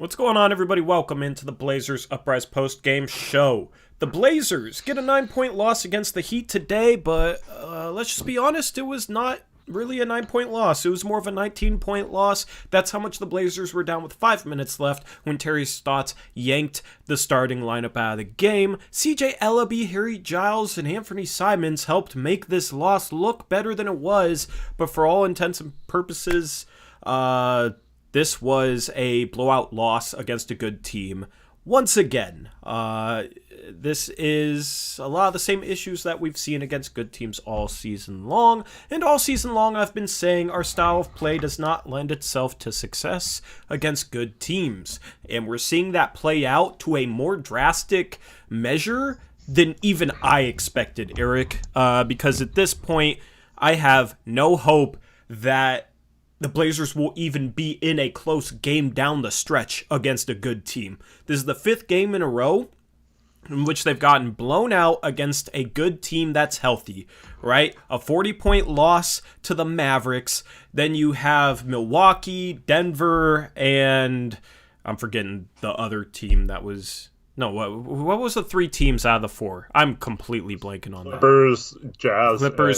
What's going on, everybody? Welcome into the Blazers Uprise post-game show. The Blazers get a 9-point loss against the Heat today, but let's just be honest, it was not really a 9-point loss. It was more of a 19-point loss. That's how much the Blazers were down with 5 minutes left when Terry Stotts yanked the starting lineup out of the game. CJ Ellaby, Harry Giles, and Anthony Simons helped make this loss look better than it was, but for all intents and purposes, this was a blowout loss against a good team. Once again, this is a lot of the same issues that we've seen against good teams all season long. And all season long, I've been saying our style of play does not lend itself to success against good teams. And we're seeing that play out to a more drastic measure than even I expected, Eric. Because at this point, I have no hope that the Blazers will even be in a close game down the stretch against a good team. This is the 5th game in a row in which they've gotten blown out against a good team that's healthy, right? A 40-point loss to the Mavericks. Then you have Milwaukee, Denver, and I'm forgetting the other team that was... No, what was the 3 teams out of the 4? I'm completely blanking on that. Clippers,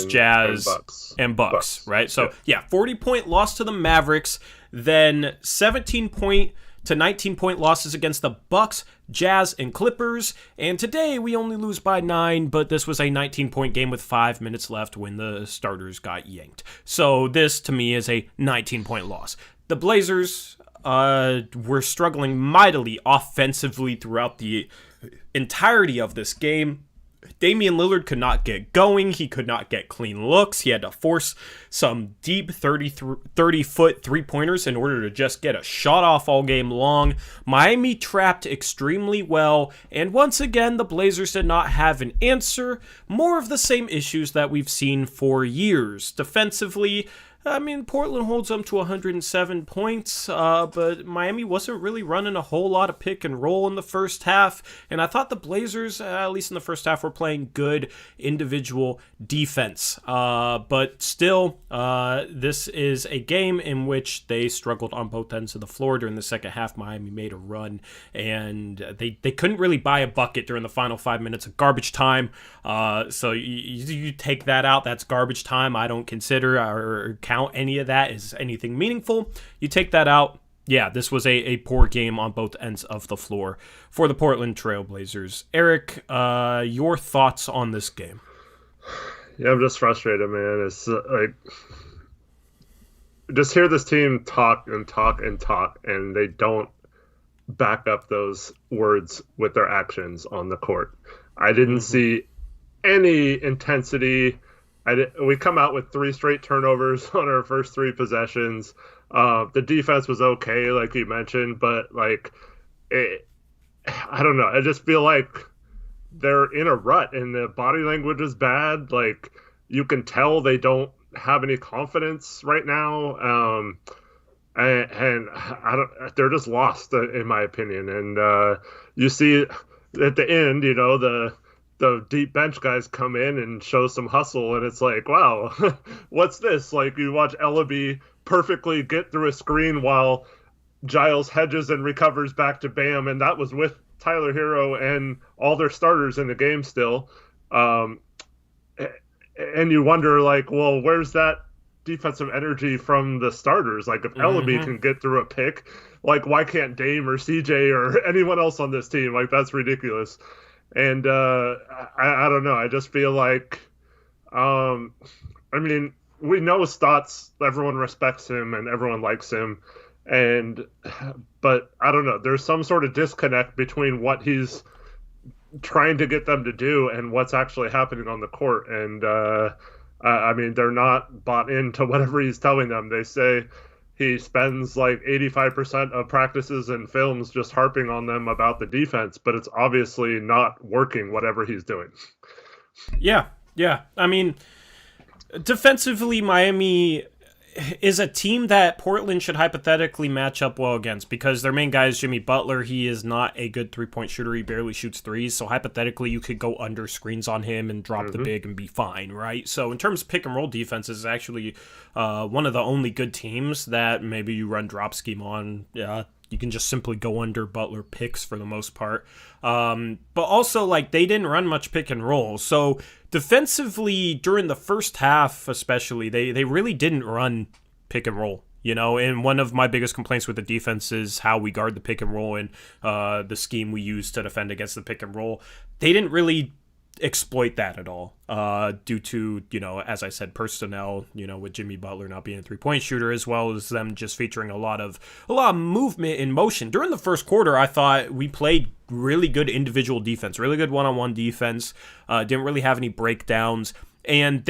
Jazz, and Bucks, right? So, yeah, 40-point loss to the Mavericks, then 17-point to 19-point losses against the Bucks, Jazz, and Clippers. And today we only lose by 9, but this was a 19-point game with 5 minutes left when the starters got yanked. So this, to me, is a 19-point loss. The Blazers... were struggling mightily offensively throughout the entirety of this game. Damian Lillard could not get going. He could not get clean looks. He had to force some deep 30-foot three-pointers in order to just get a shot off all game long. Miami trapped extremely well, and once again, the Blazers did not have an answer. More of the same issues that we've seen for years. Defensively, I mean, Portland holds them to 107 points, but Miami wasn't really running a whole lot of pick and roll in the first half, and I thought the Blazers, at least in the first half, were playing good individual defense. But still, this is a game in which they struggled on both ends of the floor. During the second half, Miami made a run, and they couldn't really buy a bucket during the final 5 minutes of garbage time. So you take that out, that's garbage time. I don't consider or count any of that as anything meaningful. You take that out. Yeah, this was a poor game on both ends of the floor for the Portland Trail Blazers. Eric, your thoughts on this game? Yeah, I'm just frustrated, man. It's like, just hear this team talk and talk and talk, and they don't back up those words with their actions on the court. I didn't see any intensity. We come out with 3 straight turnovers on our first 3 possessions. The defense was okay, like you mentioned, but I don't know. I just feel like they're in a rut, and the body language is bad. Like, you can tell they don't have any confidence right now, and I don't. They're just lost, in my opinion. And you see at the end, the deep bench guys come in and show some hustle, and it's like, wow, what's this? Like, you watch Ellaby perfectly get through a screen while Giles hedges and recovers back to Bam, and that was with Tyler Hero and all their starters in the game still. And you wonder, like, well, where's that defensive energy from the starters? Like, if Ellaby can get through a pick, like, why can't Dame or CJ or anyone else on this team? Like, that's ridiculous. And I don't know. I just feel like, I mean, we know Stotts, everyone respects him and everyone likes him. But I don't know. There's some sort of disconnect between what he's trying to get them to do and what's actually happening on the court. And I mean, they're not bought into whatever he's telling them. They say he spends like 85% of practices and films just harping on them about the defense, but it's obviously not working, whatever he's doing. Yeah. I mean, defensively, Miami is a team that Portland should hypothetically match up well against because their main guy is Jimmy Butler. He is not a good three-point shooter. He barely shoots threes, so hypothetically you could go under screens on him and drop the big and be fine, right? So in terms of pick-and-roll defense, is actually one of the only good teams that maybe you run drop scheme on. you can just simply go under Butler picks for the most part. But also, like, they didn't run much pick and roll. So defensively, during the first half especially, they really didn't run pick and roll. And one of my biggest complaints with the defense is how we guard the pick and roll and the scheme we use to defend against the pick and roll. They didn't really exploit that at all due to, as I said, personnel, with Jimmy Butler not being a three-point shooter, as well as them just featuring a lot of movement and motion. During the first quarter, I thought we played really good individual defense, really good one-on-one defense, didn't really have any breakdowns, and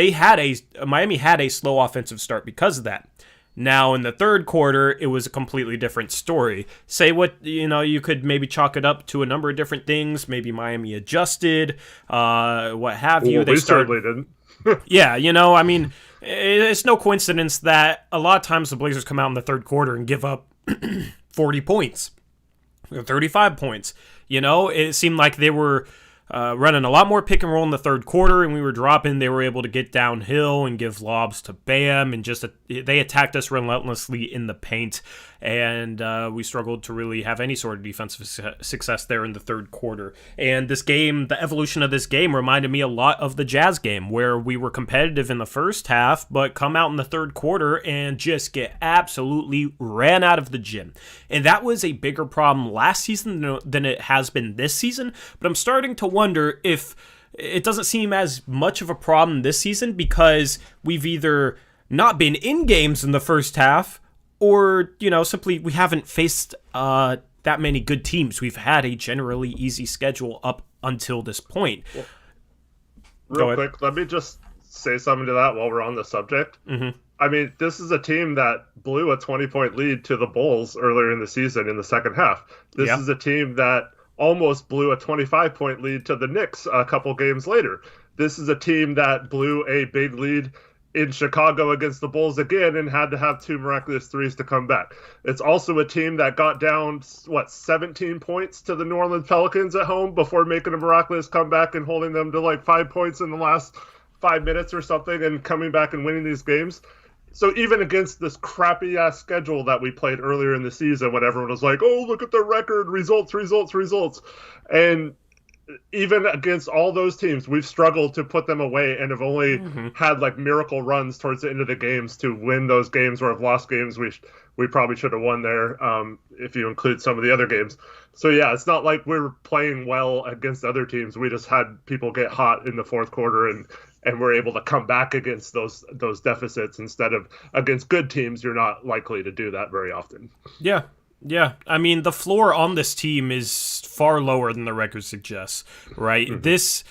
Miami had a slow offensive start because of that. Now, in the third quarter, it was a completely different story. Say what, you could maybe chalk it up to a number of different things. Maybe Miami adjusted, what have you. We certainly didn't. Yeah, I mean, it's no coincidence that a lot of times the Blazers come out in the third quarter and give up 40 points, 35 points. It seemed like they were running a lot more pick and roll in the third quarter, and we were dropping. They were able to get downhill and give lobs to Bam, and they attacked us relentlessly in the paint, and we struggled to really have any sort of defensive success there in the third quarter. And this game, the evolution of this game reminded me a lot of the Jazz game, where we were competitive in the first half, but come out in the third quarter and just get absolutely ran out of the gym. And that was a bigger problem last season than it has been this season, but I'm starting to wonder if it doesn't seem as much of a problem this season because we've either not been in games in the first half or, simply we haven't faced that many good teams. We've had a generally easy schedule up until this point. Well, real quick, let me just say something to that while we're on the subject. Mm-hmm. I mean, this is a team that blew a 20-point lead to the Bulls earlier in the season in the second half. This is a team that almost blew a 25-point lead to the Knicks a couple games later. This is a team that blew a big lead in Chicago against the Bulls again and had to have two miraculous threes to come back. It's also a team that got down, 17 points to the New Orleans Pelicans at home before making a miraculous comeback and holding them to 5 points in the last 5 minutes or something and coming back and winning these games. So even against this crappy-ass schedule that we played earlier in the season when everyone was like, oh, look at the record, results. And even against all those teams, we've struggled to put them away and have only had miracle runs towards the end of the games to win those games or have lost games we probably should have won there if you include some of the other games. So, yeah, it's not like we're playing well against other teams. We just had people get hot in the fourth quarter and we're able to come back against those deficits instead of against good teams. You're not likely to do that very often. Yeah. Yeah, I mean, the floor on this team is far lower than the record suggests, right? Mm-hmm.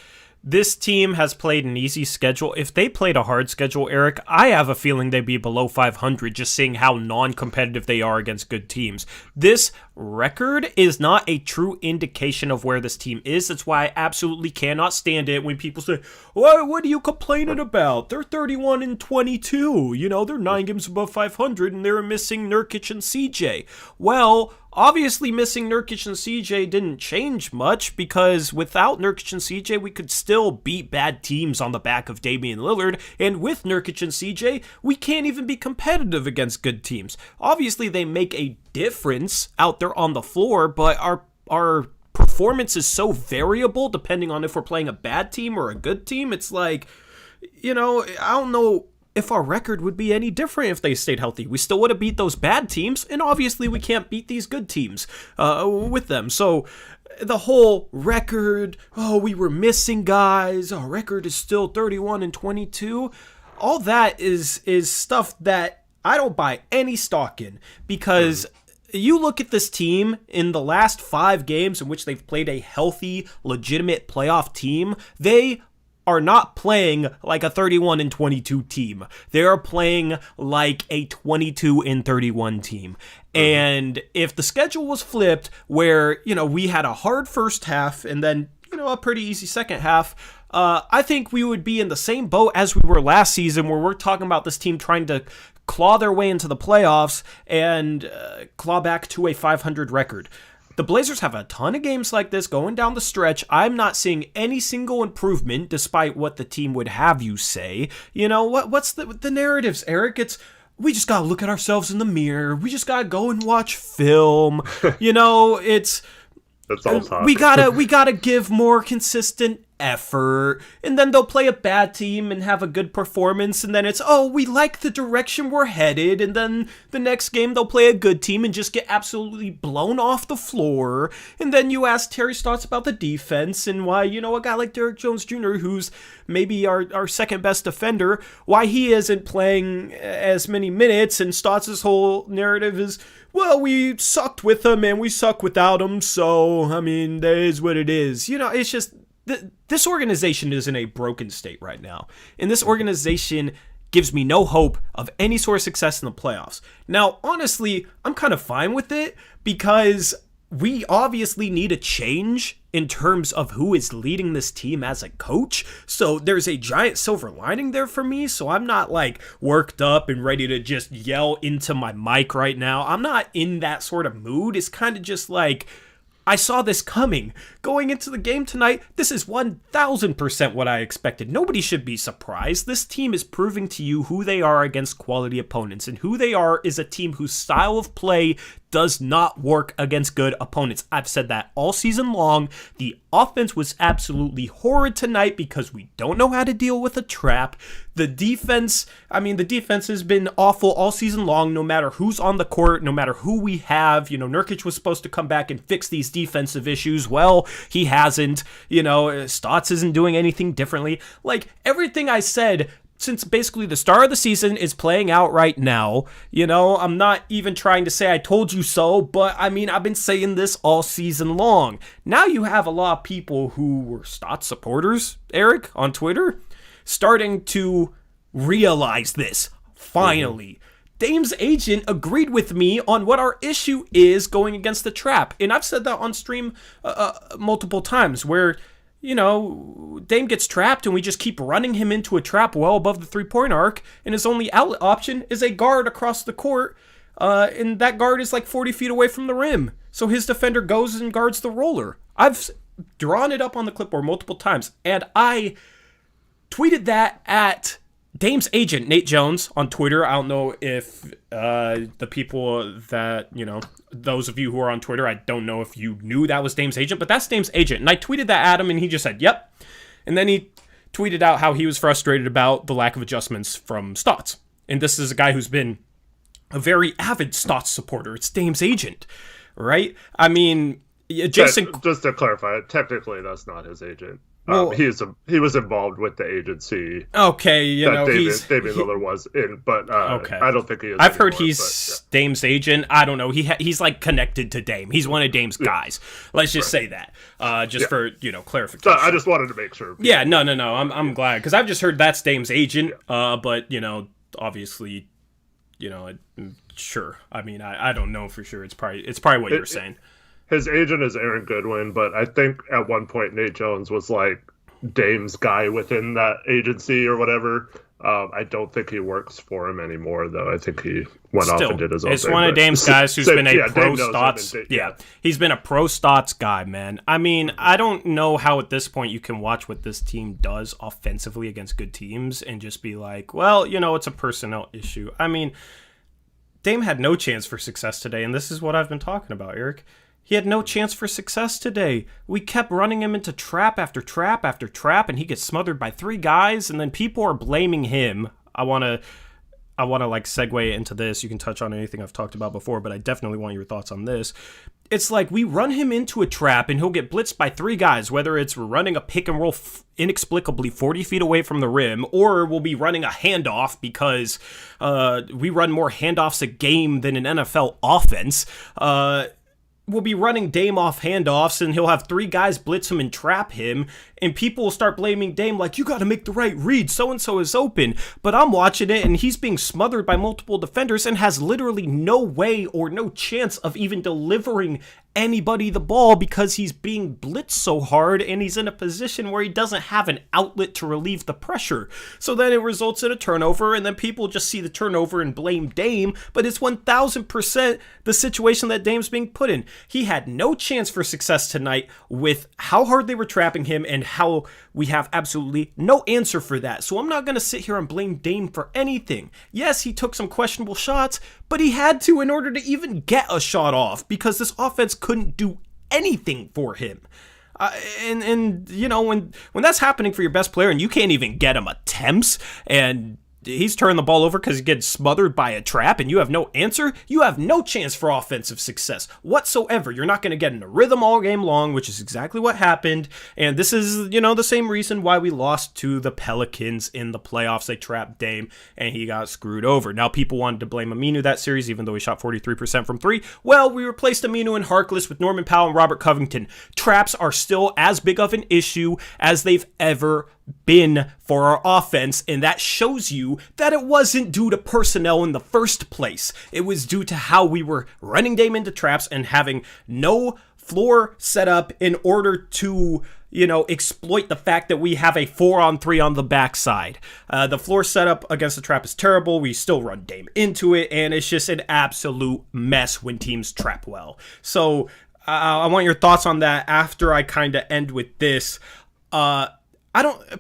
This team has played an easy schedule. If they played a hard schedule, Eric, I have a feeling they'd be below 500 just seeing how non-competitive they are against good teams. This record is not a true indication of where this team is. That's why I absolutely cannot stand it when people say, what are you complaining about? They're 31-22. They're 9 games above 500 and they're missing Nurkic and CJ. Well, obviously missing Nurkic and CJ didn't change much because without Nurkic and CJ, we could still beat bad teams on the back of Damian Lillard. And with Nurkic and CJ, we can't even be competitive against good teams. Obviously, they make a difference out there on the floor, but our performance is so variable depending on if we're playing a bad team or a good team. It's I don't know if our record would be any different if they stayed healthy. We still would have beat those bad teams, and obviously we can't beat these good teams with them. So the whole record, we were missing guys, our record is still 31-22, all that is stuff that I don't buy any stock in because you look at this team in the last 5 games in which they've played a healthy, legitimate playoff team, they are not playing like a 31-22 team. They are playing like a 22-31 team. And if the schedule was flipped where, we had a hard first half and then, a pretty easy second half, I think we would be in the same boat as we were last season where we're talking about this team trying to claw their way into the playoffs and claw back to a 500 record. The Blazers have a ton of games like this going down the stretch. I'm not seeing any single improvement despite what the team would have you say. What's the narratives, Eric? It's, we just gotta look at ourselves in the mirror. We just gotta go and watch film. It's That's all talk. we gotta give more consistent effort, and then they'll play a bad team and have a good performance, and then it's, oh, we like the direction we're headed, and then the next game they'll play a good team and just get absolutely blown off the floor, and then you ask Terry Stotts about the defense and why, a guy like Derrick Jones Jr., who's maybe our second best defender, why he isn't playing as many minutes, and Stotts' whole narrative is, well, we sucked with him and we suck without him, so, that is what it is. It's just, this organization is in a broken state right now, and this organization gives me no hope of any sort of success in the playoffs. Now, honestly, I'm kind of fine with it because we obviously need a change in terms of who is leading this team as a coach. So there's a giant silver lining there for me. So I'm not worked up and ready to just yell into my mic right now. I'm not in that sort of mood. It's kind of just I saw this coming. Going into the game tonight, this is 1,000% what I expected. Nobody should be surprised. This team is proving to you who they are against quality opponents, and who they are is a team whose style of play does not work against good opponents. I've said that all season long. The offense was absolutely horrid tonight because we don't know how to deal with a trap. The defense has been awful all season long, no matter who's on the court, no matter who we have. Nurkic was supposed to come back and fix these defensive issues. Well, he hasn't. Stotts isn't doing anything differently. Everything I said since basically the start of the season is playing out right now. I'm not even trying to say I told you so, but I've been saying this all season long. Now you have a lot of people who were Stotts supporters, Eric, on Twitter, starting to realize this, finally. Dame's agent agreed with me on what our issue is going against the trap. And I've said that on stream multiple times where, Dame gets trapped and we just keep running him into a trap well above the three-point arc, and his only outlet option is a guard across the court, and that guard is 40 feet away from the rim. So his defender goes and guards the roller. I've drawn it up on the clipboard multiple times, and I tweeted that at Dame's agent, Nate Jones, on Twitter. I don't know if the people that, those of you who are on Twitter, I don't know if you knew that was Dame's agent, but that's Dame's agent. And I tweeted that at him, and he just said, yep. And then he tweeted out how he was frustrated about the lack of adjustments from Stotts. And this is a guy who's been a very avid Stotts supporter. It's Dame's agent, right? Jason... Just to clarify, technically that's not his agent. Well, he was involved with the agency. Okay, Damian Lillard was in, but okay. I don't think he is. I've heard he's Dame's agent. I don't know. He's connected to Dame. He's one of Dame's guys. Let's just say that, for clarification. So I just wanted to make sure. Yeah, no. I'm glad because I've just heard that's Dame's agent. But obviously, sure. I don't know for sure. It's probably what you're saying. His agent is Aaron Goodwin, but I think at one point Nate Jones was Dame's guy within that agency or whatever. I don't think he works for him anymore, though. I think he went off and did his own thing. It's one of Dame's guys who's been a pro Stotts. He's been a pro Stotts guy, man. I don't know how at this point you can watch what this team does offensively against good teams and just be like, well, it's a personnel issue. Dame had no chance for success today, and this is what I've been talking about, Eric. He had no chance for success today. We kept running him into trap after trap after trap, and he gets smothered by three guys, and then people are blaming him. I want to segue into this. You can touch on anything I've talked about before, but I definitely want your thoughts on this. It's we run him into a trap, and he'll get blitzed by three guys, whether it's running a pick and roll inexplicably 40 feet away from the rim, or we'll be running a handoff because we run more handoffs a game than an NFL offense. We'll be running Dame off handoffs, and he'll have three guys blitz him and trap him, and people will start blaming Dame you got to make the right read, so-and-so is open. But I'm watching it, and he's being smothered by multiple defenders and has literally no way or no chance of even delivering anybody the ball because he's being blitzed so hard, and he's in a position where he doesn't have an outlet to relieve the pressure. So then it results in a turnover, and then people just see the turnover and blame Dame, but it's 1,000% the situation that Dame's being put in. He had no chance for success tonight with how hard they were trapping him and how we have absolutely no answer for that. So I'm not going to sit here and blame Dame for anything. Yes, he took some questionable shots, but he had to in order to even get a shot off because this offense couldn't do anything for him. And you know, when that's happening for your best player and you can't even get him attempts and he's turning the ball over because he gets smothered by a trap and you have no answer, you have no chance for offensive success whatsoever. You're not going to get in a rhythm all game long, which is exactly what happened. And this is, you know, the same reason why we lost to the Pelicans in the playoffs. They trapped Dame and he got screwed over. Now, people wanted to blame Aminu that series, even though he shot 43% from three. Well, we replaced Aminu and Harkless with Norman Powell and Robert Covington. Traps are still as big of an issue as they've ever been for our offense, and that shows you that it wasn't due to personnel in the first place. It was due to how we were running Dame into traps and having no floor set up in order to, you know, exploit the fact that we have a 4-on-3 on the backside. The floor setup against the trap is terrible. We still run Dame into it, and it's just an absolute mess when teams trap well. So I want your thoughts on that after I kind of end with this.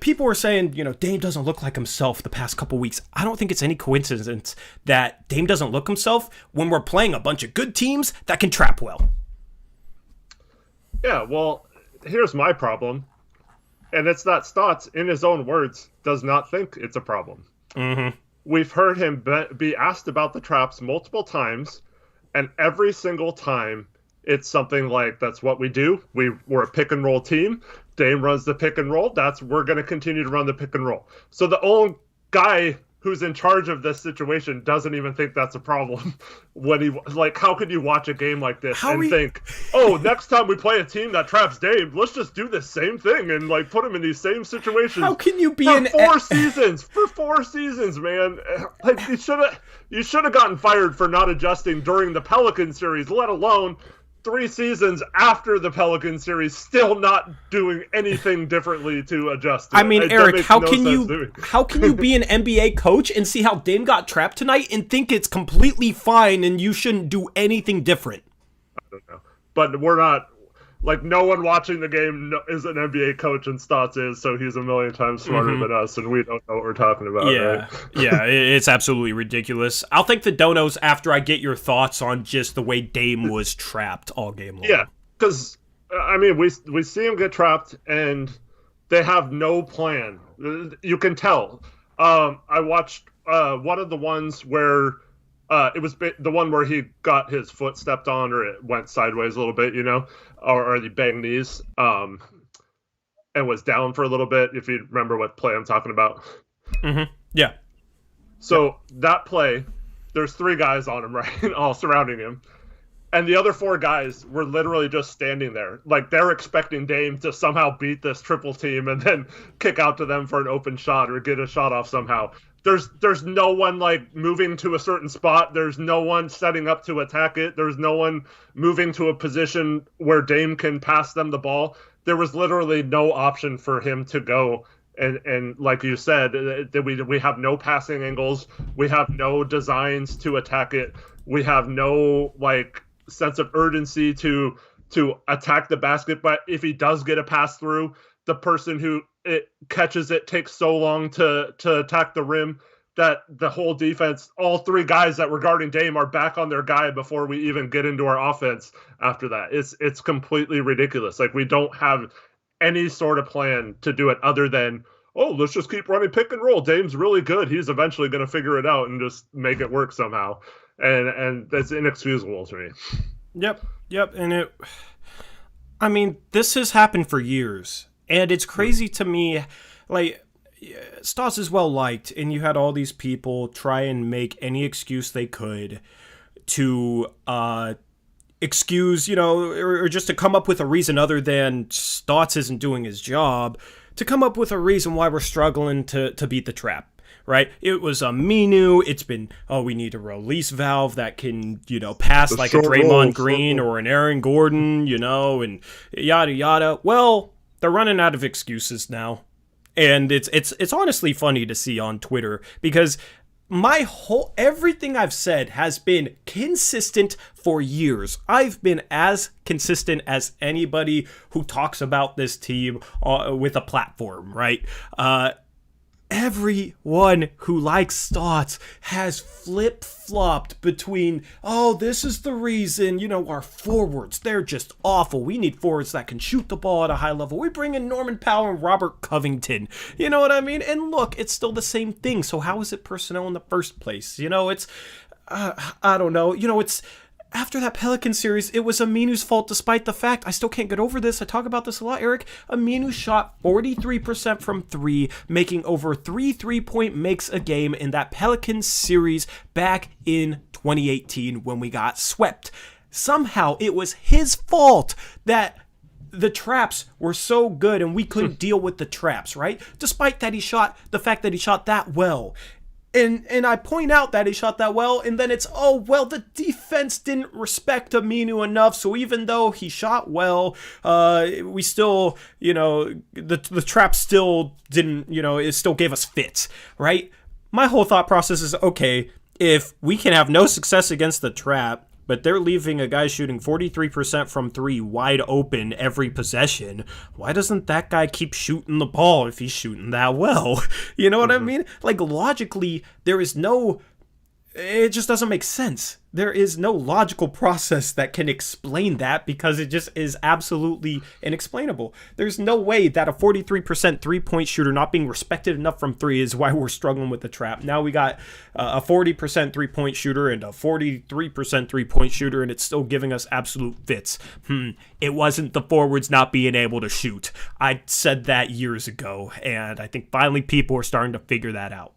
People were saying, you know, Dame doesn't look like himself the past couple weeks. I don't think it's any coincidence that Dame doesn't look himself when we're playing a bunch of good teams that can trap well. Yeah, well, here's my problem. And it's that Stotts, in his own words, does not think it's a problem. Mm-hmm. We've heard him be asked about the traps multiple times, and every single time it's something like, that's what we do. We're a pick and roll team. Dame runs the pick and roll. We're going to continue to run the pick and roll. So the old guy who's in charge of this situation doesn't even think that's a problem. How could you watch a game like this think, oh, next time we play a team that traps Dame, let's just do the same thing and like put him in these same situations. How can you be for 4 seasons, man? Like you should have gotten fired for not adjusting during the Pelican series, let alone 3 seasons after the Pelican series, still not doing anything differently to adjust to I mean, Eric, how can you be an NBA coach and see how Dame got trapped tonight and think it's completely fine and you shouldn't do anything different? I don't know. But we're not, like, no one watching the game is an NBA coach, and Stotts is, so he's a million times smarter than us, and we don't know what we're talking about, right? Yeah, it's absolutely ridiculous. I'll thank the donos after I get your thoughts on just the way Dame was trapped all game long. Yeah, because, I mean, we see him get trapped, and they have no plan. You can tell. I watched one of the ones where it was the one where he got his foot stepped on, or it went sideways a little bit, you know, or he banged knees, and was down for a little bit, if you remember what play I'm talking about. Mm-hmm. Yeah. So that play, there's 3 guys on him, right, all surrounding him. And the other 4 guys were literally just standing there. Like, they're expecting Dame to somehow beat this triple team and then kick out to them for an open shot or get a shot off somehow. There's no one, like, moving to a certain spot. There's no one setting up to attack it. There's no one moving to a position where Dame can pass them the ball. There was literally no option for him to go. And like you said, we have no passing angles. We have no designs to attack it. We have no, like, sense of urgency to attack the basket. But if he does get a pass through, the person who it catches it takes so long to attack the rim that the whole defense, all 3 guys that were guarding Dame, are back on their guy before we even get into our offense after that. It's completely ridiculous. Like, we don't have any sort of plan to do it other than, oh, let's just keep running pick and roll. Dame's really good. He's eventually going to figure it out and just make it work somehow. And that's inexcusable to me. Yep. And I mean, this has happened for years. And it's crazy to me, like, Stotts is well liked, and you had all these people try and make any excuse they could to excuse, you know, or just to come up with a reason other than Stotts isn't doing his job, to come up with a reason why we're struggling to beat the trap. Right? It was a Minu. It's been, we need a release valve that can, you know, pass like a Draymond Green or an Aaron Gordon, you know, and yada yada. Well, they're running out of excuses now. And it's honestly funny to see on Twitter because everything I've said has been consistent for years. I've been as consistent as anybody who talks about this team with a platform, right? Everyone who likes Stotts has flip-flopped between, this is the reason, our forwards, they're just awful. We need forwards that can shoot the ball at a high level. We bring in Norman Powell and Robert Covington. You know what I mean? And look, it's still the same thing. So how is it personnel in the first place? It's, I don't know. It's... After that Pelican series, it was Aminu's fault, despite the fact, I still can't get over this, I talk about this a lot, Eric, Aminu shot 43% from 3, making over 3 3-point makes a game in that Pelican series back in 2018 when we got swept. Somehow, it was his fault that the traps were so good and we couldn't deal with the traps, right? Despite that the fact that he shot that well. And I point out that he shot that well, and then it's, the defense didn't respect Aminu enough, so even though he shot well, we still, the trap still didn't, it still gave us fits, right? My whole thought process is, okay, if we can have no success against the trap, but they're leaving a guy shooting 43% from 3 wide open every possession, why doesn't that guy keep shooting the ball if he's shooting that well? You know what I mean? Like, logically, it just doesn't make sense. There is no logical process that can explain that because it just is absolutely inexplainable. There's no way that a 43% three-point shooter not being respected enough from 3 is why we're struggling with the trap. Now we got a 40% three-point shooter and a 43% three-point shooter, and it's still giving us absolute fits. It wasn't the forwards not being able to shoot. I said that years ago, and I think finally people are starting to figure that out.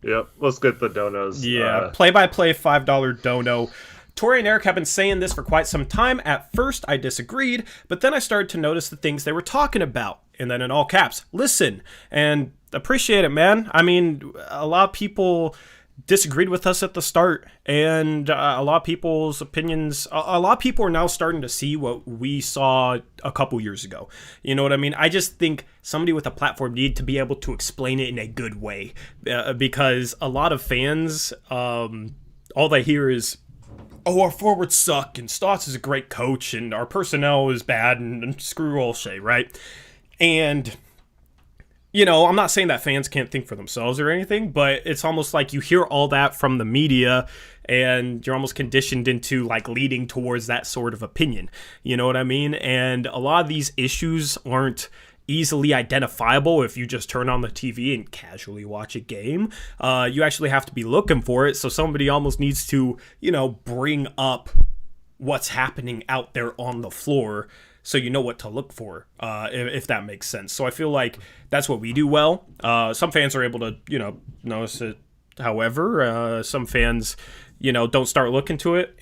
Yep, let's get the donos. Yeah, play-by-play $5 dono. Tori and Eric have been saying this for quite some time. At first, I disagreed, but then I started to notice the things they were talking about. And then in all caps, listen, and appreciate it, man. I mean, a lot of people disagreed with us at the start, and a lot of people's opinions, a lot of people are now starting to see what we saw a couple years ago. You know what I mean? I just think somebody with a platform need to be able to explain it in a good way, because a lot of fans, all they hear is, our forwards suck, and Stotts is a great coach, and our personnel is bad, and screw Olshey, right? And I'm not saying that fans can't think for themselves or anything, but it's almost like you hear all that from the media and you're almost conditioned into like leading towards that sort of opinion. You know what I mean? And a lot of these issues aren't easily identifiable if you just turn on the TV and casually watch a game. You actually have to be looking for it. So somebody almost needs to, bring up what's happening out there on the floor, so you know what to look for, if that makes sense. So I feel like that's what we do well. Some fans are able to, notice it. However, some fans, don't start looking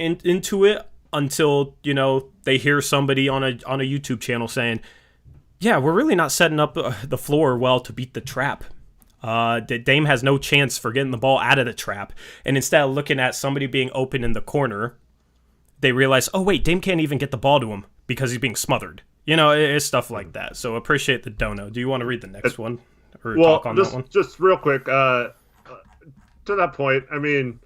into it until, they hear somebody on a YouTube channel saying, yeah, we're really not setting up the floor well to beat the trap. Dame has no chance for getting the ball out of the trap. And instead of looking at somebody being open in the corner, they realize, oh, wait, Dame can't even get the ball to him because he's being smothered. It's stuff like that. So appreciate the dono. Do you want to read the next one or talk on that one? Just real quick, to that point, I mean,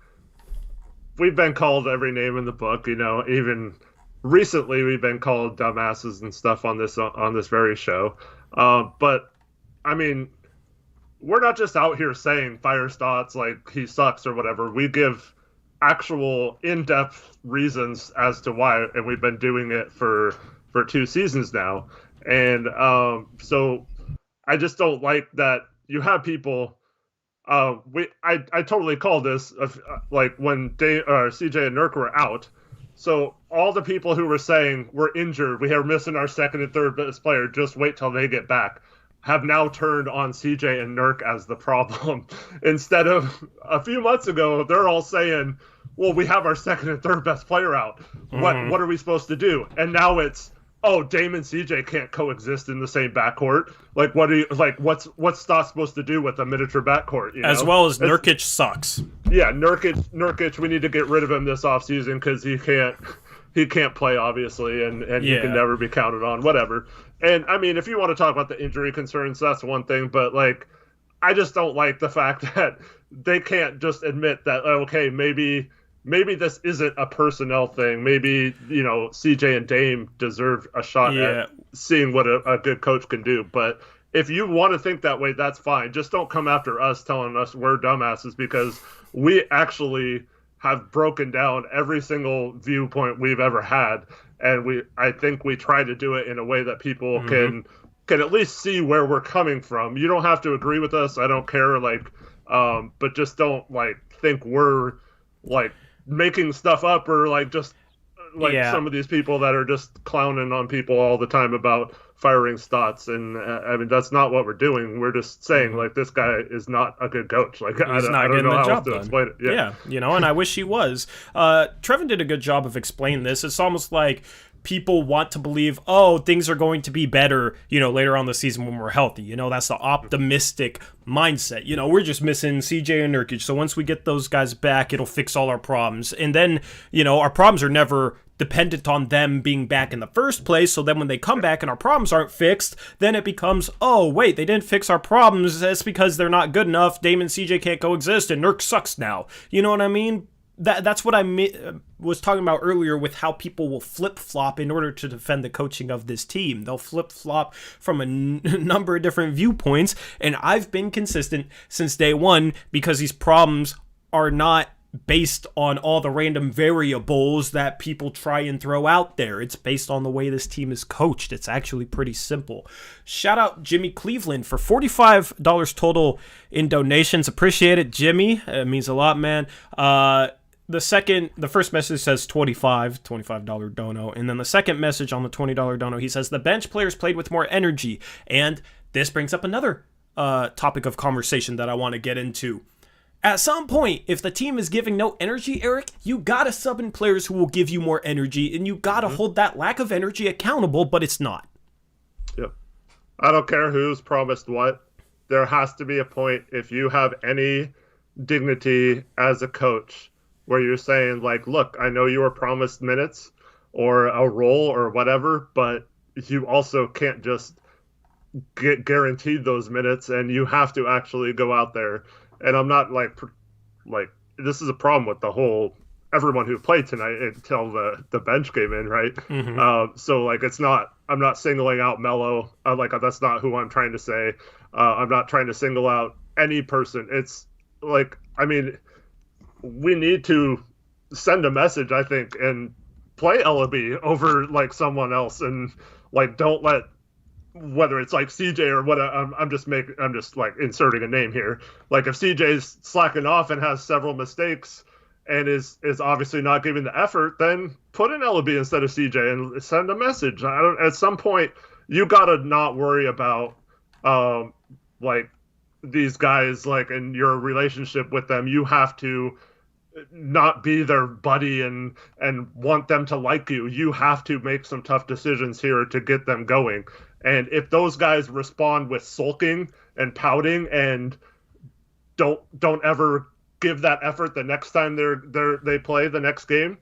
we've been called every name in the book. Even recently we've been called dumbasses and stuff on this very show. But I mean, we're not just out here saying fire Stotts like he sucks or whatever. We give actual in-depth reasons as to why, and we've been doing it for 2 seasons now. And so I just don't like that you have people. I totally called this like when CJ and Nurk were out. So all the people who were saying we're injured, we are missing our second and third best player, just wait till they get back, have now turned on CJ and Nurk as the problem. Instead of a few months ago, they're all saying, well, we have our second and third best player out. What are we supposed to do? And now it's, Dame and CJ can't coexist in the same backcourt. Like, what's Stotts supposed to do with a miniature backcourt? As well as Nurkic sucks. Yeah, Nurkic, we need to get rid of him this offseason because he can't play, obviously, and he can never be counted on, whatever. And, I mean, if you want to talk about the injury concerns, that's one thing. But, like, I just don't like the fact that they can't just admit that, okay, maybe this isn't a personnel thing. Maybe, CJ and Dame deserve a shot at seeing what a good coach can do. But if you want to think that way, that's fine. Just don't come after us telling us we're dumbasses, because we actually have broken down every single viewpoint we've ever had. And I think we try to do it in a way that people can at least see where we're coming from. You don't have to agree with us. I don't care. But just don't think we're making stuff up, or some of these people that are just clowning on people all the time about firing Stotts. And I mean, that's not what we're doing. We're just saying this guy is not a good coach. I don't know how else to explain it. Yeah, and I wish he was. Trevin did a good job of explaining this. It's almost like people want to believe, things are going to be better, later on the season when we're healthy. That's the optimistic mindset. We're just missing CJ and Nurkic. So once we get those guys back, it'll fix all our problems. And then, our problems are never dependent on them being back in the first place. So then when they come back and our problems aren't fixed, then it becomes, wait, they didn't fix our problems. That's because they're not good enough. Dame and CJ can't coexist and Nurk sucks now. You know what I mean? That's what I was talking about earlier with how people will flip-flop in order to defend the coaching of this team. They'll flip-flop from a number of different viewpoints, and I've been consistent since day one because these problems are not based on all the random variables that people try and throw out there. It's based on the way this team is coached. It's actually pretty simple. Shout out Jimmy Cleveland for $45 total in donations. Appreciate it, Jimmy. It means a lot, man. The first message says $25 dono, and then the second message on the $20 dono, he says the bench players played with more energy, and this brings up another topic of conversation that I want to get into. At some point, if the team is giving no energy, Eric, you gotta sub in players who will give you more energy, and you gotta hold that lack of energy accountable, but it's not. Yep. I don't care who's promised what. There has to be a point, if you have any dignity as a coach, where you're saying, look, I know you were promised minutes or a role or whatever, but you also can't just get guaranteed those minutes, and you have to actually go out there. And I'm not this is a problem with everyone who played tonight until the bench came in, right? So it's not, I'm not singling out Melo. That's not who I'm trying to say. I'm not trying to single out any person. It's we need to send a message, I think, and play Ellaby over someone else, and don't let, whether it's CJ or what, I'm just inserting a name here. If CJ's slacking off and has several mistakes and is obviously not giving the effort, then put in Ellaby instead of CJ and send a message. At some point, you gotta not worry about these guys in your relationship with them. You have to not be their buddy and want them to like you. You have to make some tough decisions here to get them going. And if those guys respond with sulking and pouting and don't ever give that effort the next time they play the next game,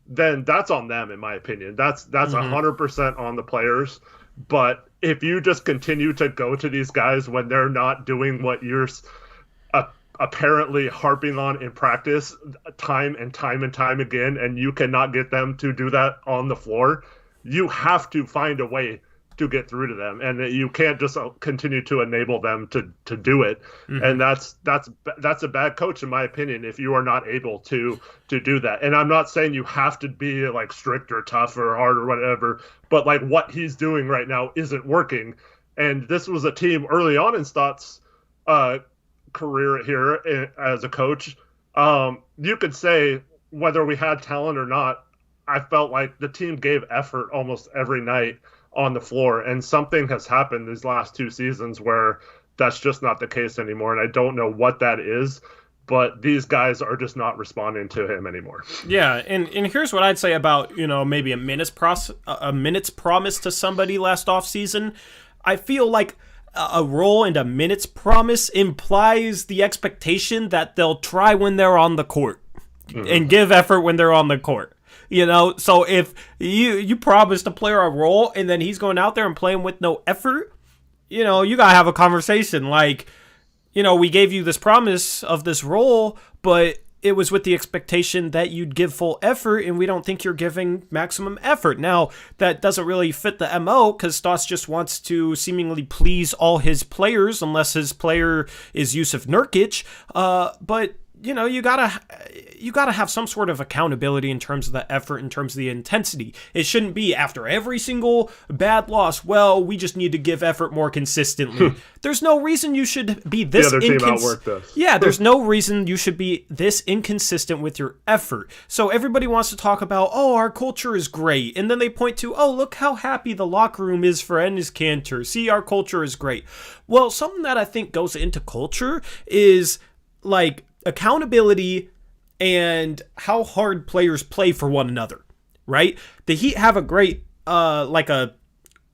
then that's on them, in my opinion. That's 100% on the players. But if you just continue to go to these guys when they're not doing what you're apparently harping on in practice time and time and time again, and you cannot get them to do that on the floor, you have to find a way to get through to them, and you can't just continue to enable them to do it. And that's a bad coach, in my opinion, if you are not able to do that. And I'm not saying you have to be strict or tough or hard or whatever, but what he's doing right now isn't working. And this was a team early on in Stott's career here as a coach. You could say whether we had talent or not, I felt like the team gave effort almost every night on the floor, and something has happened these last two seasons where that's just not the case anymore. And I don't know what that is, but these guys are just not responding to him anymore. Yeah, and here's what I'd say about, maybe a minutes promise to somebody last offseason. I feel like a role and a minutes promise implies the expectation that they'll try when they're on the court and give effort when they're on the court. So if you promised a player a role and then he's going out there and playing with no effort, you gotta have a conversation. we gave you this promise of this role, but it was with the expectation that you'd give full effort, and we don't think you're giving maximum effort. Now, that doesn't really fit the MO, because Stotts just wants to seemingly please all his players, unless his player is Yusuf Nurkic. But you gotta have some sort of accountability in terms of the effort, in terms of the intensity. It shouldn't be after every single bad loss, well, we just need to give effort more consistently. There's no reason you should be this the other team outworked us. Yeah, there's no reason you should be this inconsistent with your effort. So everybody wants to talk about, oh, our culture is great, and then they point to, oh, look how happy the locker room is for Enes Kanter. See, our culture is great. Well, something that I think goes into culture is like accountability and how hard players play for one another, right? The Heat have a great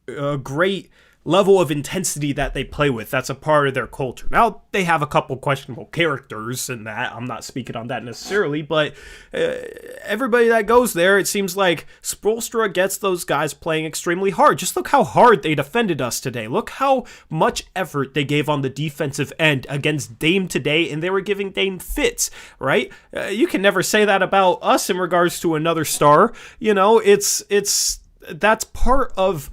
a great level of intensity that they play with. That's a part of their culture. Now, they have a couple questionable characters in that. I'm not speaking on that necessarily, but everybody that goes there, it seems like Spoelstra gets those guys playing extremely hard. Just look how hard they defended us today. Look how much effort they gave on the defensive end against Dame today, and they were giving Dame fits, right? You can never say that about us in regards to another star. That's part of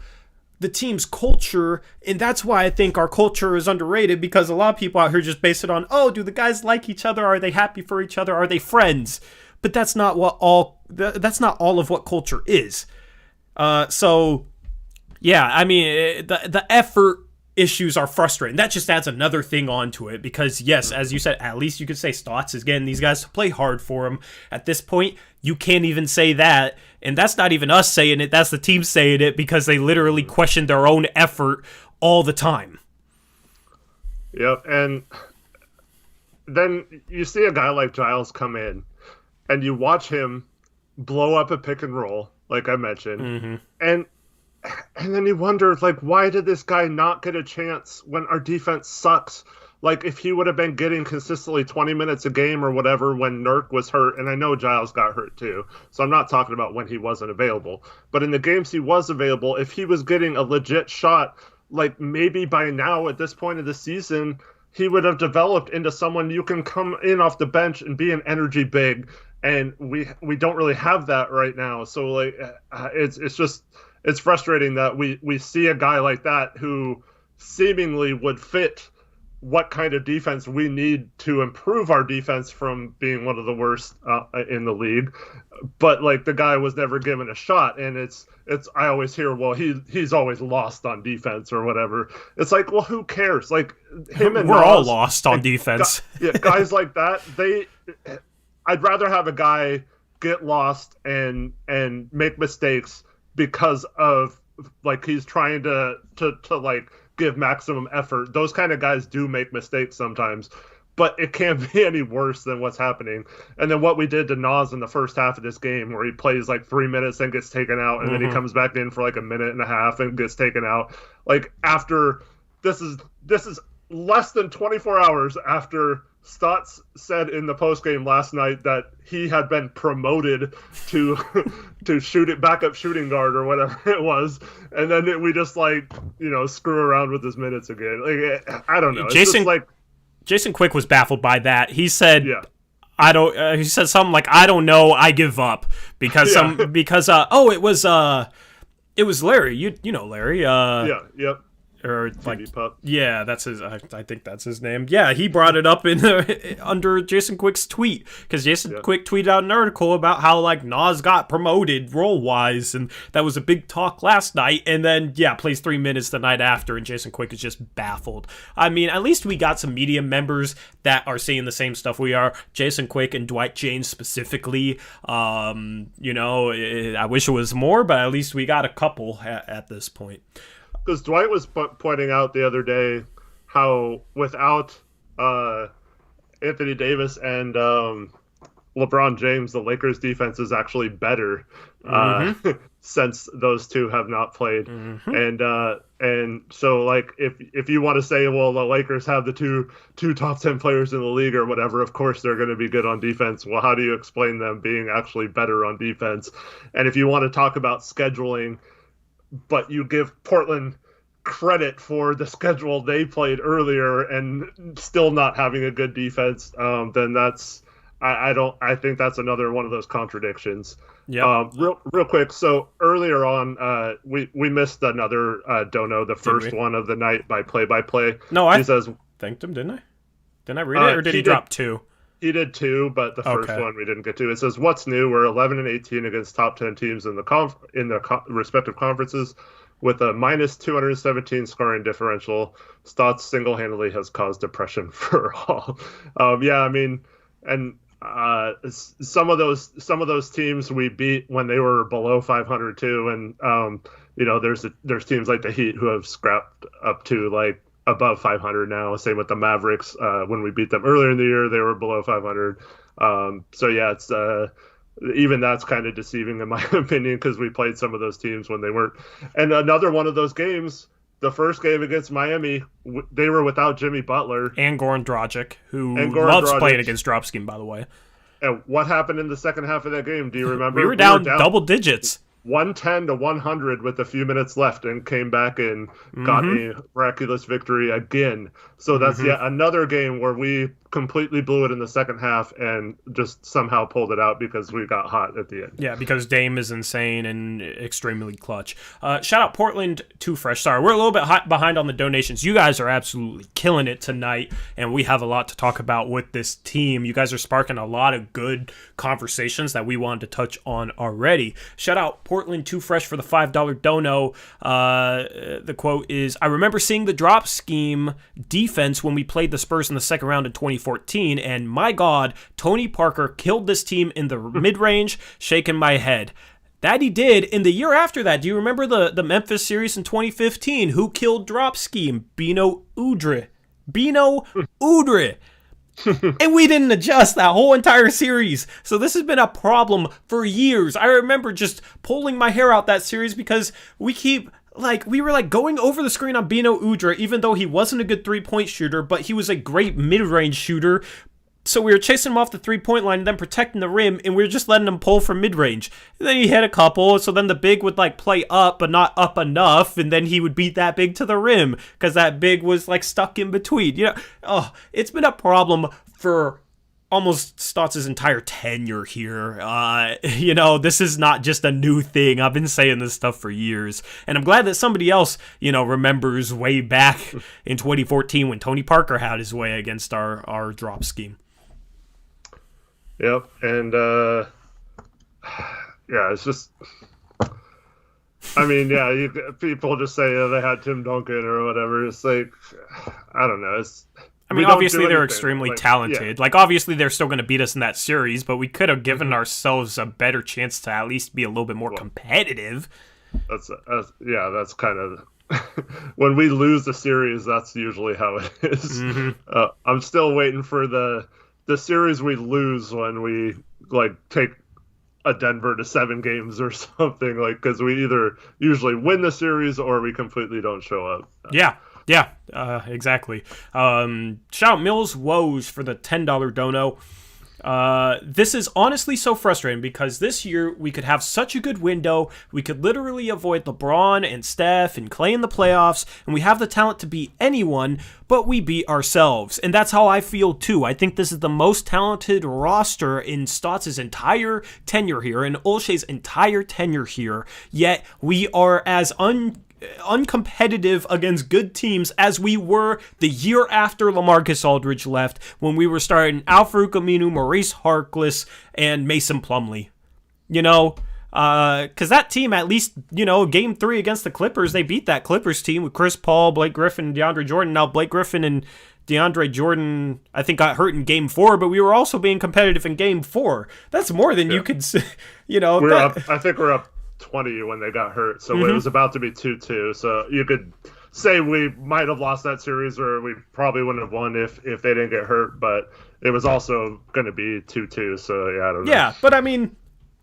the team's culture, and that's why I think our culture is underrated, because a lot of people out here just base it on, oh, do the guys like each other? Are they happy for each other? Are they friends? But that's not all of what culture is. So yeah, I mean, the effort issues are frustrating. That just adds another thing onto it, because yes, as you said, at least you could say Stotts is getting these guys to play hard for him. At this point, you can't even say that, and that's not even us saying it, that's the team saying it, because they literally question their own effort all the time. Yep, and then you see a guy like Giles come in, and you watch him blow up a pick and roll, like I mentioned, and then you wonder, like, why did this guy not get a chance when our defense sucks? Like, if he would have been getting consistently 20 minutes a game or whatever when Nurk was hurt, and I know Giles got hurt too, so I'm not talking about when he wasn't available. But in the games he was available, if he was getting a legit shot, like, maybe by now at this point of the season, he would have developed into someone you can come in off the bench and be an energy big, and we don't really have that right now. So, like, it's frustrating that we see a guy like that who seemingly would fit what kind of defense we need to improve our defense from being one of the worst in the league. But like, the guy was never given a shot, and it's I always hear, well, he's always lost on defense or whatever. It's like, well, who cares? Like, him and we're Nas, all lost on defense. Guys like that, I'd rather have a guy get lost and make mistakes because of, like, he's trying to like give maximum effort. Those kind of guys do make mistakes sometimes, but it can't be any worse than what's happening. And then what we did to Nas in the first half of this game, where he plays like 3 minutes and gets taken out, and then he comes back in for like a minute and a half and gets taken out. Like, after this is less than 24 hours after Stotts said in the postgame last night that he had been promoted to backup shooting guard or whatever it was, and then we just, like, screw around with his minutes again. Like, I don't know. It's just like, Jason Quick was baffled by that. He said, yeah. I don't. He said something like, "I don't know. I give up," because it was Larry. You know Larry. Yep. Or TV like, pup. yeah, that's his. I think that's his name. Yeah, he brought it up in under Jason Quick's tweet, because Jason Quick tweeted out an article about how, like, Nas got promoted role wise, and that was a big talk last night. And then plays 3 minutes the night after, and Jason Quick is just baffled. I mean, at least we got some media members that are seeing the same stuff we are. Jason Quick and Dwight James specifically. I wish it was more, but at least we got a couple at this point. Because Dwight was pointing out the other day how without Anthony Davis and LeBron James, the Lakers' defense is actually better since those two have not played. And so, like, if you want to say, well, the Lakers have the two top 10 players in the league or whatever, of course they're going to be good on defense. Well, how do you explain them being actually better on defense? And if you want to talk about scheduling, but you give Portland credit for the schedule they played earlier and still not having a good defense, then I think that's another one of those contradictions. Yeah. Real quick. So earlier on, we missed another dono, the first one of the night by play. No, he says thanked him, didn't I? Didn't I read it, or did he drop 2? He did 2, but the first one we didn't get to. It says, "What's new? We're 11-18 against top 10 teams in the respective conferences, with a minus 217 scoring differential. Stotts single-handedly has caused depression for all." Yeah, I mean, and some of those teams we beat when they were below 500 too, and there's teams like the Heat who have scrapped up to like above 500 now. Same with the Mavericks. When we beat them earlier in the year, they were below 500. So yeah, it's even that's kind of deceiving in my opinion, because we played some of those teams when they weren't. And another one of those games, the first game against Miami, they were without Jimmy Butler and Goran Dragic, who loves playing against drop scheme, by the way. And what happened in the second half of that game? Do you remember? We were down double digits. 110-100 with a few minutes left, and came back and got a miraculous victory again. So that's yet another game where we completely blew it in the second half and just somehow pulled it out because we got hot at the end. Yeah, because Dame is insane and extremely clutch. Shout out Portland Too Fresh. Sorry, we're a little bit behind on the donations. You guys are absolutely killing it tonight, and we have a lot to talk about with this team. You guys are sparking a lot of good conversations that we wanted to touch on already. Shout out Portland Too Fresh for the $5 dono. The quote is, "I remember seeing the drop scheme defense when we played the Spurs in the second round in 2014, and my God, Tony Parker killed this team in the mid-range, shaking my head." That he did. In the year after that, do you remember the Memphis series in 2015? Who killed drop scheme? Bino Udrih. And we didn't adjust that whole entire series. So this has been a problem for years. I remember just pulling my hair out that series because we were going over the screen on Bino Udrih, even though he wasn't a good three-point shooter, but he was a great mid-range shooter. So we were chasing him off the three-point line and then protecting the rim, and we were just letting him pull from mid-range. And then he hit a couple, so then the big would play up, but not up enough, and then he would beat that big to the rim, because that big was stuck in between. It's been a problem for almost Stotts' entire tenure here. This is not just a new thing. I've been saying this stuff for years. And I'm glad that somebody else, remembers way back in 2014 when Tony Parker had his way against our drop scheme. Yep. And, it's just... I mean, yeah, people just say they had Tim Duncan or whatever. It's like, I don't know. Obviously they're extremely talented. Yeah. Obviously they're still going to beat us in that series, but we could have given ourselves a better chance to at least be a little bit more competitive. That's kind of when we lose the series. That's usually how it is. I'm still waiting for the series we lose when we take a Denver to 7 games or something, because we either usually win the series or we completely don't show up. Yeah, exactly. Shout out Mills Woes for the $10 dono. This is honestly so frustrating because this year we could have such a good window. We could literally avoid LeBron and Steph and Clay in the playoffs, and we have the talent to beat anyone, but we beat ourselves. And that's how I feel too. I think this is the most talented roster in Stotts' entire tenure here, and Olshey's entire tenure here, yet we are as uncompetitive against good teams as we were the year after LaMarcus Aldridge left, when we were starting Al-Farouq Aminu, Maurice Harkless, and Mason Plumlee. Because that team, at least, game 3 against the Clippers, they beat that Clippers team with Chris Paul, Blake Griffin, and DeAndre Jordan. Now, Blake Griffin and DeAndre Jordan, I think, got hurt in game 4, but we were also being competitive in game 4. That's more than you could, I think we're up 20 when they got hurt, so it was about to be 2-2, so you could say we might have lost that series, or we probably wouldn't have won if they didn't get hurt, but it was also going to be 2-2, so yeah, I don't know. Yeah, but I mean,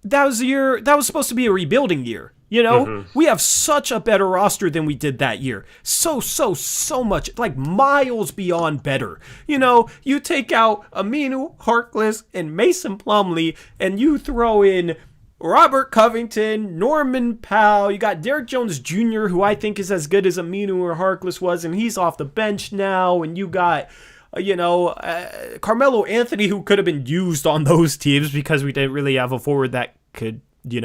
that was supposed to be a rebuilding year. We have such a better roster than we did that year. So much, miles beyond better. You take out Aminu, Harkless, and Mason Plumlee, and you throw in Robert Covington, Norman Powell. You got Derrick Jones Jr., who I think is as good as Aminu or Harkless was, and he's off the bench now. And you got, Carmelo Anthony, who could have been used on those teams because we didn't really have a forward that could, hit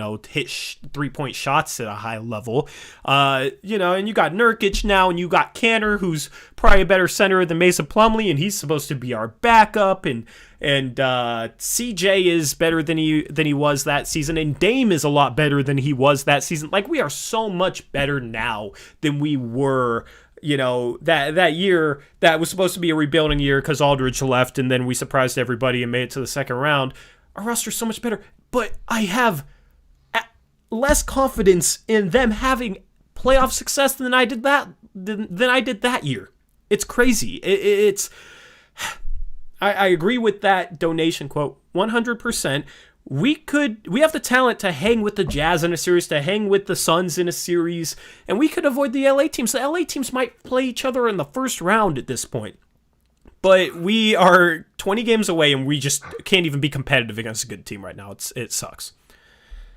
3-point shots at a high level. And you got Nurkic now, and you got Cantor, who's probably a better center than Mason Plumlee, and he's supposed to be our backup. And CJ is better than he was that season, and Dame is a lot better than he was that season. Like, we are so much better now than we were. That year that was supposed to be a rebuilding year because Aldridge left, and then we surprised everybody and made it to the second round. Our roster's so much better, but I have less confidence in them having playoff success than I did that year. It's crazy. I agree with that donation quote 100%. We have the talent to hang with the Jazz in a series, to hang with the Suns in a series, and we could avoid the LA teams. The LA teams might play each other in the first round at this point. But we are 20 games away, and we just can't even be competitive against a good team right now. It sucks.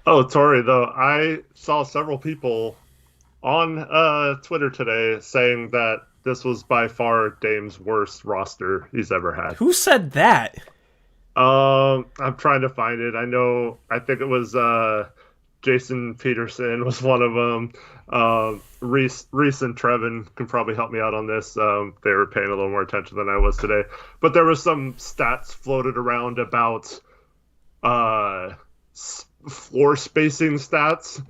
Oh, Tori, though, I saw several people on Twitter today saying that this was by far Dame's worst roster he's ever had. Who said that? I'm trying to find it. I think it was Jason Peterson was one of them. Reese and Trevin can probably help me out on this. They were paying a little more attention than I was today. But there was some stats floated around about floor spacing stats.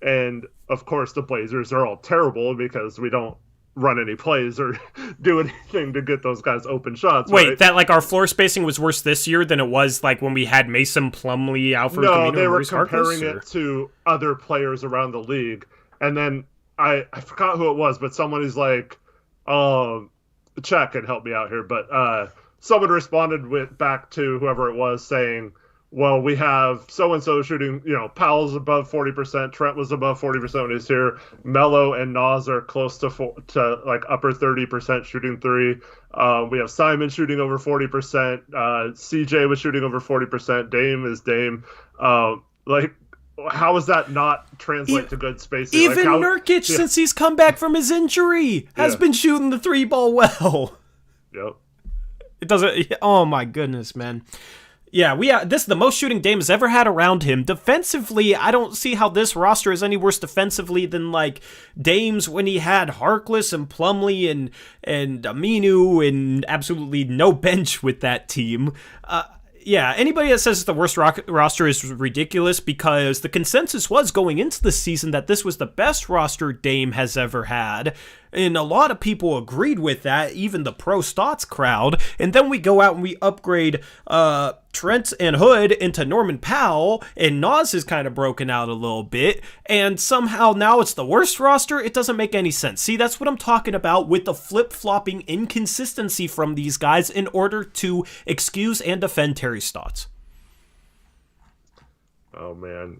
And, of course, the Blazers are all terrible because we don't run any plays or do anything to get those guys open shots. Wait, right? That like our floor spacing was worse this year than it was like when we had Mason Plumlee, Alfred Camino, they were Maurice comparing Harkless, it to other players around the league. And then I forgot who it was, but someone is like, Chuck can help me out here. But someone responded back to whoever it was saying, well, we have so-and-so shooting, Powell's above 40%, Trent was above 40% when he's here, Melo and Nas are close to like upper 30% shooting three. We have Simon shooting over 40%, CJ was shooting over 40%, Dame is Dame. How does that not translate to good spacing? Even Nurkic, since he's come back from his injury, has been shooting the three ball well. Yep. It doesn't, oh my goodness, man. Yeah, this is the most shooting Dame has ever had around him. Defensively, I don't see how this roster is any worse defensively than like Dame's when he had Harkless and Plumlee and Aminu and absolutely no bench with that team. Anybody that says it's the worst roster is ridiculous because the consensus was going into the season that this was the best roster Dame has ever had. And a lot of people agreed with that, even the pro stats crowd. And then we go out and we upgrade Trent and Hood into Norman Powell, and Nas is kind of broken out a little bit. And somehow now it's the worst roster? It doesn't make any sense. See, that's what I'm talking about with the flip-flopping inconsistency from these guys in order to excuse and defend Terry Stotts. Oh, man.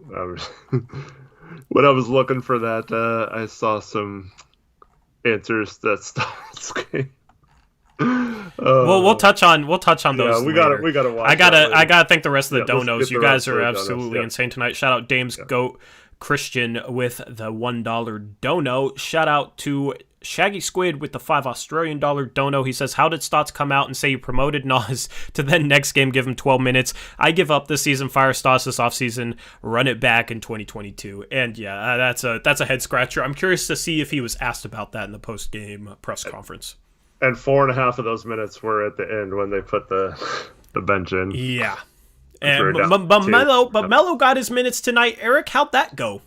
When I was looking for that, I saw some answers that Stotts gave. Well, we'll touch on those. We later. gotta watch. I gotta thank the rest of the donos. You guys are absolutely donos, insane tonight. Shout out Dame's Goat Christian with the $1 dono. Shout out to Shaggy Squid with the $5 Australian dono. He says, how did Stotts come out and say you promoted Nas to then next game give him 12 minutes? I give up this season, fire Stotts this offseason, run it back in 2022. And yeah, that's a head scratcher. I'm curious to see if he was asked about that in the post-game press conference. And 4.5 of those minutes were at the end when they put the bench in. Yeah. And Melo got his minutes tonight. Eric, how'd that go?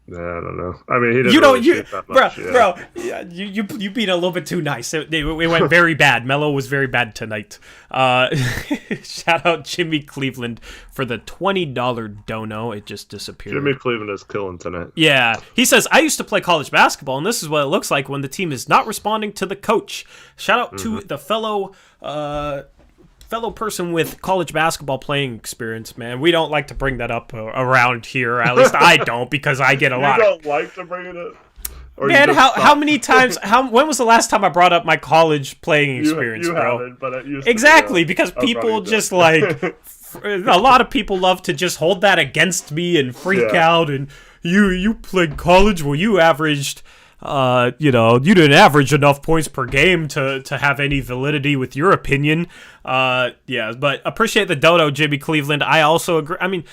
I don't know. I mean, he didn't shoot that much. Bro, you beat a little bit too nice. It went very bad. Melo was very bad tonight. Shout out Jimmy Cleveland for the $20 dono. It just disappeared. Jimmy Cleveland is killing tonight. Yeah. He says, I used to play college basketball, and this is what it looks like when the team is not responding to the coach. Shout out to the fellow person with college basketball playing experience, man. We don't like to bring that up around here. At least I don't, because I get a lot. You don't like to bring it up? Or man, how many times? When was the last time I brought up my college playing experience, you bro? Haven't, but it used exactly, to be because people just like a lot of people love to just hold that against me and freak out. And you played college, well, you averaged, you didn't average enough points per game to have any validity with your opinion. But appreciate the dono, Jimmy Cleveland. I also agree. I mean,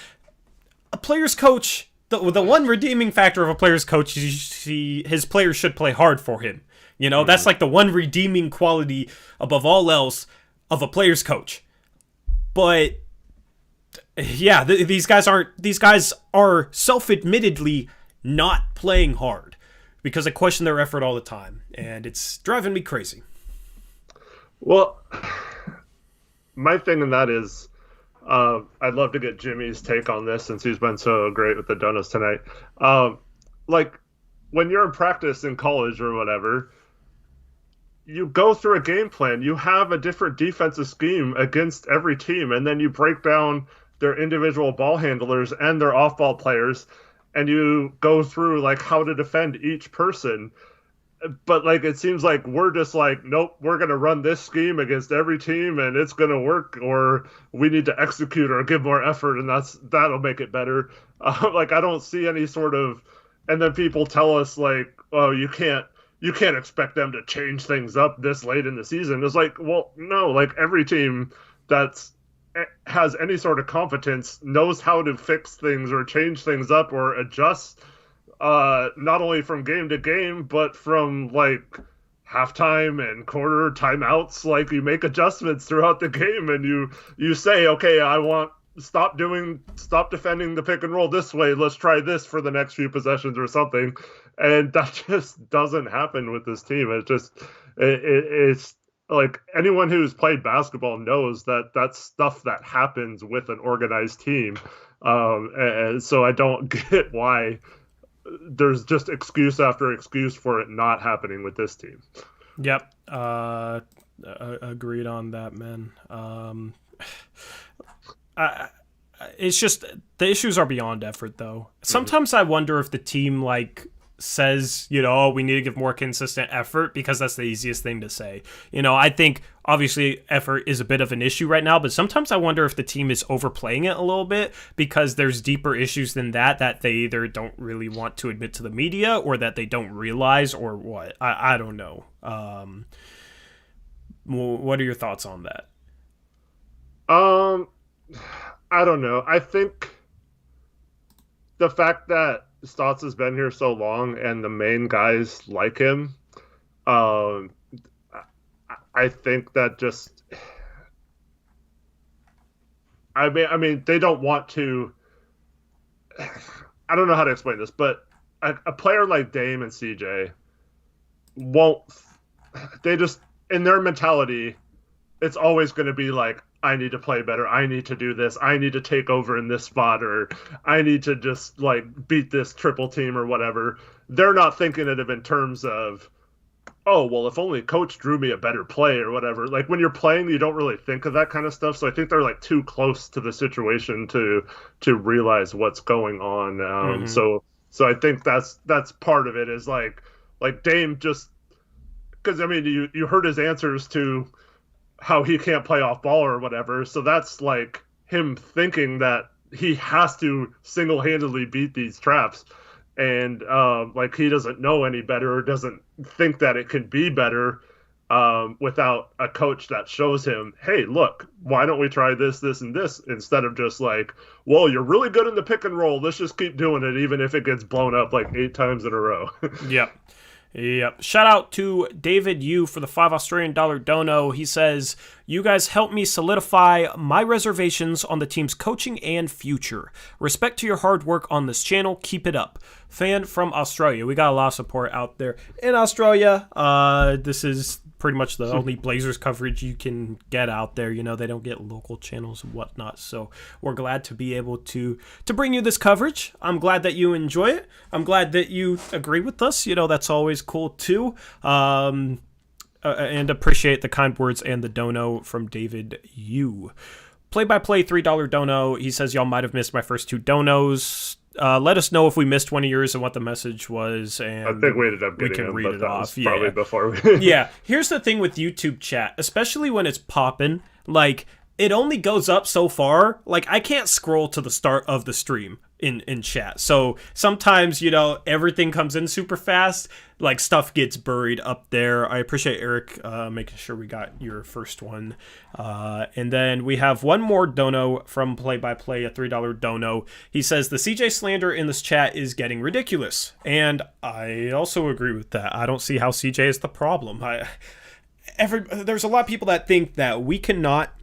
a player's coach, the one redeeming factor of a player's coach is his players should play hard for him. That's like the one redeeming quality above all else of a player's coach. But yeah, these guys are self-admittedly not playing hard because I question their effort all the time, and it's driving me crazy. Well, my thing in that is, I'd love to get Jimmy's take on this since he's been so great with the donuts tonight. Like when you're in practice in college or whatever, you go through a game plan. You have a different defensive scheme against every team, and then you break down their individual ball handlers and their off-ball players, and you go through like how to defend each person. But like it seems like we're just like, nope, we're going to run this scheme against every team and it's going to work, or we need to execute or give more effort and that'll make it better. Like I don't see any sort of, and then people tell us like, oh, you can't expect them to change things up this late in the season. It's like, well, no, like every team has any sort of competence knows how to fix things or change things up or adjust, not only from game to game, but from like halftime and quarter timeouts. Like you make adjustments throughout the game and you say, okay, stop defending the pick and roll this way. Let's try this for the next few possessions or something. And that just doesn't happen with this team. It's like anyone who's played basketball knows that that's stuff that happens with an organized team. And so I don't get why there's just excuse after excuse for it not happening with this team. Yep. Agreed on that, man. It's just the issues are beyond effort, though. Sometimes I wonder if the team says, we need to give more consistent effort because that's the easiest thing to say. I think obviously effort is a bit of an issue right now, but sometimes I wonder if the team is overplaying it a little bit because there's deeper issues than that they either don't really want to admit to the media or that they don't realize or what. I don't know. What are your thoughts on that? I don't know. I think the fact that Stotts has been here so long and the main guys like him, I think that just, I mean, they don't want to, I don't know how to explain this, but a player like Dame and CJ they just, in their mentality, it's always going to be like, I need to play better. I need to do this. I need to take over in this spot, or I need to just beat this triple team or whatever. They're not thinking of it in terms of, oh, well, if only coach drew me a better play or whatever. Like when you're playing, you don't really think of that kind of stuff. So I think they're too close to the situation to realize what's going on. So I think that's part of it is like Dame just, because I mean, you heard his answers to how he can't play off ball or whatever. So that's like him thinking that he has to single-handedly beat these traps. And he doesn't know any better or doesn't think that it can be better without a coach that shows him, hey, look, why don't we try this, this, and this, instead of just well, you're really good in the pick and roll. Let's just keep doing it, even if it gets blown up 8 times in a row. Yep. Shout out to David Yu for the $5 dono. He says, you guys help me solidify my reservations on the team's coaching and future. Respect to your hard work on this channel. Keep it up. Fan from Australia. We got a lot of support out there in Australia. This is pretty much the only Blazers coverage you can get out there. They don't get local channels and whatnot. So we're glad to be able to bring you this coverage. I'm glad that you enjoy it. I'm glad that you agree with us. That's always cool too. And appreciate the kind words and the dono from David Yu. Play-by-play $3 dono. He says, y'all might have missed my first 2 donos. Let us know if we missed one of yours and what the message was, and I think we ended up getting can read it off. Probably before we... Yeah. Here's the thing with YouTube chat, especially when it's popping. it only goes up so far. Like, I can't scroll to the start of the stream in chat. So sometimes, everything comes in super fast. Like, stuff gets buried up there. I appreciate Eric making sure we got your first one. And then we have one more dono from Play by Play, a $3 dono. He says, the CJ slander in this chat is getting ridiculous. And I also agree with that. I don't see how CJ is the problem. There's a lot of people that think that we cannot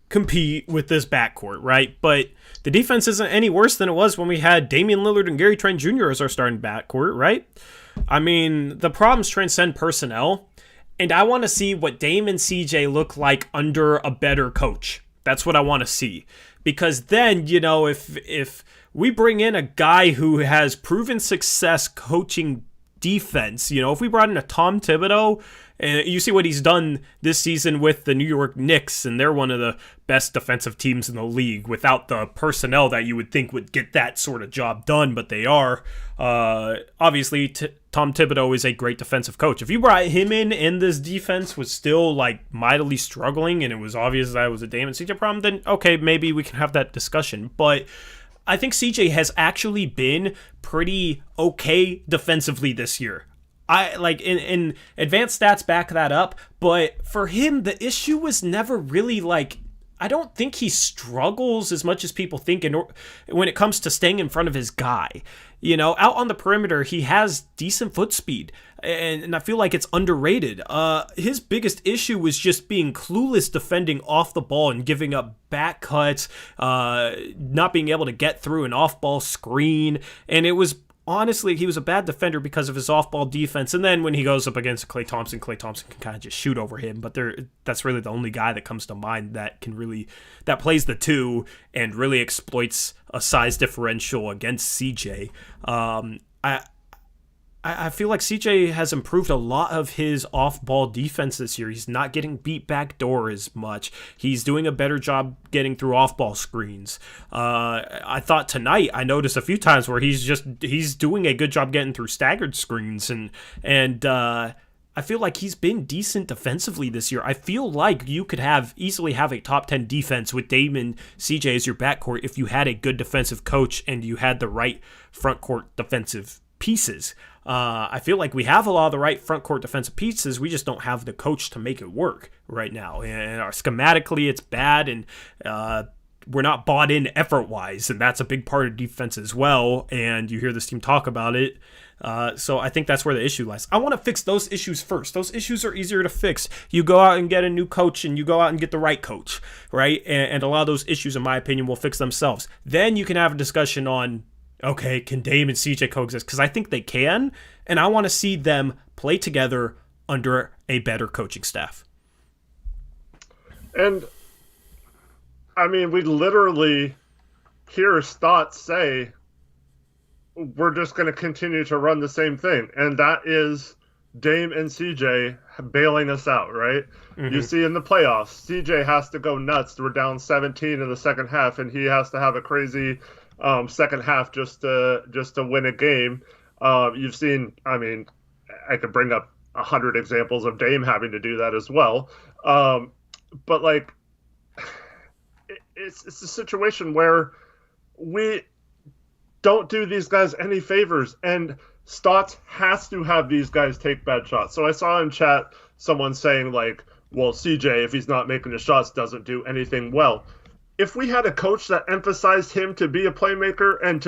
compete with this backcourt, right? But the defense isn't any worse than it was when we had Damian Lillard and Gary Trent Jr. as our starting backcourt, right? I mean, the problems transcend personnel, and I want to see what Dame and CJ look like under a better coach. That's what I want to see. Because then, if we bring in a guy who has proven success coaching defense, if we brought in a Tom Thibodeau, and you see what he's done this season with the New York Knicks, and they're one of the best defensive teams in the league without the personnel that you would think would get that sort of job done, but they are. Obviously, Tom Thibodeau is a great defensive coach. If you brought him in and this defense was still like mightily struggling and it was obvious that it was a Dame and CJ problem, then okay, maybe we can have that discussion. But I think CJ has actually been pretty okay defensively this year. I like in advanced stats back that up, but for him the issue was never really like, I don't think he struggles as much as people think when it comes to staying in front of his guy. Out on the perimeter, he has decent foot speed, and I feel like it's underrated. His biggest issue was just being clueless defending off the ball and giving up back cuts, not being able to get through an off-ball screen, and it was honestly, he was a bad defender because of his off-ball defense. And then when he goes up against Klay Thompson can kind of just shoot over him. But that's really the only guy that comes to mind that plays the two and really exploits a size differential against CJ. I feel like CJ has improved a lot of his off-ball defense this year. He's not getting beat back door as much. He's doing a better job getting through off-ball screens. I thought tonight I noticed a few times where he's doing a good job getting through staggered screens, and I feel like he's been decent defensively this year. I feel like you could easily have a top 10 defense with Dame and CJ as your backcourt if you had a good defensive coach and you had the right front court defensive pieces. I feel like we have a lot of the right front court defensive pieces. We just don't have the coach to make it work right now. And schematically, it's bad, and we're not bought in effort-wise, and that's a big part of defense as well. And you hear this team talk about it. So I think that's where the issue lies. I want to fix those issues first. Those issues are easier to fix. You go out and get a new coach, and you go out and get the right coach, right? And a lot of those issues, in my opinion, will fix themselves. Then you can have a discussion on, okay, can Dame and CJ coexist? Because I think they can, and I want to see them play together under a better coaching staff. And, I mean, we literally hear Stotts say, we're just going to continue to run the same thing. And that is Dame and CJ bailing us out, right? Mm-hmm. You see in the playoffs, CJ has to go nuts. We're down 17 in the second half, and he has to have a crazy second half just to win a game. You've seen, I mean, I could bring up 100 examples of Dame having to do that as well. But like, it's a situation where we don't do these guys any favors, and Stotts has to have these guys take bad shots. So I saw in chat someone saying like, well, CJ, if he's not making the shots, doesn't do anything well. If we had a coach that emphasized him to be a playmaker and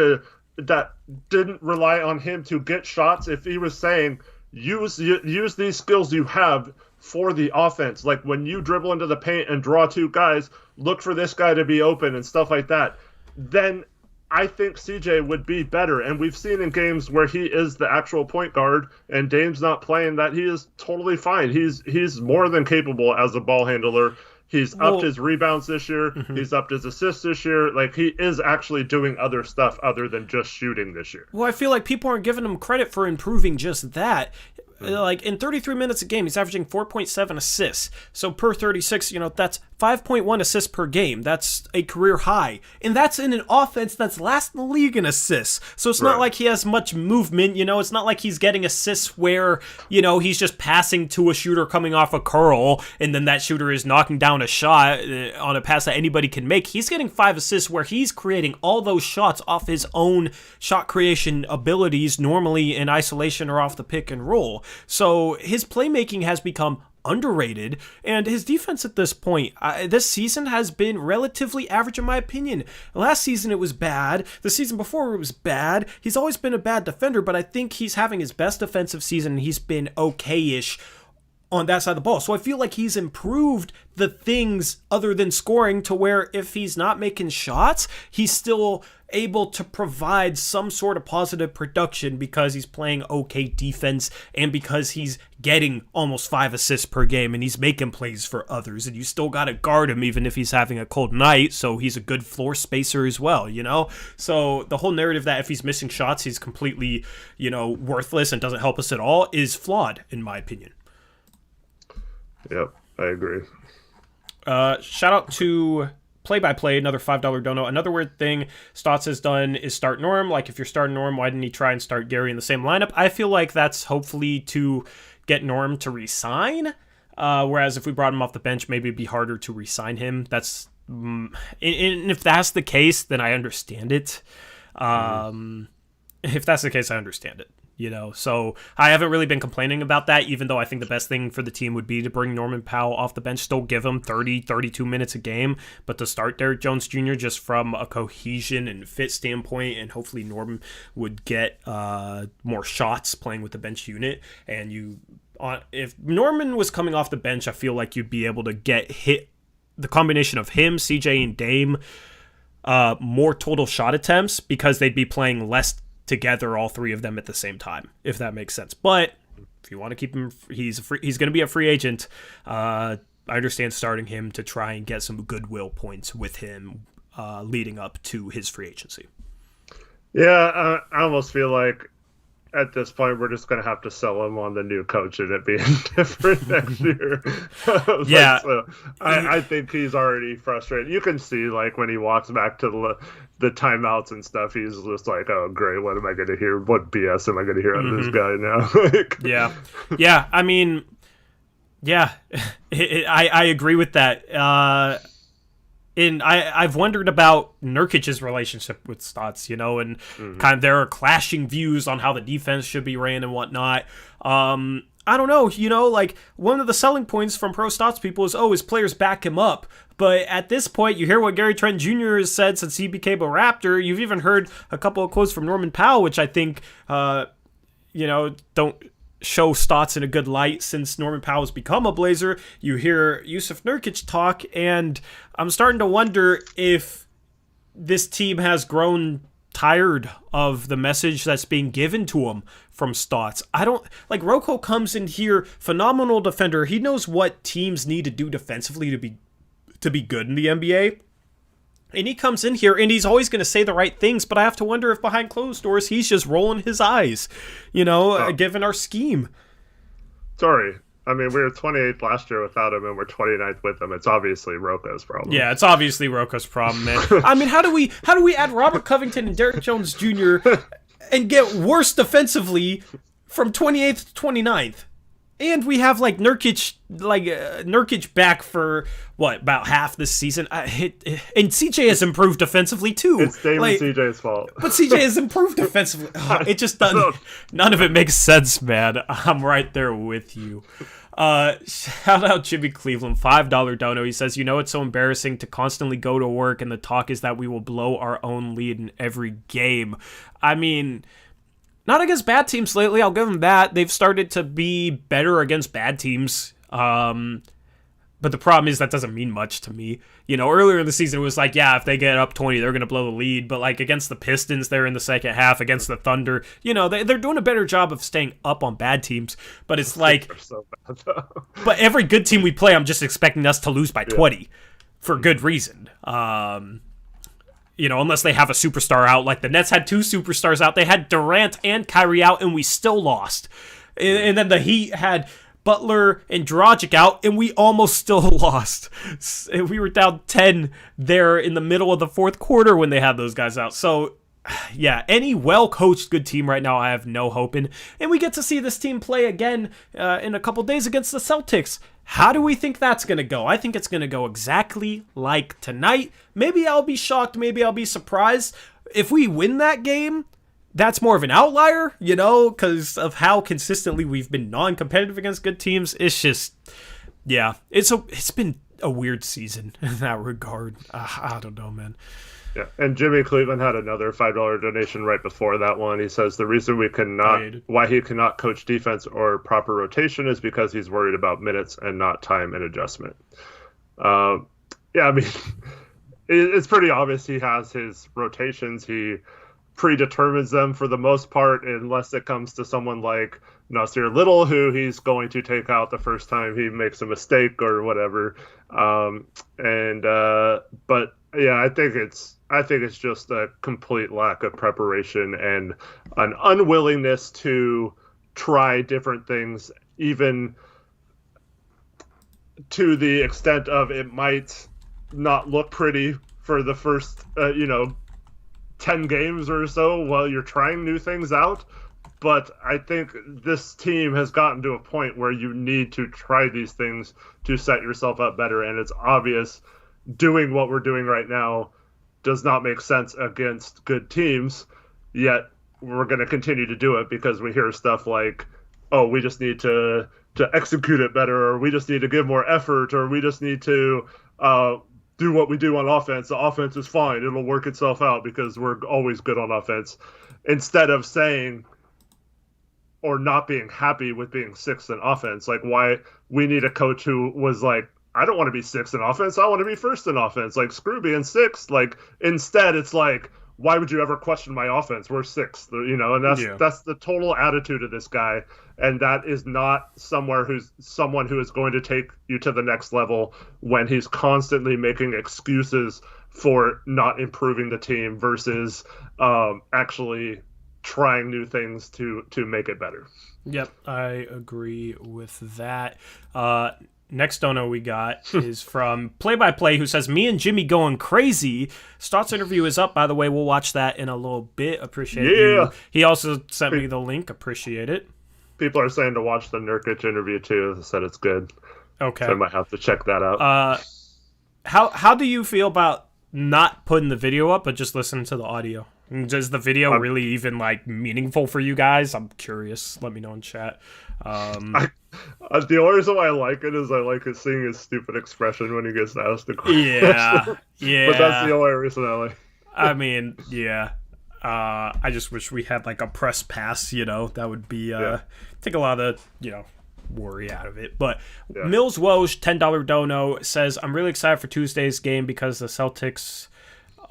that didn't rely on him to get shots, if he was saying, use these skills you have for the offense, like when you dribble into the paint and draw two guys, look for this guy to be open and stuff like that, then I think CJ would be better. And we've seen in games where he is the actual point guard and Dame's not playing that he is totally fine. He's more than capable as a ball handler. He's upped his rebounds this year. Mm-hmm. He's upped his assists this year. Like, he is actually doing other stuff other than just shooting this year. Well, I feel like people aren't giving him credit for improving just that. Like in 33 minutes a game, he's averaging 4.7 assists. So per 36, that's 5.1 assists per game. That's a career high. And that's in an offense that's last in the league in assists. So it's not like he has much movement, It's not like he's getting assists where, he's just passing to a shooter coming off a curl and then that shooter is knocking down a shot on a pass that anybody can make. He's getting 5 assists where he's creating all those shots off his own shot creation abilities, normally in isolation or off the pick and roll. So his playmaking has become underrated, and his defense at this point, this season has been relatively average in my opinion. Last season it was bad. The season before it was bad. He's always been a bad defender, but I think he's having his best defensive season, and he's been okay-ish on that side of the ball. So I feel like he's improved the things other than scoring to where if he's not making shots, he's still able to provide some sort of positive production because he's playing okay defense and because he's getting almost 5 assists per game and he's making plays for others, and you still got to guard him even if he's having a cold night, so he's a good floor spacer as well, So the whole narrative that if he's missing shots, he's completely, worthless and doesn't help us at all is flawed in my opinion. Yep, I agree. Shout out to Play-by-Play, another $5 dono. Another weird thing Stotts has done is start Norm. Like, if you're starting Norm, why didn't he try and start Gary in the same lineup? I feel like that's hopefully to get Norm to resign. Whereas if we brought him off the bench, maybe it'd be harder to resign him. And if that's the case, then I understand it. If that's the case, I understand it. So I haven't really been complaining about that, even though I think the best thing for the team would be to bring Norman Powell off the bench, still give him 30, 32 minutes a game, but to start Derrick Jones Jr. just from a cohesion and fit standpoint, and hopefully Norman would get more shots playing with the bench unit. And if Norman was coming off the bench, I feel like you'd be able to get the combination of him, CJ, and Dame more total shot attempts because they'd be playing less together, all three of them at the same time, if that makes sense. But if you want to keep him, he's going to be a free agent. I understand starting him to try and get some goodwill points with him leading up to his free agency. Yeah, I almost feel like at this point we're just going to have to sell him on the new coach and it being different next year. Yeah. I think he's already frustrated. You can see, like, when he walks back to the timeouts and stuff, he's just like, oh, great, what am I going to hear? What BS am I going to hear out of this guy now? Yeah. I mean, yeah, I agree with that. And I've wondered about Nurkic's relationship with Stotts, and kind of there are clashing views on how the defense should be ran and whatnot. I don't know, like one of the selling points from pro Stotts people is, his players back him up. But at this point, you hear what Gary Trent Jr. has said since he became a Raptor. You've even heard a couple of quotes from Norman Powell, which I think, don't show Stotts in a good light since Norman Powell's become a Blazer. You hear Yusuf Nurkic talk, and I'm starting to wonder if this team has grown tired of the message that's being given to him from Stotts. Rocco comes in here, phenomenal defender. He knows what teams need to do defensively to be good in the NBA. And he comes in here and he's always going to say the right things, but I have to wonder if behind closed doors he's just rolling his eyes, given our scheme. Sorry. I mean, we were 28th last year without him and we're 29th with him. It's obviously Rocco's problem. Yeah, it's obviously Rocco's problem, man. I mean, how do we add Robert Covington and Derrick Jones Jr. and get worse defensively from 28th to 29th? And we have Nurkic back for about half this season. And CJ has improved defensively too. It's Dame and CJ's fault. But CJ has improved defensively. It just doesn't. None of it makes sense, man. I'm right there with you. Shout out Jimmy Cleveland, $5 dono. He says, it's so embarrassing to constantly go to work and the talk is that we will blow our own lead in every game. I mean, not against bad teams lately, I'll give them that. They've started to be better against bad teams. But the problem is that doesn't mean much to me. Earlier in the season it was like, yeah, if they get up 20, they're going to blow the lead. But against the Pistons, they're in the second half. Against the Thunder, they're doing a better job of staying up on bad teams. But it's like, so bad, though. But every good team we play, I'm just expecting us to lose by 20 for good reason. Unless they have a superstar out. Like the Nets had 2 superstars out. They had Durant and Kyrie out, and we still lost. And then the Heat had Butler and Dragic out, and we almost still lost. We were down 10 there in the middle of the fourth quarter when they had those guys out. So, yeah, any well-coached good team right now I have no hope in. And we get to see this team play again in a couple days against the Celtics. How do we think that's going to go? I think it's going to go exactly like tonight. Maybe I'll be shocked. Maybe I'll be surprised. If we win that game, that's more of an outlier, because of how consistently we've been non-competitive against good teams. It's just, yeah, it's been a weird season in that regard. I don't know, man. Yeah, and Jimmy Cleveland had another $5 donation right before that one. He says the reason why he cannot coach defense or proper rotation is because he's worried about minutes and not time and adjustment. Yeah, I mean, it's pretty obvious he has his rotations. He predetermines them for the most part, unless it comes to someone like Nasir Little, who he's going to take out the first time he makes a mistake or whatever. But yeah, I think it's just a complete lack of preparation and an unwillingness to try different things, even to the extent of it might not look pretty for the first 10 games or so while you're trying new things out. But I think this team has gotten to a point where you need to try these things to set yourself up better. And it's obvious doing what we're doing right now does not make sense against good teams, yet we're going to continue to do it because we hear stuff like, oh, we just need to execute it better, or we just need to give more effort, or we just need to do what we do on offense. The offense is fine. It'll work itself out because we're always good on offense. Instead of saying or not being happy with being sixth in offense. Like, why we need a coach who was like, I don't want to be sixth in offense. I want to be first in offense. Like, screw being sixth. Like, instead, it's like, why would you ever question my offense? We're sixth, and that's the total attitude of this guy. And that is not someone who is going to take you to the next level when he's constantly making excuses for not improving the team versus actually trying new things to make it better. Yep, I agree with that. Next dono we got is from Play-by-Play, who says, me and Jimmy going crazy. Stott's interview is up, by the way. We'll watch that in a little bit. Appreciate it. He also sent me the link. Appreciate it. People are saying to watch the Nurkic interview, too. They said it's good. Okay. So I might have to check that out. How do you feel about not putting the video up, but just listening to the audio? Is the video really even meaningful for you guys? I'm curious. Let me know in chat. The only reason why I like it is I like seeing his stupid expression when he gets asked a question. Yeah. But that's the only reason I like. I mean, yeah. I just wish we had a press pass. That would be take a lot of worry out of it. But Mills Woj, $10 dono, says, I'm really excited for Tuesday's game because the Celtics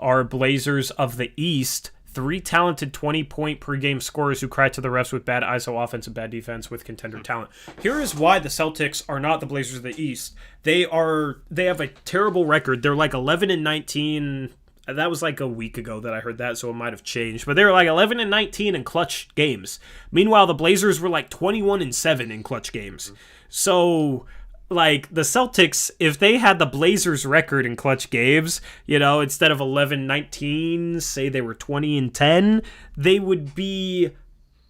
are Blazers of the East. 3 talented 20-point per game scorers who cry to the refs with bad ISO offense and bad defense with contender talent. Here is why the Celtics are not the Blazers of the East. They have a terrible record. They're 11-19. That was a week ago that I heard that, so it might have changed. But they were 11-19 in clutch games. Meanwhile, the Blazers were 21-7 in clutch games. So the Celtics, if they had the Blazers record in clutch games, instead of 11-19, say they were 20-10, they would be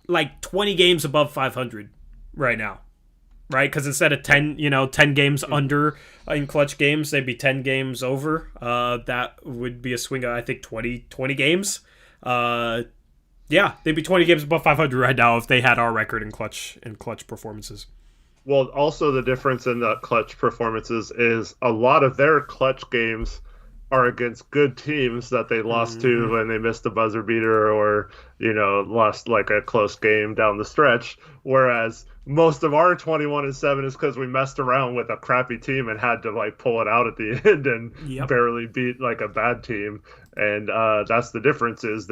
20 games above 500 right now. Right? Because instead of 10 games under in clutch games, they'd be 10 games over. That would be a swing of, I think, 20 games. They'd be 20 games above 500 right now if they had our record in clutch performances. Well, also the difference in the clutch performances is a lot of their clutch games are against good teams that they lost to when they missed a buzzer beater or, lost a close game down the stretch. Whereas most of our 21-7 is because we messed around with a crappy team and had to pull it out at the end and barely beat a bad team. And that's the difference is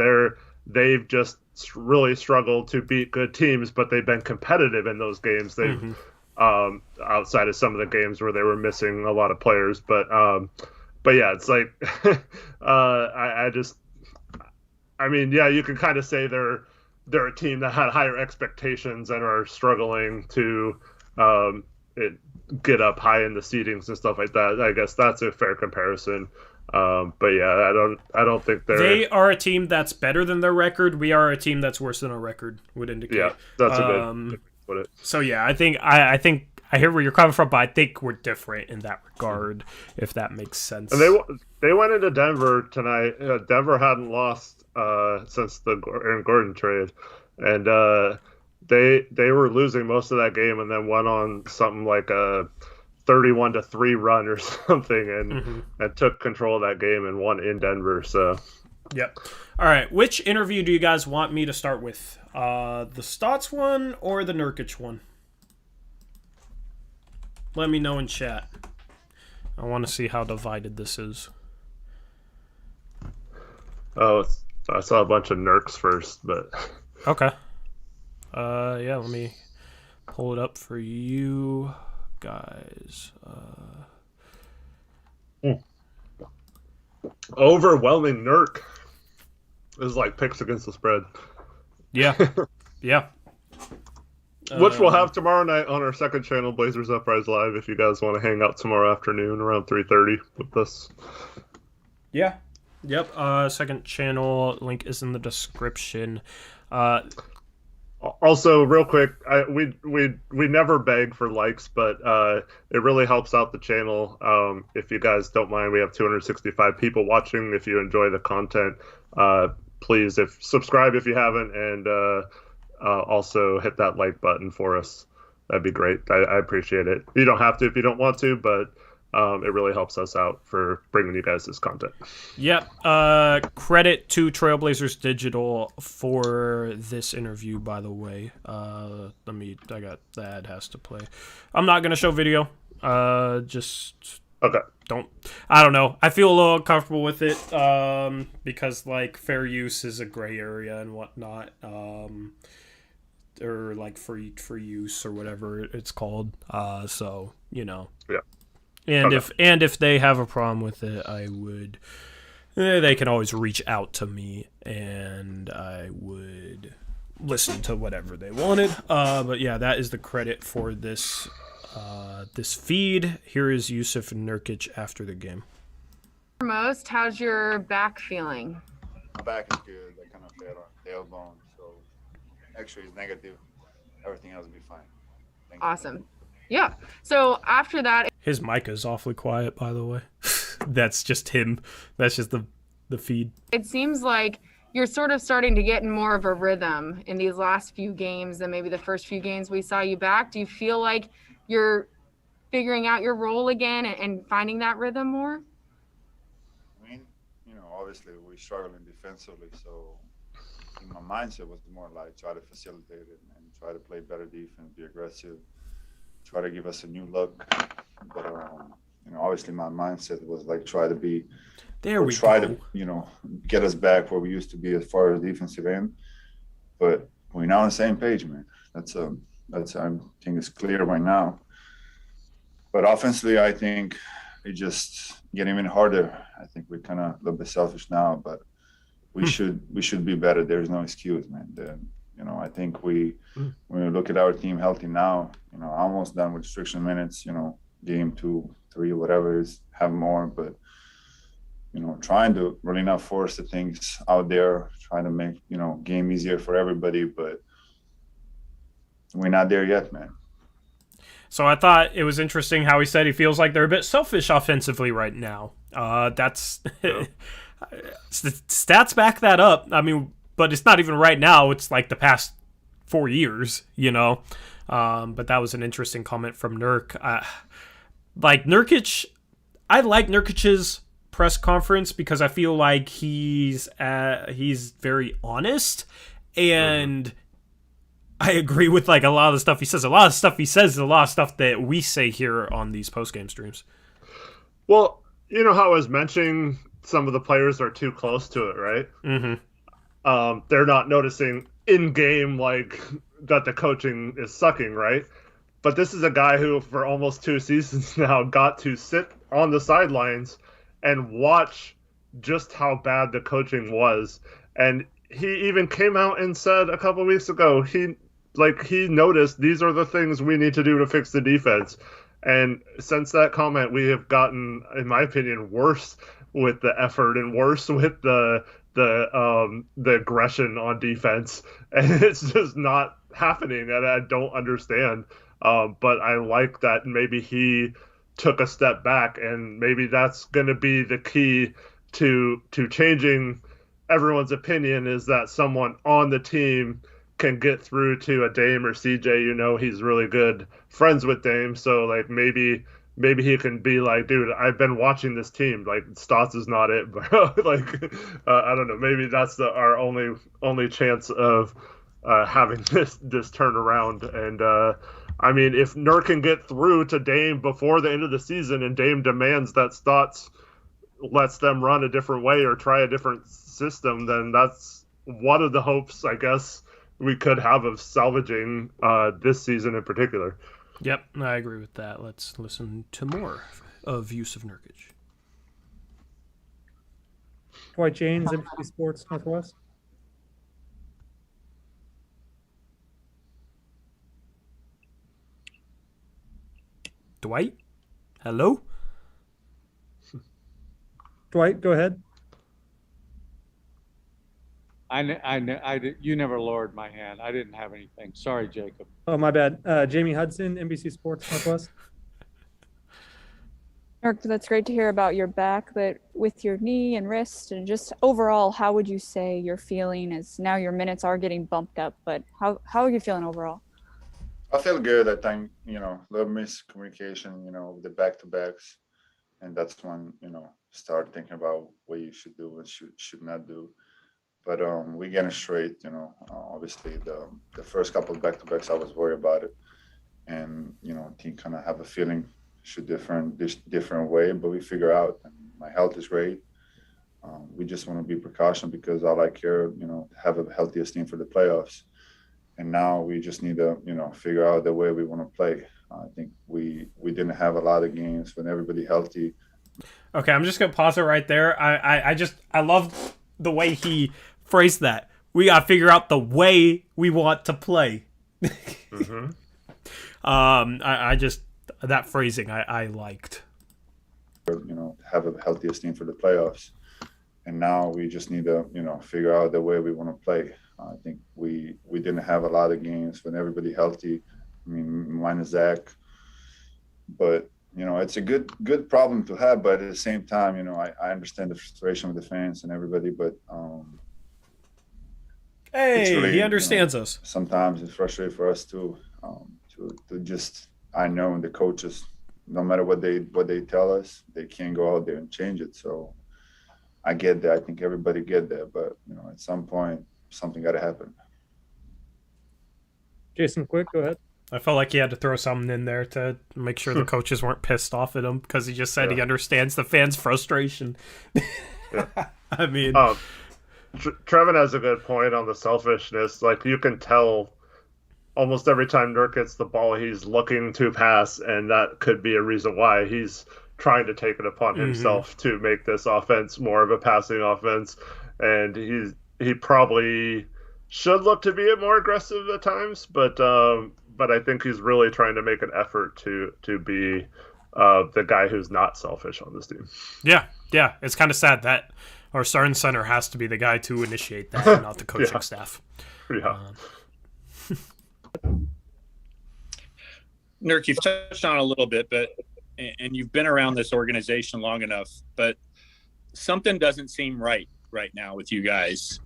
they've just really struggled to beat good teams, but they've been competitive in those games. They've outside of some of the games where they were missing a lot of players, but yeah, it's you can kind of say they're they're a team that had higher expectations and are struggling to um, get up high in the seedings and stuff like that. I guess that's a fair comparison. But yeah, I don't think they are a team that's better than their record. We are a team that's worse than our record would indicate. Yeah, that's a good put it. So yeah, I think I hear where you're coming from, but I think we're different in that regard, if that makes sense. And they went into Denver tonight. Denver hadn't lost since the Aaron Gordon trade, and they were losing most of that game, and then went on something like a 31-3 run or something, and took control of that game and won in Denver. So, yep. All right, which interview do you guys want me to start with? The Stotts one or the Nurkic one? Let me know in chat. I want to see how divided this is. Oh, I saw a bunch of Nurks first, but okay. Yeah, let me pull it up for you guys. Overwhelming Nurk is like picks against the spread. Yeah, yeah. Which we'll have tomorrow night on our second channel, Blazers Uprise Live, if you guys want to hang out tomorrow afternoon around 3:30 with us. Yeah. Yep. Second channel link is in the description. Also, real quick, we never beg for likes, but it really helps out the channel. If you guys don't mind, we have 265 people watching. If you enjoy the content, please subscribe if you haven't, and also hit that like button for us. That'd be great. I appreciate it. You don't have to if you don't want to, but it really helps us out for bringing you guys this content. Yep. Credit to Trailblazers Digital for this interview, by the way. I got the ad has to play. I'm not going to show video. Just okay. I don't know. I feel a little uncomfortable with it because like fair use is a gray area and whatnot. Or like free use or whatever it's called. So, you know. Yeah. And if they have a problem with it, I would. They can always reach out to me, and I would listen to whatever they wanted. But yeah, that is the credit for this this feed. Here is Yusuf Nurkic after the game. Most, how's your back feeling? My back is good. I kind of felt on the tailbone, so actually it's negative. Everything else will be fine. Awesome. Yeah. So after that, his mic is awfully quiet, by the way. That's just him. That's just the feed. It seems like you're sort of starting to get in more of a rhythm in these last few games than maybe the first few games we saw you back. Do you feel like you're figuring out your role again and finding that rhythm more? I mean, obviously we're struggling defensively, so in my mindset was more like try to facilitate it and try to play better defense, be aggressive, try to give us a new look. But obviously my mindset was like try to get us back where we used to be as far as defensive end. But we're now on the same page, man. That's I think it's clear right now. But offensively, I think it just getting even harder. I think we're kind of a little bit selfish now, but we should be better. There's no excuse, man. I think when we look at our team healthy now, almost done with restriction minutes, game 2, 3, whatever it is, have more, but trying to really not force the things out there, trying to make, game easier for everybody, but we're not there yet, man. So I thought it was interesting how he said he feels like they're a bit selfish offensively right now. That's stats back that up. I mean, but it's not even right now. It's like the past 4 years, But that was an interesting comment from Nurk. Nurkic, I like Nurkic's press conference because I feel like he's very honest, and I agree with like a lot of the stuff he says. A lot of stuff he says is a lot of stuff that we say here on these post-game streams. Well, you know how I was mentioning some of the players are too close to it, right? Mm-hmm. They're not noticing in-game like that the coaching is sucking, right? But this is a guy who for almost 2 seasons now got to sit on the sidelines and watch just how bad the coaching was. And he even came out and said a couple weeks ago he noticed these are the things we need to do to fix the defense. And since that comment, we have gotten, in my opinion, worse with the effort and worse with the aggression on defense, and it's just not happening, and I don't understand. But I like that maybe he took a step back, and maybe that's going to be the key to changing everyone's opinion, is that someone on the team can get through to a Dame or CJ. He's really good friends with Dame, so like maybe he can be like, dude, I've been watching this team. Like Stotts is not it, but like I don't know. Maybe that's our only chance of having this turnaround. And I mean, if Nurk can get through to Dame before the end of the season, and Dame demands that Stotts lets them run a different way or try a different system, then that's one of the hopes, I guess, we could have of salvaging this season in particular. Yep, I agree with that. Let's listen to more of Yusuf Nurkic. Dwight James, NBC Sports Northwest. Dwight? Hello? Dwight, go ahead. You never lowered my hand. I didn't have anything. Sorry, Jacob. Oh, my bad. Jamie Hudson, NBC Sports Northwest. Mark, that's great to hear about your back, but with your knee and wrist and just overall, how would you say you're feeling as now your minutes are getting bumped up, but how are you feeling overall? I feel good. I think, little miscommunication, with the back-to-backs. And that's when, start thinking about what you should do and should not do. But we getting straight, obviously the first couple of back-to-backs, I was worried about it. And, team kind of have a feeling should different way, but we figure out, and my health is great. We just want to be precaution because all I care, have a healthiest team for the playoffs. And now we just need to, figure out the way we want to play. I think we didn't have a lot of games when everybody healthy. Okay, I'm just gonna pause it right there. I love the way he phrased that. We gotta figure out the way we want to play. Mm-hmm. I just that phrasing I liked. Have a healthiest team for the playoffs. And now we just need to, figure out the way we want to play. I think we didn't have a lot of games when everybody healthy. I mean, minus Zach. But, it's a good problem to have. But at the same time, I understand the frustration with the fans and everybody. But hey, he understands us. Sometimes it's frustrating for us too. To just, I know the coaches, no matter what they tell us, they can't go out there and change it. So I get that. I think everybody get that. But, at some point, something got to happen. Jason Quick, go ahead. I felt like he had to throw something in there to make sure the coaches weren't pissed off at him because he just said he understands the fans' frustration. Yeah. I mean, Trevin has a good point on the selfishness. Like, you can tell almost every time Nurk gets the ball, he's looking to pass, and that could be a reason why he's trying to take it upon himself to make this offense more of a passing offense. And he probably should look to be more aggressive at times, but I think he's really trying to make an effort to be the guy who's not selfish on this team. Yeah. It's kind of sad that our starting center has to be the guy to initiate that, and not the coaching staff. Yeah. Nurk, you've touched on it a little bit, and you've been around this organization long enough, but something doesn't seem right now with you guys.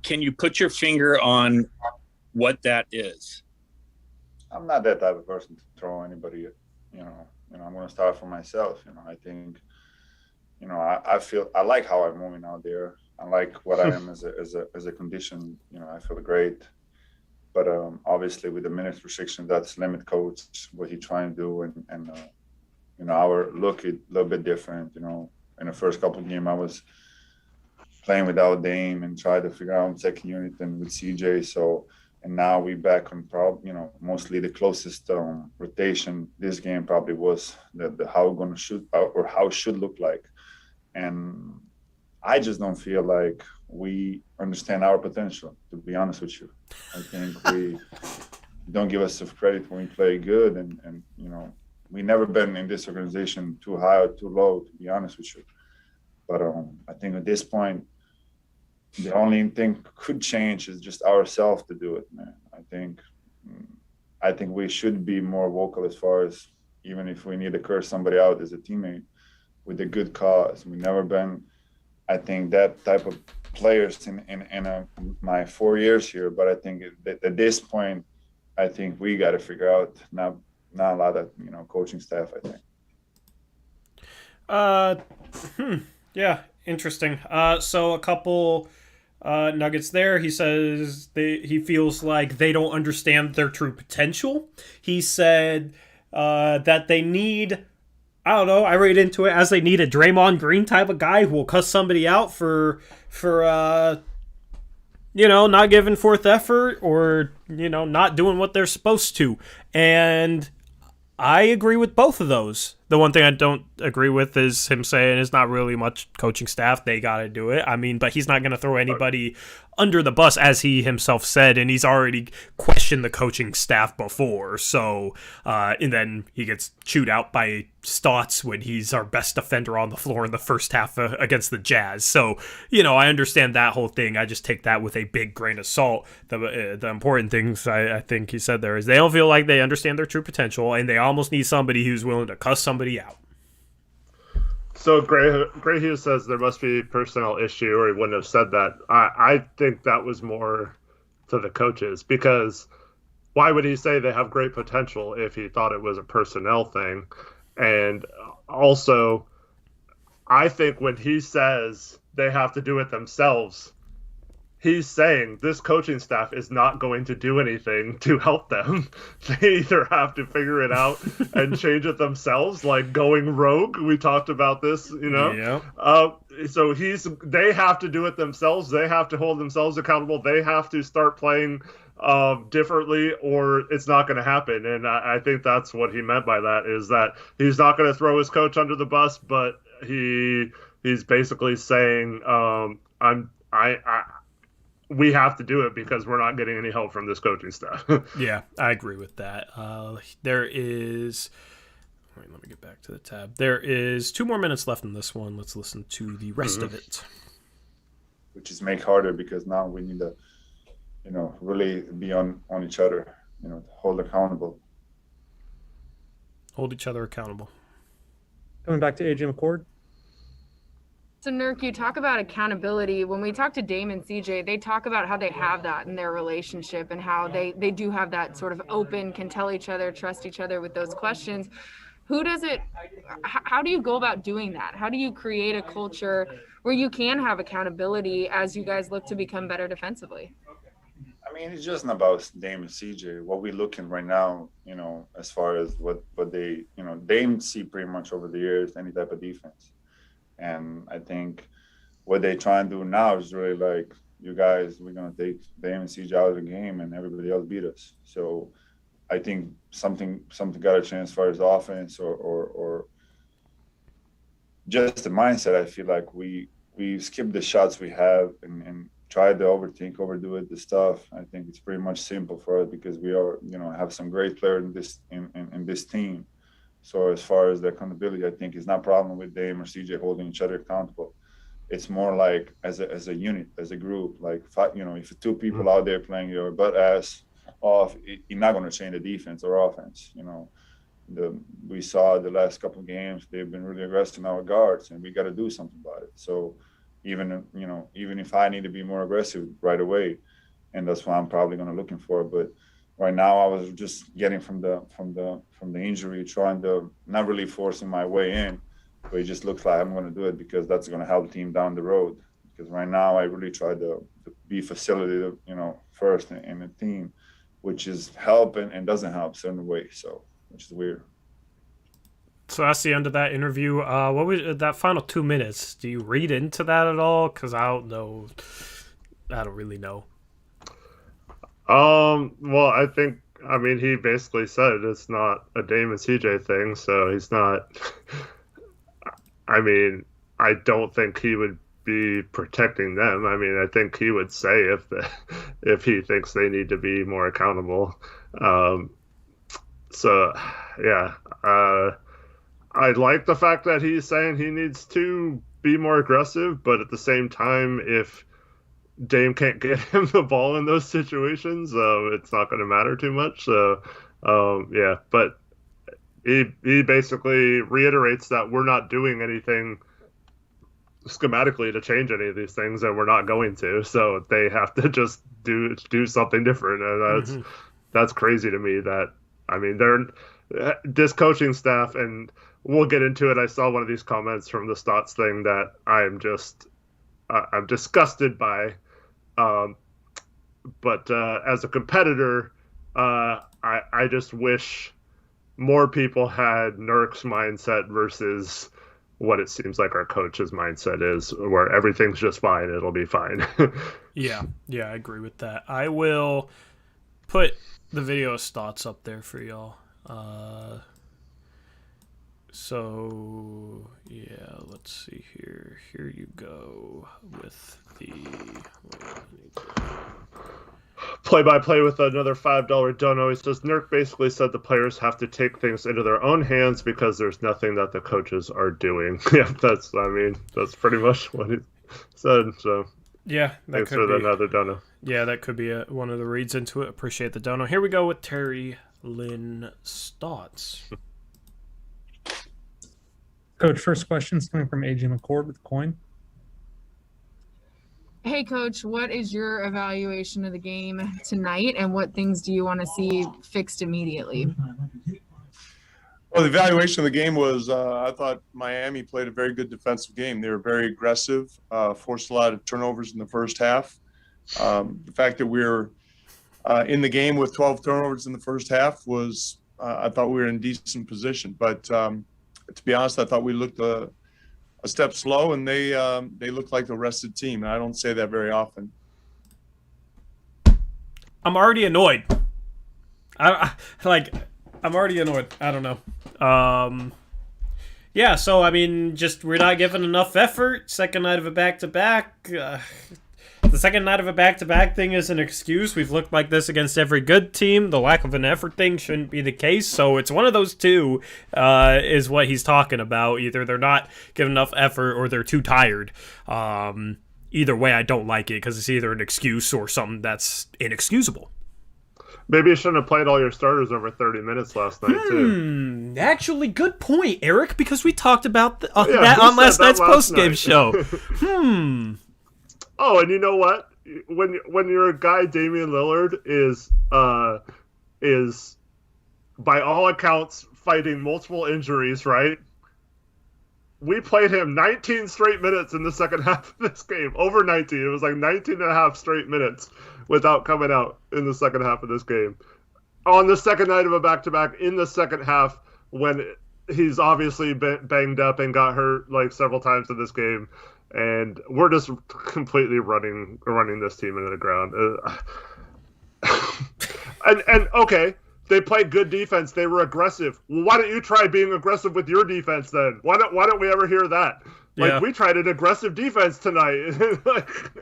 Can you put your finger on what that is? I'm not that type of person to throw anybody. I'm going to start for myself. I think, I feel I like how I'm moving out there. I like what I am as a condition. I feel great. But obviously, with the minutes restriction, that's limit coach what he trying to do, and our look is a little bit different. In the first couple of games, I was playing without Dame and tried to figure out second unit and with CJ. So, and now we back on mostly the closest rotation. This game probably was the how we're going to shoot or how it should look like. And I just don't feel like we understand our potential, to be honest with you. I think we don't give us enough credit when we play good. And we never been in this organization too high or too low, to be honest with you. But I think at this point, the only thing could change is just ourselves to do it, man. I think we should be more vocal as far as even if we need to curse somebody out as a teammate with a good cause. We've never been, I think, that type of players in my 4 years here. But I think at this point, I think we got to figure out not a lot of coaching staff. I think. Yeah, interesting. So a couple nuggets there. He says he feels like they don't understand their true potential. He said that they need, I don't know, I read into it as they need a Draymond Green type of guy who will cuss somebody out for not giving forth effort or, not doing what they're supposed to. And I agree with both of those. The one thing I don't agree with is him saying it's not really much coaching staff. They got to do it. I mean, but he's not going to throw anybody under the bus, as he himself said, and he's already questioned the coaching staff before. So, and then he gets chewed out by Stotts when he's our best defender on the floor in the first half against the Jazz. So, I understand that whole thing. I just take that with a big grain of salt. The important things I think he said there is they don't feel like they understand their true potential, and they almost need somebody who's willing to cuss somebody out. So Gray Hughes says there must be a personnel issue, or he wouldn't have said that. I think that was more to the coaches, because why would he say they have great potential if he thought it was a personnel thing? And also, I think when he says they have to do it themselves, he's saying this coaching staff is not going to do anything to help them. They either have to figure it out and change it themselves, like going rogue. We talked about this, Yeah. So they have to do it themselves. They have to hold themselves accountable. They have to start playing differently, or it's not going to happen. And I think that's what he meant by that, is that he's not going to throw his coach under the bus, but he's basically saying, we have to do it because we're not getting any help from this coaching staff. Yeah, I agree with that. There is... Wait, let me get back to the tab. There is 2 more minutes left in this one. Let's listen to the rest of it. Which is make harder, because now we need to, really be on each other, hold accountable. Hold each other accountable. Coming back to AJ McCord. So, Nurk, you talk about accountability. When we talk to Dame and CJ, they talk about how they have that in their relationship and how they do have that sort of open, can tell each other, trust each other with those questions. How do you go about doing that? How do you create a culture where you can have accountability as you guys look to become better defensively? I mean, it's just not about Dame and CJ. What we're looking right now, as far as what they, Dame see pretty much over the years, any type of defense. And I think what they try and do now is really like, you guys, we're going to take Dame and CJ out of the game and everybody else beat us. So I think something got to change as far as offense or just the mindset. I feel like we skip the shots we have and try to overdo it, the stuff. I think it's pretty much simple for us because we are, have some great players in this team. So as far as the accountability, I think it's not a problem with Dame or CJ holding each other accountable. It's more like as a unit, as a group. Like, if 2 people out there playing your butt ass off, you're not going to change the defense or offense. We saw the last couple of games, they've been really aggressive in our guards, and we got to do something about it. So even if I need to be more aggressive right away, and that's what I'm probably going to looking for. But right now, I was just getting from the injury, trying to not really forcing my way in, but it just looks like I'm going to do it because that's going to help the team down the road. Because right now, I really try to be facilitated, first in the team, which is help and doesn't help certain ways. So, which is weird. So that's the end of that interview. What was that final 2 minutes? Do you read into that at all? Because I don't know. I don't really know. Well, I mean, he basically said it's not a Dame and CJ thing, so he's not. I mean, I don't think he would be protecting them. I mean, I think he would say if he thinks they need to be more accountable. So, yeah, I like the fact that he's saying he needs to be more aggressive, but at the same time, if Dame can't get him the ball in those situations, it's not going to matter too much. So, yeah, but he basically reiterates that we're not doing anything schematically to change any of these things, and we're not going to. So they have to just do something different, and that's crazy to me. That, I mean, this coaching staff, and we'll get into it. I saw one of these comments from the Stotts thing that I'm disgusted by. But as a competitor, I just wish more people had Nurk's mindset versus what it seems like our coach's mindset is, where everything's just fine, it'll be fine. Yeah, I agree with that. I will put the video of Stotts up there for y'all. So, yeah, let's see here. Here you go with the play-by-play with another $5 dono. He says, Nurk basically said the players have to take things into their own hands because there's nothing that the coaches are doing. Yeah, that's pretty much what he said. So, yeah, that thanks could for be another dono. Yeah, that could be one of the reads into it. Appreciate the dono. Here we go with Terry Lynn Stotts. Coach, first question's coming from AJ McCord with Coin. Hey, Coach, what is your evaluation of the game tonight, and what things do you want to see fixed immediately? Well, the evaluation of the game was I thought Miami played a very good defensive game. They were very aggressive, forced a lot of turnovers in the first half. The fact that we were in the game with 12 turnovers in the first half was I thought we were in decent position. But to be honest, I thought we looked a step slow, and they look like the rested team. And I don't say that very often. I'm already annoyed. I'm already annoyed. I don't know. Yeah, so, I mean, just we're not giving enough effort. Second night of a back-to-back. The second night of a back-to-back thing is an excuse. We've looked like this against every good team. The lack of an effort thing shouldn't be the case. So it's one of those two is what he's talking about. Either they're not giving enough effort or they're too tired. Either way, I don't like it because it's either an excuse or something that's inexcusable. Maybe you shouldn't have played all your starters over 30 minutes last night, too. Actually, good point, Eric, because we talked about that on last night's postgame show. Oh, and you know what? When your guy Damian Lillard is by all accounts fighting multiple injuries, right? We played him 19 straight minutes in the second half of this game. Over 19. It was like 19 and a half straight minutes without coming out in the second half of this game. On the second night of a back-to-back, in the second half, when he's obviously been banged up and got hurt like several times in this game, and we're just completely running this team into the ground. And okay, they played good defense. They were aggressive. Well, why don't you try being aggressive with your defense then? Why don't we ever hear that? Like, we tried an aggressive defense tonight.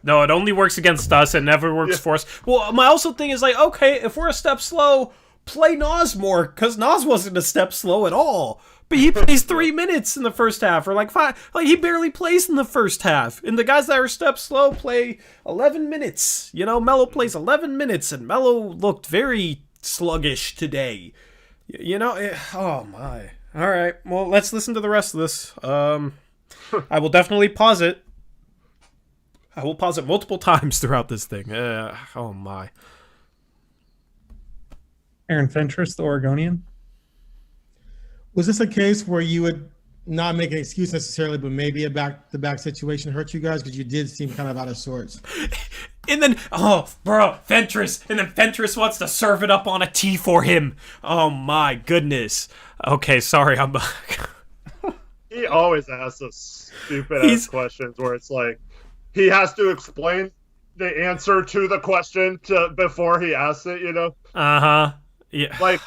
No, it only works against us. It never works for us. Well, my also thing is, like, okay, if we're a step slow, play Nas more, because Nas wasn't a step slow at all. But he plays 3 minutes in the first half, or like 5. Like, he barely plays in the first half. And the guys that are step slow play 11 minutes. You know, Melo plays 11 minutes, and Melo looked very sluggish today. You know, oh my. All right, well, let's listen to the rest of this. I will definitely pause it. I will pause it multiple times throughout this thing. Oh my. Aaron Fentress, the Oregonian. Was this a case where you would not make an excuse necessarily, but maybe a back-to-back situation hurt you guys? Because you did seem kind of out of sorts. And then, Fentress. And then Fentress wants to serve it up on a tee for him. Oh my goodness. Okay, sorry, I'm back. He always asks those stupid-ass questions where it's like, he has to explain the answer to the question before he asks it, you know? Uh-huh. Yeah. Like,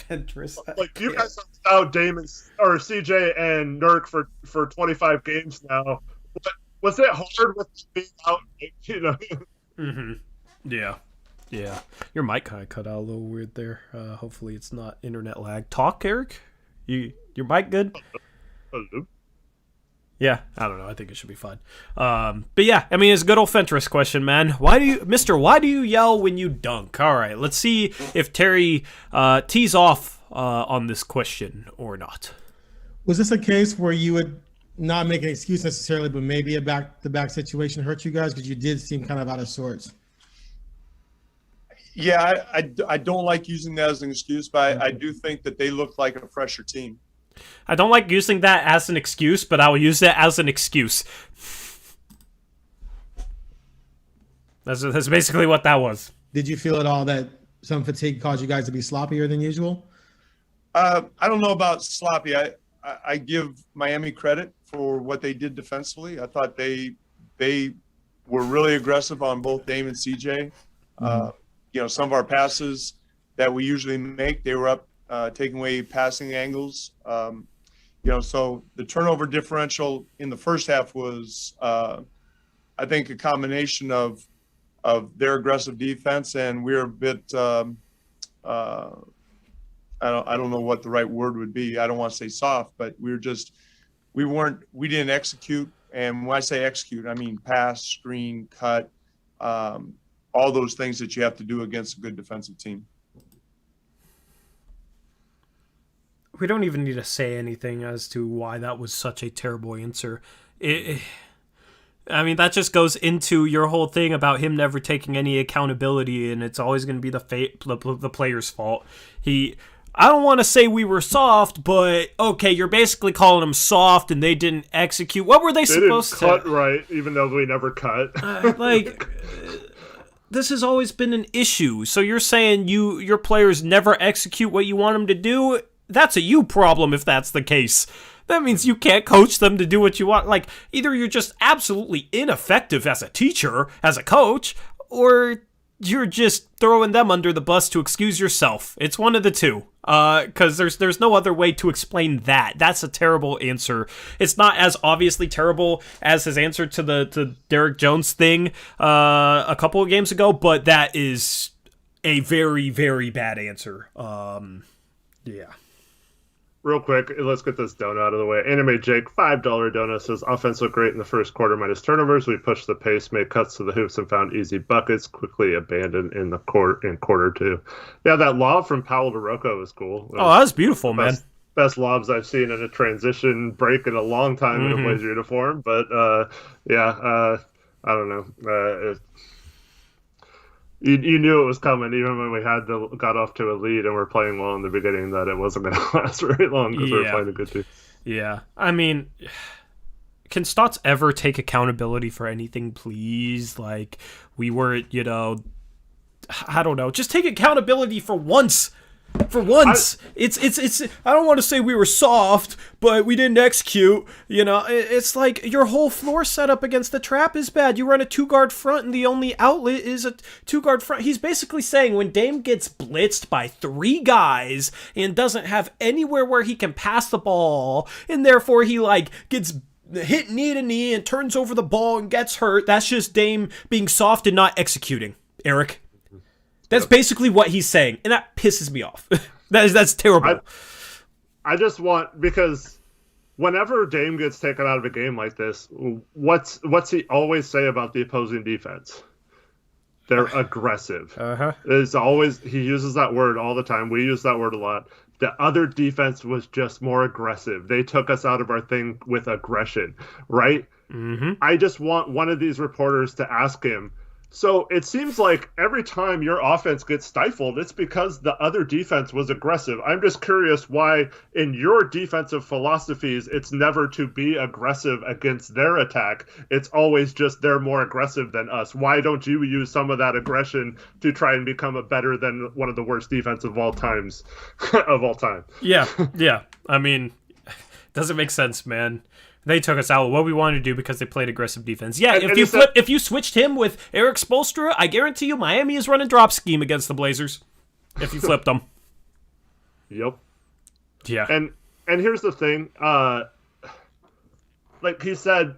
Ventress. Like you guys are without Damon or CJ and Nurk for 25 games now. But was it hard with being out? You know. Mm-hmm. Yeah. Yeah. Your mic kind of cut out a little weird there. Hopefully it's not internet lag. Talk, Eric. Your mic good? Hello? Yeah, I don't know. I think it should be fine. But yeah, I mean, it's a good old Fentress question, man. Why do you yell when you dunk? All right, let's see if Terry tees off on this question or not. Was this a case where you would not make an excuse necessarily, but maybe a back-to-back situation hurt you guys because you did seem kind of out of sorts? Yeah, I don't like using that as an excuse, but I do think that they look like a fresher team. I don't like using that as an excuse, but I will use that as an excuse. That's basically what that was. Did you feel at all that some fatigue caused you guys to be sloppier than usual? I don't know about sloppy. I give Miami credit for what they did defensively. I thought they were really aggressive on both Dame and CJ. Some of our passes that we usually make, they were up taking away passing angles. So the turnover differential in the first half was, I think, a combination of their aggressive defense, and we're a bit. I don't know what the right word would be. I don't want to say soft, but we didn't execute. And when I say execute, I mean pass, screen, cut, all those things that you have to do against a good defensive team. We don't even need to say anything as to why that was such a terrible answer. I mean, that just goes into your whole thing about him never taking any accountability, and it's always going to be the player's fault. I don't want to say we were soft, but okay, you're basically calling them soft, and they didn't execute. What were they supposed to? They didn't cut right, even though we never cut. This has always been an issue. So you're saying your players never execute what you want them to do? That's a you problem if that's the case. That means you can't coach them to do what you want. Like, either you're just absolutely ineffective as a teacher, as a coach, or you're just throwing them under the bus to excuse yourself. It's one of the two. Because there's no other way to explain that. That's a terrible answer. It's not as obviously terrible as his answer to the Derek Jones thing a couple of games ago, but that is a very, very bad answer. Yeah. Real quick, let's get this donut out of the way. Anime Jake, $5 donut says, offense looked great in the first quarter minus turnovers. We pushed the pace, made cuts to the hoops, and found easy buckets. Quickly abandoned in quarter two. Yeah, that lob from Powell to Rocco was cool. That was beautiful, man. Best lobs I've seen in a transition break in a long time in a Blazer uniform. But, I don't know. You knew it was coming, even when we got off to a lead and we're playing well in the beginning, that it wasn't going to last very long because we were playing a good team. Yeah, I mean, can Stotts ever take accountability for anything, please? Like, we were, I don't know, just take accountability for once. For once, it's. I don't want to say we were soft, but we didn't execute. It's like your whole floor setup against the trap is bad. You run a 2-guard front, and the only outlet is a 2-guard front. He's basically saying when Dame gets blitzed by 3 guys and doesn't have anywhere where he can pass the ball, and therefore he gets hit knee to knee and turns over the ball and gets hurt. That's just Dame being soft and not executing. Eric. That's basically what he's saying, and that pisses me off. That's terrible. I just want, because whenever Dame gets taken out of a game like this, what's he always say about the opposing defense? They're aggressive. It's always, he uses that word all the time. We use that word a lot. The other defense was just more aggressive. They took us out of our thing with aggression, right? Mm-hmm. I just want one of these reporters to ask him, so it seems like every time your offense gets stifled, it's because the other defense was aggressive. I'm just curious why in your defensive philosophies, it's never to be aggressive against their attack. It's always just they're more aggressive than us. Why don't you use some of that aggression to try and become a better than one of the worst defense of all time? Yeah. I mean, doesn't make sense, man. They took us out what we wanted to do because they played aggressive defense. Yeah, if you switched him with Eric Spoelstra, I guarantee you Miami is running drop scheme against the Blazers. If you flipped them. Yep. Yeah. And here's the thing. Like he said,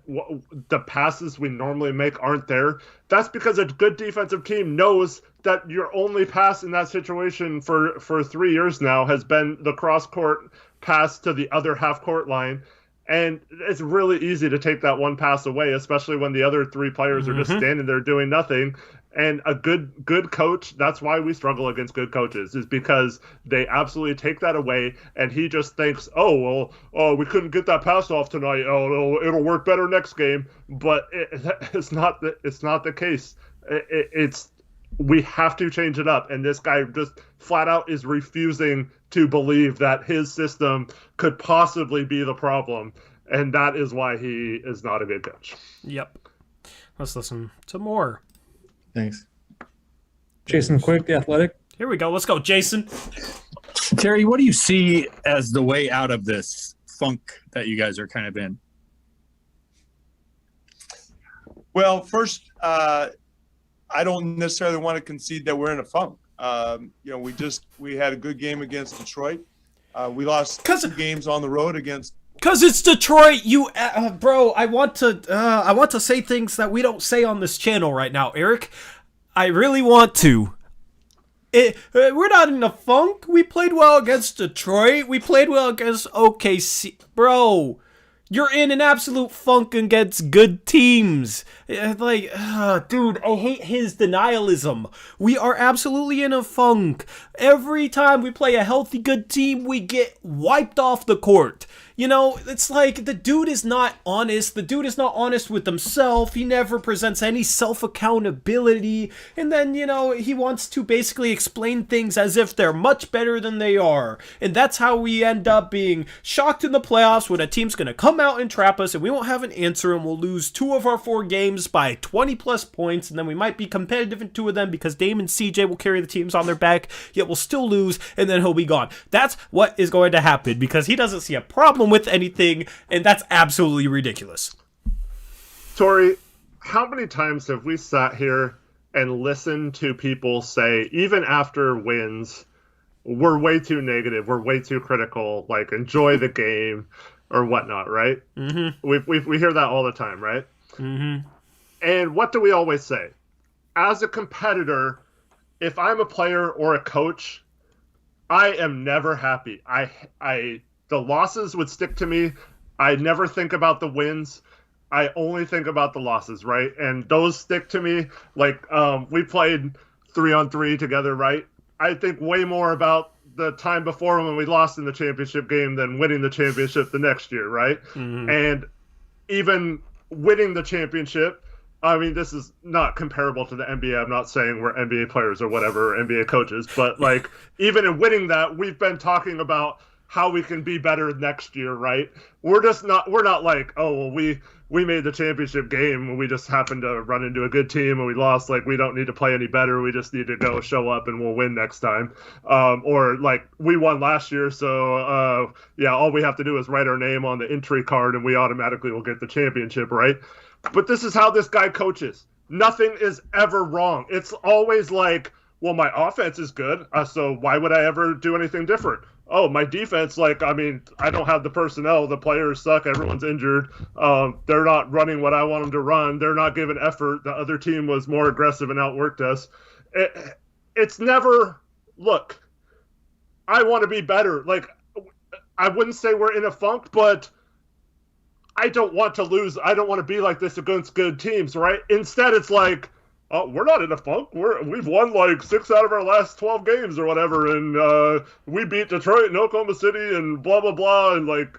the passes we normally make aren't there. That's because a good defensive team knows that your only pass in that situation for 3 years now has been the cross-court pass to the other half-court line. And it's really easy to take that one pass away, especially when the other three players are just standing there doing nothing. And a good coach, that's why we struggle against good coaches, is because they absolutely take that away, and he just thinks, oh, we couldn't get that pass off tonight. Oh, it'll work better next game. But it's not the case. We have to change it up, and this guy just flat out is refusing to believe that his system could possibly be the problem, and that is why he is not a good coach. Yep. Let's listen to more. Thanks. Jason Quick, The Athletic. Here we go. Let's go, Jason. Terry, what do you see as the way out of this funk that you guys are kind of in? Well, first, I don't necessarily want to concede that we're in a funk. We had a good game against Detroit. We lost 2 games on the road against. Because it's Detroit, bro. I want to say things that we don't say on this channel right now, Eric. I really want to. We're not in a funk. We played well against Detroit. We played well against OKC, bro. You're in an absolute funk against good teams. Dude, I hate his denialism. We are absolutely in a funk. Every time we play a healthy, good team, we get wiped off the court. You know, it's like the dude is not honest. The dude is not honest with himself. He never presents any self-accountability. And then, he wants to basically explain things as if they're much better than they are. And that's how we end up being shocked in the playoffs when a team's going to come out and trap us and we won't have an answer and we'll lose 2 of our 4 games by 20 plus points. And then we might be competitive in 2 of them because Dame and CJ will carry the teams on their back, yet we'll still lose and then he'll be gone. That's what is going to happen because he doesn't see a problem with anything, and that's absolutely ridiculous. Tori, how many times have we sat here and listened to people say, even after wins, we're way too negative, we're way too critical, like enjoy the game or whatnot, right? Mm-hmm. We hear that all the time, right? Mm-hmm. And what do we always say? As a competitor, if I'm a player or a coach, I am never happy. The losses would stick to me. I never think about the wins. I only think about the losses, right? And those stick to me. Like, we played 3-on-3 together, right? I think way more about the time before when we lost in the championship game than winning the championship the next year, right? Mm-hmm. And even winning the championship, I mean, this is not comparable to the NBA. I'm not saying we're NBA players or whatever, or NBA coaches, but like, even in winning that, we've been talking about how we can be better next year, right? We're not like, oh, well, we made the championship game and we just happened to run into a good team and we lost. Like, we don't need to play any better. We just need to go show up and we'll win next time. Or like, we won last year, so all we have to do is write our name on the entry card and we automatically will get the championship, right? But this is how this guy coaches. Nothing is ever wrong. It's always like, well, my offense is good, so why would I ever do anything different? Oh, my defense, I don't have the personnel. The players suck. Everyone's injured. They're not running what I want them to run. They're not giving effort. The other team was more aggressive and outworked us. It's never, look, I want to be better. Like, I wouldn't say we're in a funk, but I don't want to lose. I don't want to be like this against good teams, right? Instead, it's like, oh, we're not in a funk. We've won like 6 out of our last 12 games or whatever, and we beat Detroit and Oklahoma City and blah blah blah. And like,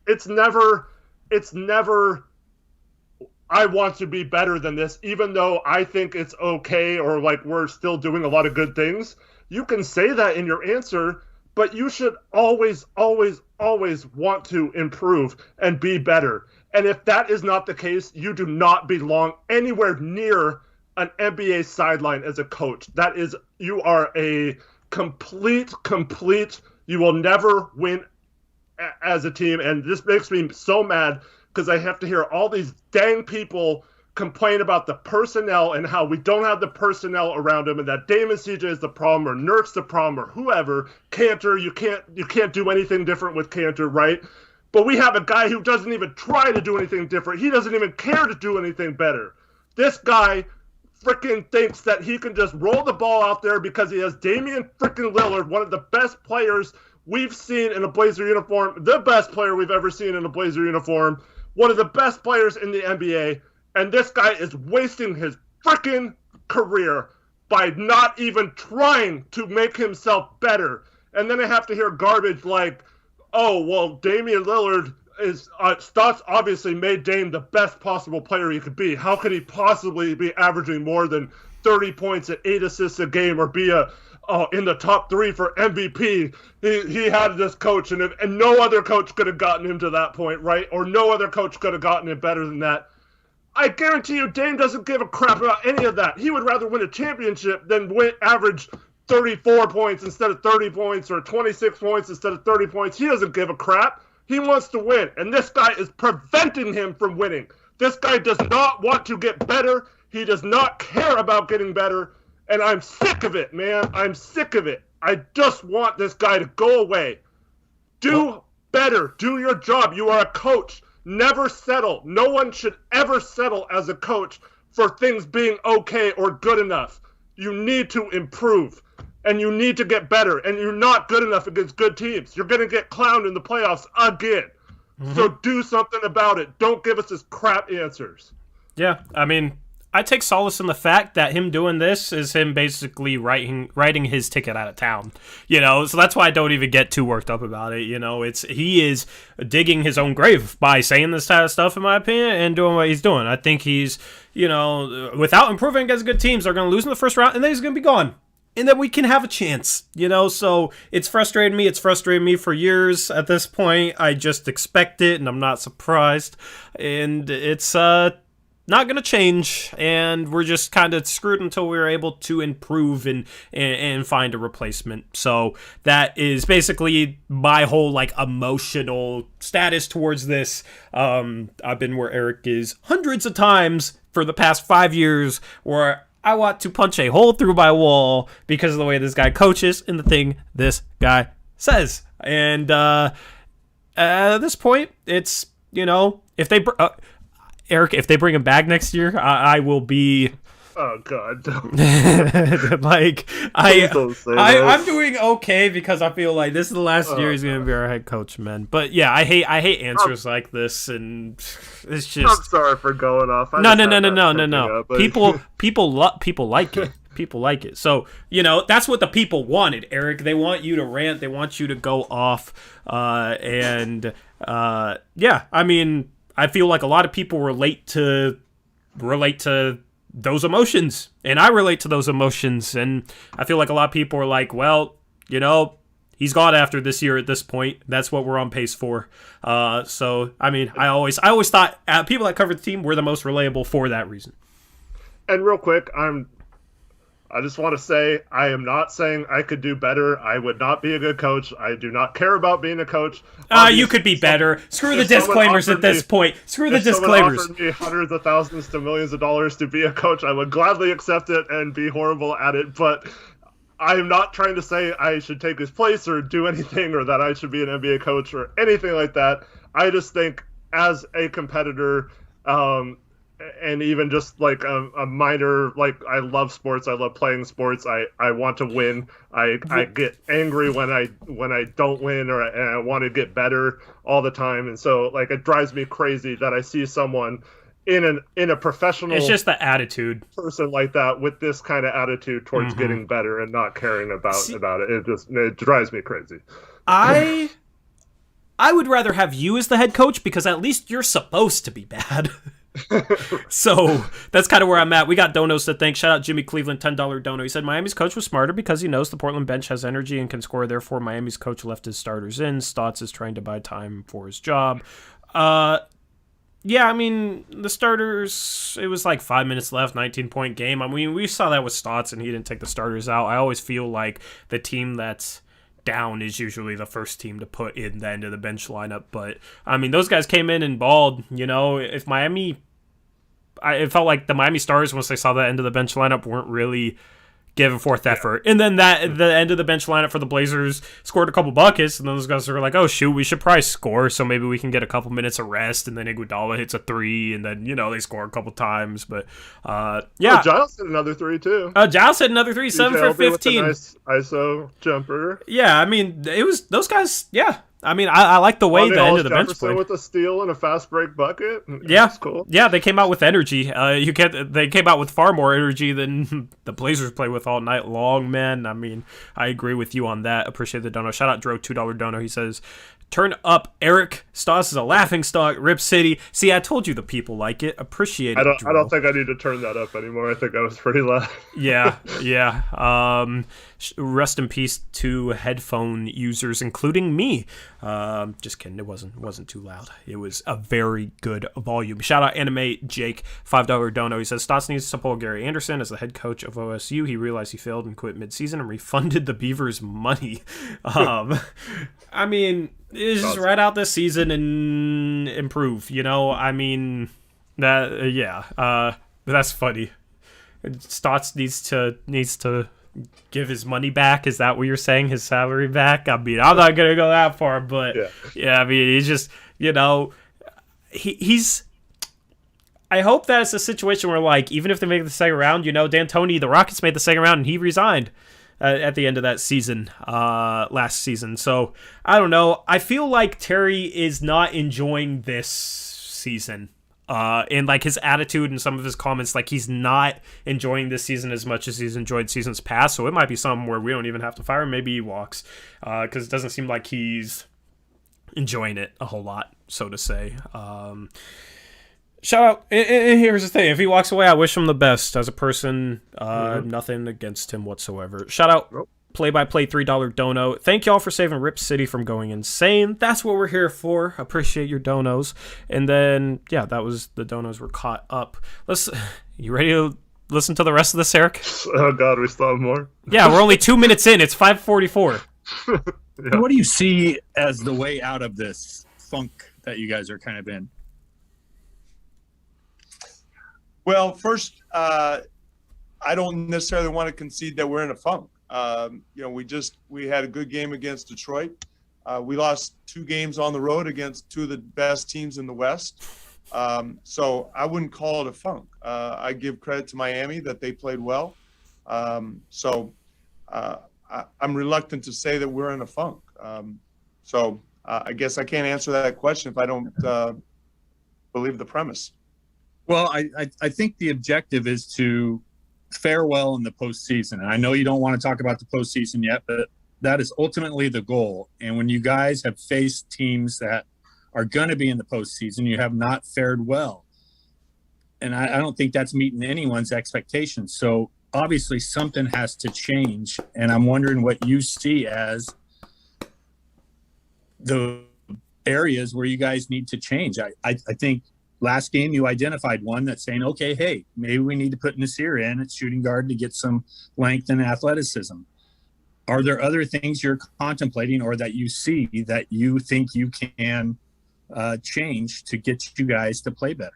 it's never. I want to be better than this, even though I think it's okay or like we're still doing a lot of good things. You can say that in your answer, but you should always, always, always want to improve and be better. And if that is not the case, you do not belong anywhere near an NBA sideline as a coach. You are a complete, you will never win as a team. And this makes me so mad because I have to hear all these dang people complain about the personnel and how we don't have the personnel around him and that Damon CJ is the problem or Nurk's the problem or whoever. Cantor, you can't do anything different with Cantor, right? But we have a guy who doesn't even try to do anything different. He doesn't even care to do anything better. This guy freaking thinks that he can just roll the ball out there because he has Damian freaking Lillard, one of the best players we've seen in a Blazer uniform, the best player we've ever seen in a Blazer uniform, one of the best players in the NBA, and this guy is wasting his freaking career by not even trying to make himself better. And then I have to hear garbage like, oh, well, Damian Lillard is Stotts obviously made Dame the best possible player he could be. How could he possibly be averaging more than 30 points and 8 assists a game or be in the top 3 for MVP? He had this coach, and no other coach could have gotten him to that point, right? Or no other coach could have gotten him better than that. I guarantee you Dame doesn't give a crap about any of that. He would rather win a championship than average 34 points instead of 30 points or 26 points instead of 30 points. He doesn't give a crap. He wants to win, and this guy is preventing him from winning. This guy does not want to get better. He does not care about getting better, and I'm sick of it, man. I'm sick of it. I just want this guy to go away. Do better. Do your job. You are a coach. Never settle. No one should ever settle as a coach for things being okay or good enough. You need to improve. And you need to get better. And you're not good enough against good teams. You're going to get clowned in the playoffs again. Mm-hmm. So do something about it. Don't give us this crap answers. Yeah, I mean, I take solace in the fact that him doing this is him basically writing his ticket out of town. So that's why I don't even get too worked up about it. He is digging his own grave by saying this kind of stuff, in my opinion, and doing what he's doing. I think he's, without improving against good teams, they're going to lose in the first round, and then he's going to be gone. And then we can have a chance, so it's frustrated me. It's frustrated me for years at this point. I just expect it, and I'm not surprised. And it's not going to change, and we're just kind of screwed until we're able to improve and find a replacement. So that is basically my whole, emotional status towards this. I've been where Eric is hundreds of times for the past 5 years, where I want to punch a hole through my wall because of the way this guy coaches and the thing this guy says. And at this point, it's, if they... Eric, if they bring him back next year, I will be... Oh, God. I'm doing okay because I feel like this is the last year he's going to be our head coach, man. But yeah, I hate answers like this, and it's just... I'm sorry for going off. No. People like it. People like it. So, that's what the people wanted, Eric. They want you to rant. They want you to go off. Yeah, I mean, I feel like a lot of people relate to those emotions, and I relate to those emotions, and I feel like a lot of people are like, well, he's gone after this year at this point. That's what we're on pace for. So, I mean, I always thought people that cover the team were the most relatable for that reason. And real quick, I just want to say, I am not saying I could do better. I would not be a good coach. I do not care about being a coach. You could be better. Screw the disclaimers at this point. Screw the disclaimers. If someone offered me hundreds of thousands to millions of dollars to be a coach, I would gladly accept it and be horrible at it. But I am not trying to say I should take his place or do anything, or that I should be an NBA coach or anything like that. I just think, as a competitor, and even just like a minor, I love sports. I love playing sports. I want to win. I get angry when I don't win, and I want to get better all the time. And so it drives me crazy that I see someone in a professional, it's just the attitude, person like that with this kind of attitude towards getting better and not caring about it. It drives me crazy. I would rather have you as the head coach, because at least you're supposed to be bad. So that's kind of where I'm at. We got donos to thank. Shout out Jimmy Cleveland, $10 dono. He said Miami's coach was smarter because he knows the Portland bench has energy and can score. Therefore, Miami's coach left his starters in. Stotts is trying to buy time for his job. Yeah, I mean, the starters, it was 5 minutes left, 19-point game. I mean, we saw that with Stotts, and he didn't take the starters out. I always feel like the team that's down is usually the first team to put in the end of the bench lineup. But I mean, those guys came in and balled. If Miami, it felt like the Miami Stars, once they saw the end of the bench lineup, weren't really giving forth effort. And then the end of the bench lineup for the Blazers scored a couple buckets, and those guys were like, oh, shoot, we should probably score, so maybe we can get a couple minutes of rest, and then Iguodala hits a 3, and then, they score a couple times. But, yeah. Oh, Giles hit another 3, too. Giles hit another 3, 7 for 15. With a nice ISO jumper. Yeah, I mean, it was those guys, yeah. I mean, I like the way the end of the bench played. With a steal and a fast break bucket. Yeah, that's cool. Yeah, they came out with energy. They came out with far more energy than the Blazers played with all night long, man. I mean, I agree with you on that. Appreciate the dono. Shout out Dro, $2 dono. He says, turn up, Eric. Stoss is a laughing stock. Rip City. See, I told you the people like it. Appreciate it. I don't think I need to turn that up anymore. I think I was pretty loud. Yeah. Rest in peace to headphone users, including me. Just kidding. It wasn't too loud. It was a very good volume. Shout out Anime Jake, $5 dono. He says Stotts needs to pull Gary Anderson as the head coach of OSU. He realized he failed and quit midseason and refunded the Beavers money. I mean, it's just ride out this season and improve. I mean, that's funny. Stotts needs to give his money back. Is that what you're saying? His salary back? I mean, I'm not gonna go that far, but yeah, I mean, he's just, he's. I hope that it's a situation where, like, even if they make the second round, D'Antoni, the Rockets made the second round and he resigned at the end of that season, last season. So I don't know. I feel like Terry is not enjoying this season. And like his attitude and some of his comments, like he's not enjoying this season as much as he's enjoyed seasons past. So it might be something where we don't even have to fire him. Maybe he walks, because it doesn't seem like he's enjoying it a whole lot, so to say. Shout out, and here's the thing: if he walks away, I wish him the best as a person. Nothing against him whatsoever. Shout out. Play-by-play $3 dono. Thank y'all for saving Rip City from going insane. That's what we're here for. Appreciate your donos. And then, yeah, that was the donos were caught up. You ready to listen to the rest of this, Eric? Oh, God, we still have more? Yeah, we're only 2 minutes in. It's 5:44. Yeah. What do you see as the way out of this funk that you guys are kind of in? Well, first, I don't necessarily want to concede that we're in a funk. We had a good game against Detroit. We lost 2 games on the road against 2 of the best teams in the West. So I wouldn't call it a funk. I give credit to Miami that they played well. I'm reluctant to say that we're in a funk. I guess I can't answer that question if I don't believe the premise. Well, I think the objective is to fare well in the postseason. And I know you don't want to talk about the postseason yet, but that is ultimately the goal. And when you guys have faced teams that are going to be in the postseason, you have not fared well. And I don't think that's meeting anyone's expectations. So obviously something has to change. And I'm wondering what you see as the areas where you guys need to change. I think last game, you identified one that's saying, okay, hey, maybe we need to put Nasir in at shooting guard to get some length and athleticism. Are there other things you're contemplating or that you see that you think you can change to get you guys to play better?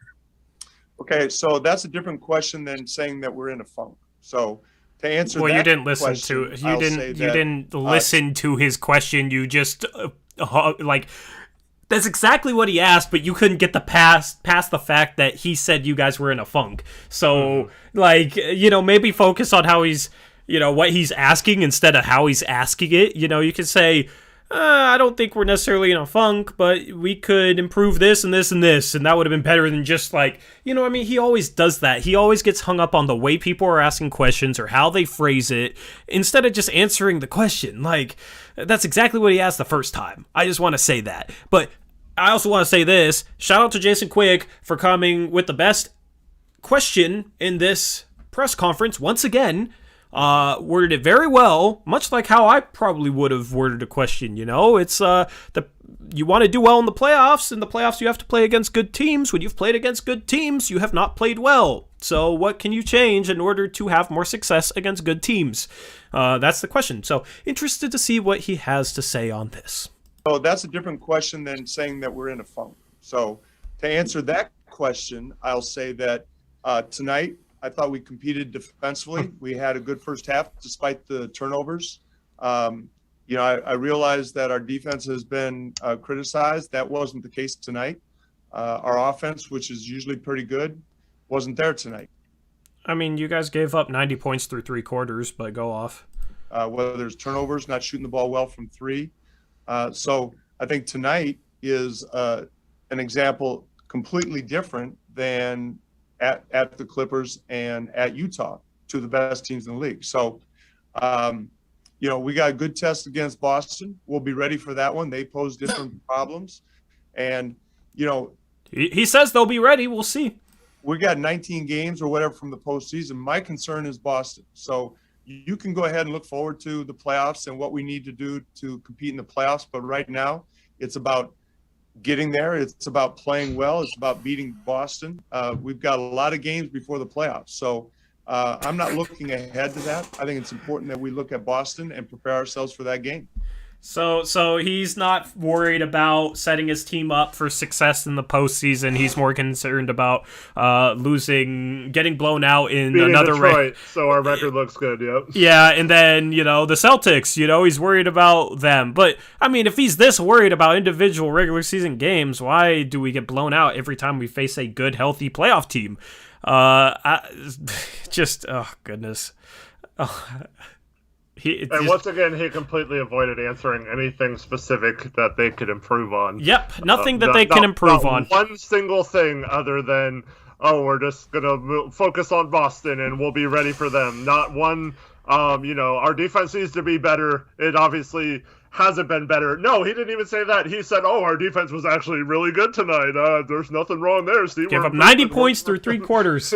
Okay, so that's a different question than saying that we're in a funk. So to answer you didn't listen question, you didn't listen to his question. You just that's exactly what he asked, but you couldn't get past the fact that he said you guys were in a funk. So, maybe focus on how he's, what he's asking instead of how he's asking it. You could say, I don't think we're necessarily in a funk, but we could improve this and this and this, and that would have been better than just he always does that. He always gets hung up on the way people are asking questions or how they phrase it instead of just answering the question. That's exactly what he asked the first time. I just want to say that. But I also want to say this. Shout out to Jason Quick for coming with the best question in this press conference. Once again, worded it very well, much like how I probably would have worded a question. It's you want to do well in the playoffs. In the playoffs, you have to play against good teams. When you've played against good teams, you have not played well. So what can you change in order to have more success against good teams? That's the question. So interested to see what he has to say on this. So that's a different question than saying that we're in a funk. So to answer that question, I'll say that Tonight, I thought we competed defensively. We had a good first half despite the turnovers. I realized that our defense has been criticized. That wasn't the case tonight. Our offense, which is usually pretty good, wasn't there tonight. I mean, you guys gave up 90 points through 3 quarters, but go off. Whether there's turnovers, not shooting the ball well from 3. So I think tonight is an example completely different than at the Clippers and at Utah, 2 of the best teams in the league. So, we got a good test against Boston. We'll be ready for that one. They pose different problems. And, he says they'll be ready. We'll see. We got 19 games or whatever from the postseason. My concern is Boston. So you can go ahead and look forward to the playoffs and what we need to do to compete in the playoffs. But right now, it's about getting there. It's about playing well. It's about beating Boston. We've got a lot of games before the playoffs. So I'm not looking ahead to that. I think it's important that we look at Boston and prepare ourselves for that game. So he's not worried about setting his team up for success in the postseason. He's more concerned about getting blown out in beating another Detroit, so our record looks good. Yep. Yeah, and then the Celtics. He's worried about them. But I mean, if he's this worried about individual regular season games, why do we get blown out every time we face a good, healthy playoff team? Oh goodness. Once again, he completely avoided answering anything specific that they could improve on. Yep, nothing that they can improve on. One single thing other than, we're just going to focus on Boston and we'll be ready for them. Not one, our defense needs to be better. It obviously hasn't been better. No, he didn't even say that. He said, our defense was actually really good tonight. There's nothing wrong there, Steve. Give up 90 points through 3 quarters.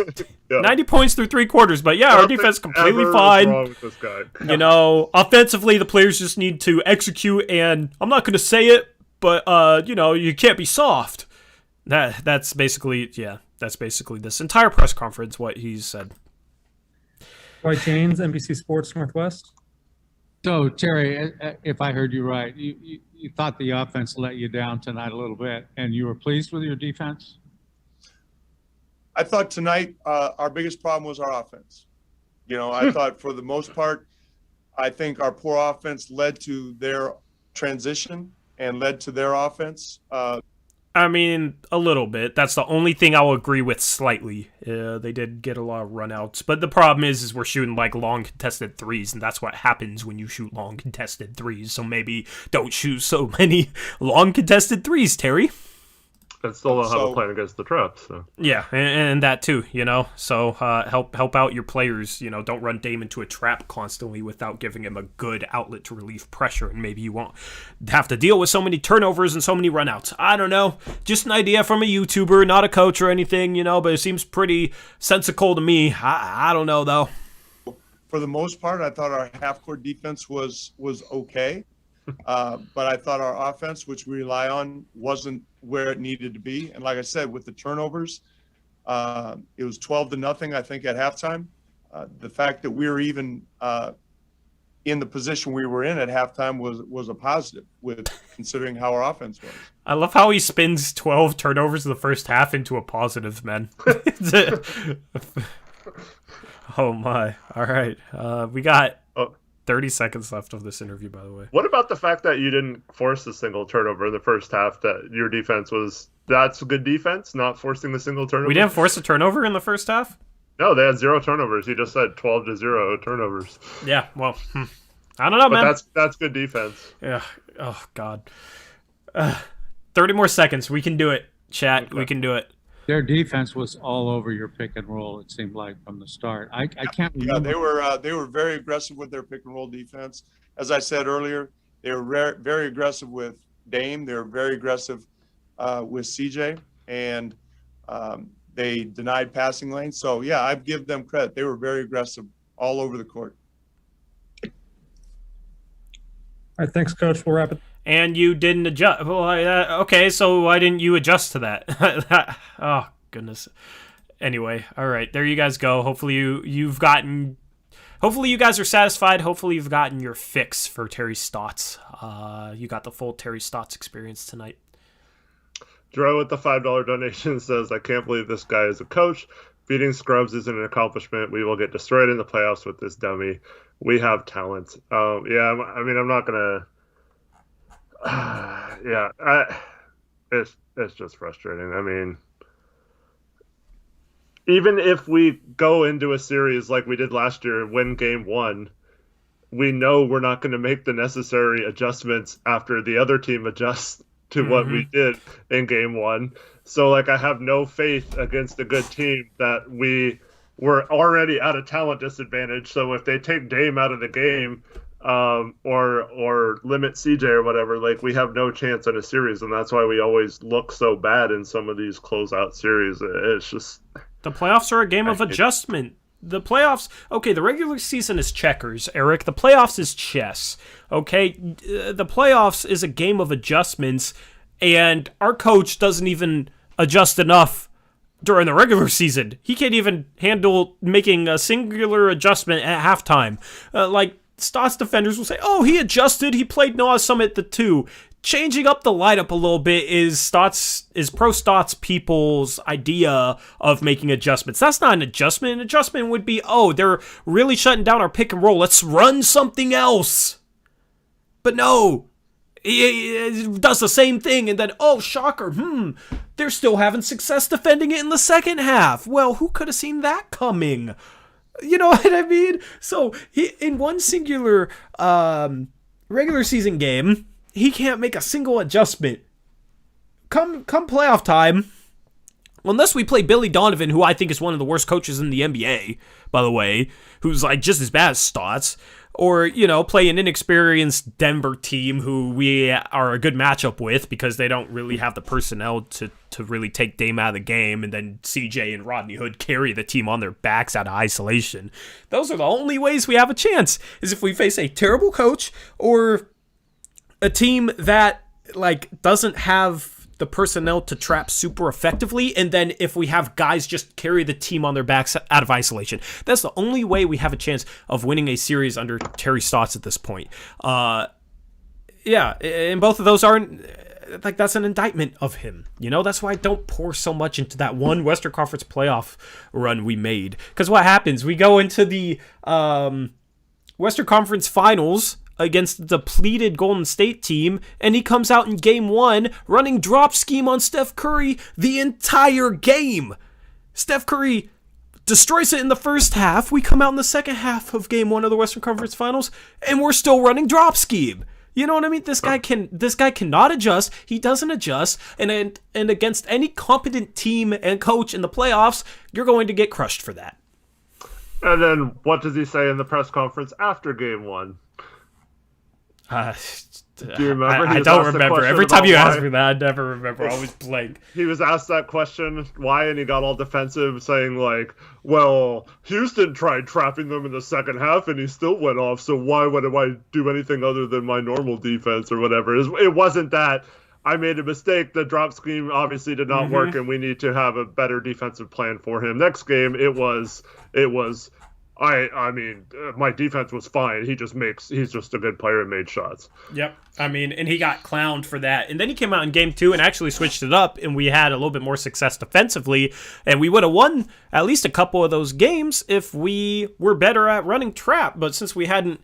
Yeah. 90 points through 3 quarters. But yeah, our defense completely fine. Wrong with this guy. Offensively, the players just need to execute. And I'm not going to say it, but you can't be soft. That's basically this entire press conference. What he's said. Dwight James, NBC Sports Northwest. So, Terry, if I heard you right, you thought the offense let you down tonight a little bit, and you were pleased with your defense? I thought tonight our biggest problem was our offense. I thought for the most part, I think our poor offense led to their transition and led to their offense. I mean, a little bit. That's the only thing I will agree with slightly. They did get a lot of runouts. But the problem is we're shooting long contested threes, and that's what happens when you shoot long contested threes. So maybe don't shoot so many long contested threes, Terry. And still don't have a plan against the traps. So. Yeah, and that too, So help out your players. Don't run Dame into a trap constantly without giving him a good outlet to relieve pressure, and maybe you won't have to deal with so many turnovers and so many runouts. I don't know. Just an idea from a YouTuber, not a coach or anything, but it seems pretty sensical to me. I don't know though. For the most part, I thought our half-court defense was okay. But I thought our offense, which we rely on, wasn't where it needed to be. And like I said, with the turnovers, it was 12-0, I think, at halftime. The fact that we were even in the position we were in at halftime was a positive, with considering how our offense was. I love how he spins 12 turnovers in the first half into a positive, man. Oh my! All right, we got 30 seconds left of this interview, by the way. What about the fact that you didn't force a single turnover in the first half? That your defense that's good defense, not forcing the single turnover? We didn't force a turnover in the first half? No, they had 0 turnovers. He just said 12-0 turnovers. Yeah, well, I don't know, man. But that's good defense. Yeah. Oh, God. 30 more seconds. We can do it, chat. Okay. We can do it. Their defense was all over your pick and roll, it seemed like, from the start. I can't remember. Yeah, they were very aggressive with their pick and roll defense. As I said earlier, they were very aggressive with Dame. They were very aggressive with CJ, and they denied passing lanes. So, yeah, I give them credit. They were very aggressive all over the court. All right, thanks, Coach. We'll wrap it. And you didn't adjust. Well, okay, so why didn't you adjust to that? Oh, goodness. Anyway, all right, there you guys go. Hopefully you guys are satisfied. Hopefully you've gotten your fix for Terry Stotts. You got the full Terry Stotts experience tonight. Drew with the $5 donation says, I can't believe this guy is a coach. beating scrubs isn't an accomplishment. We will get destroyed in the playoffs with this dummy. We have talent. Yeah, I mean, I'm not gonna. It's just frustrating. I mean, even if we go into a series like we did last year and win game 1, we know we're not going to make the necessary adjustments after the other team adjusts to what we did in game 1. So, like, I have no faith against a good team that we were already at a talent disadvantage. So if they take Dame out of the game, or limit CJ or whatever, like, we have no chance in a series, and that's why we always look so bad in some of these closeout series. It's just the playoffs are a game of adjustment. The playoffs, okay, the regular season is checkers, Eric. The playoffs is chess, okay? The playoffs is a game of adjustments, and our coach doesn't even adjust enough during the regular season. He can't even handle making a singular adjustment at halftime. Like, Stotts defenders will say, oh, he adjusted, he played Noah Summit the 2. Changing up the lineup a little bit is pro Stotts people's idea of making adjustments. That's not an adjustment. An adjustment would be, oh, they're really shutting down our pick and roll. Let's run something else. But no, he does the same thing, and then, oh, shocker, they're still having success defending it in the second half. Well, who could have seen that coming? You know what I mean? So, in one singular regular season game, he can't make a single adjustment. Come playoff time, unless we play Billy Donovan, who I think is one of the worst coaches in the NBA, by the way, who's like just as bad as Stotts, or, you know, play an inexperienced Denver team who we are a good matchup with because they don't really have the personnel to really take Dame out of the game, and then CJ and Rodney Hood carry the team on their backs out of isolation. Those are the only ways we have a chance, is if we face a terrible coach or a team that, like, doesn't have the personnel to trap super effectively, and then if we have guys just carry the team on their backs out of isolation. That's the only way we have a chance of winning a series under Terry Stotts at this point. Yeah, and both of those aren't, like, that's an indictment of him. You know, that's why I don't pour so much into that one Western Conference playoff run we made. Because what happens? We go into the Western Conference Finals against the depleted Golden State team, and he comes out in game 1 running drop scheme on Steph Curry the entire game. Steph Curry destroys it in the first half. We come out in the second half of game 1 of the Western Conference Finals, and we're still running drop scheme. You know what I mean? This guy cannot adjust. He doesn't adjust, and against any competent team and coach in the playoffs, you're going to get crushed for that. And then what does he say in the press conference after game 1? Do you remember? I don't remember. Every time you ask me that, I never remember. I always blank. He was asked that question, why, and he got all defensive, saying, like, well, Houston tried trapping them in the second half, and he still went off, so why would I do anything other than my normal defense or whatever? It wasn't that I made a mistake. The drop scheme obviously did not work, and we need to have a better defensive plan for him. Next game, it was I mean, my defense was fine. He's just a good player and made shots. Yep. I mean, and he got clowned for that. And then he came out in game 2 and actually switched it up, and we had a little bit more success defensively, and we would have won at least a couple of those games if we were better at running trap. But since we hadn't,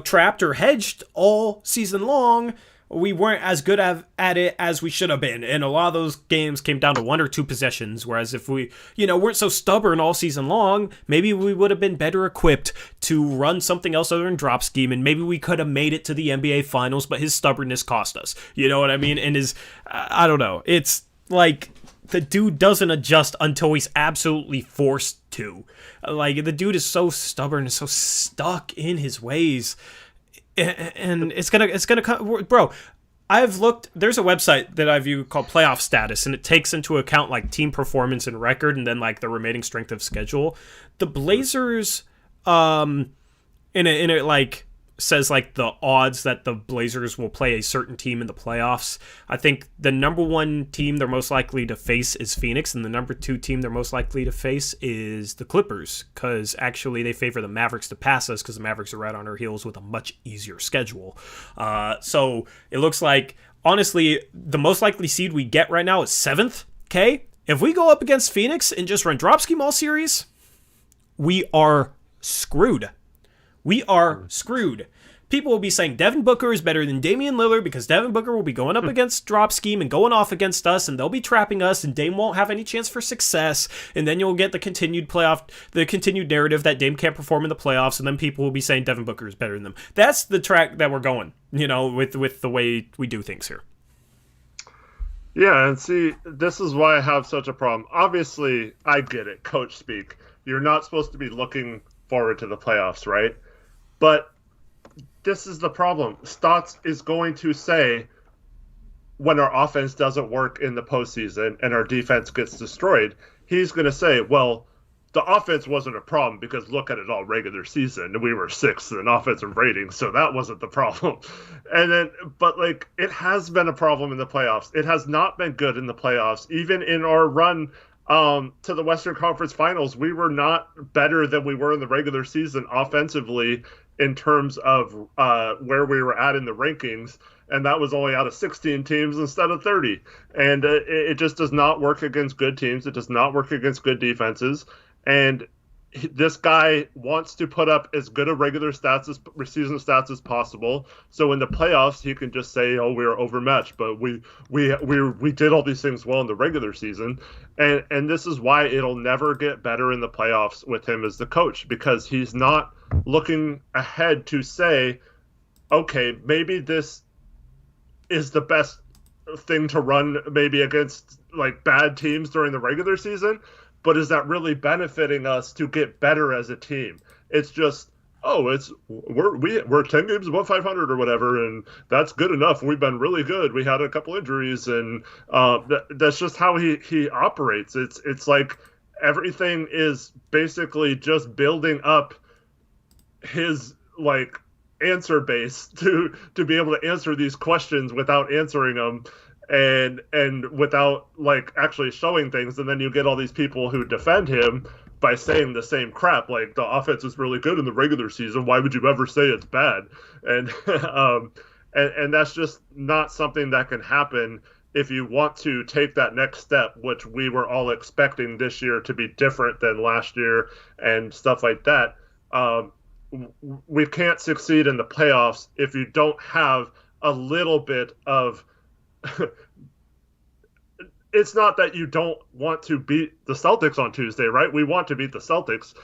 trapped or hedged all season long, we weren't as good at it as we should have been. And a lot of those games came down to 1 or 2 possessions, whereas if we, weren't so stubborn all season long, maybe we would have been better equipped to run something else other than drop scheme, and maybe we could have made it to the NBA Finals, but his stubbornness cost us. You know what I mean? And I don't know. It's like the dude doesn't adjust until he's absolutely forced to. Like, the dude is so stubborn and so stuck in his ways. And it's gonna come, bro. I've looked. There's a website that I view called Playoff Status, and it takes into account like team performance and record, and then like the remaining strength of schedule. The Blazers, in it like says like the odds that the Blazers will play a certain team in the playoffs. I think the number 1 team they're most likely to face is Phoenix, and the number 2 team they're most likely to face is the Clippers, because actually they favor the Mavericks to pass us, because the Mavericks are right on our heels with a much easier schedule. So it looks like, honestly, the most likely seed we get right now is 7th, okay? If we go up against Phoenix and just run drop scheme all series, we are screwed. We are screwed. People will be saying Devin Booker is better than Damian Lillard because Devin Booker will be going up against drop scheme and going off against us, and they'll be trapping us, and Dame won't have any chance for success. And then you'll get the continued narrative that Dame can't perform in the playoffs, and then people will be saying Devin Booker is better than them. That's the track that we're going, with the way we do things here. Yeah, and see, this is why I have such a problem. Obviously, I get it, coach speak. You're not supposed to be looking forward to the playoffs, right? But this is the problem. Stotts is going to say when our offense doesn't work in the postseason and our defense gets destroyed, he's going to say, well, the offense wasn't a problem because look at it all regular season. We were 6th in offensive rating, so that wasn't the problem. But it has been a problem in the playoffs. It has not been good in the playoffs. Even in our run to the Western Conference Finals, we were not better than we were in the regular season offensively in terms of where we were at in the rankings, and that was only out of 16 teams instead of 30. And it just does not work against good teams. It does not work against good defenses. And this guy wants to put up as good a regular season stats as possible. So in the playoffs, he can just say, "Oh, we were overmatched," but we did all these things well in the regular season. And this is why it'll never get better in the playoffs with him as the coach, because he's not looking ahead to say, okay, maybe this is the best thing to run maybe against bad teams during the regular season, but is that really benefiting us to get better as a team? It's just, we're 10 games above 500 or whatever, and that's good enough. We've been really good. We had a couple injuries, and that's just how he operates. It's like everything is basically just building up his answer base to be able to answer these questions without answering them and without actually showing things. And then you get all these people who defend him by saying the same crap, like the offense is really good in the regular season, why would you ever say it's bad? And and that's just not something that can happen if you want to take that next step, which we were all expecting this year to be different than last year and stuff like that. We can't succeed in the playoffs if you don't have a little bit of it's not that you don't want to beat the Celtics on Tuesday, right? We want to beat the Celtics.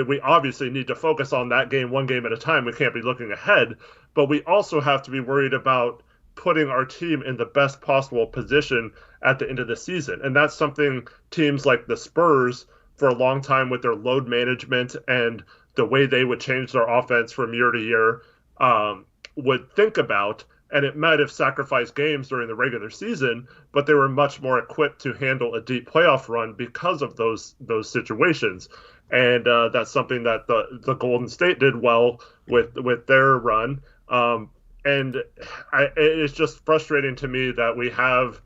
We obviously need to focus on that game, one game at a time. We can't be looking ahead, but we also have to be worried about putting our team in the best possible position at the end of the season. And that's something teams like the Spurs for a long time with their load management and the way they would change their offense from year to year would think about. And it might have sacrificed games during the regular season, but they were much more equipped to handle a deep playoff run because of those situations. And that's something that the Golden State did well with their run. And it's just frustrating to me that we have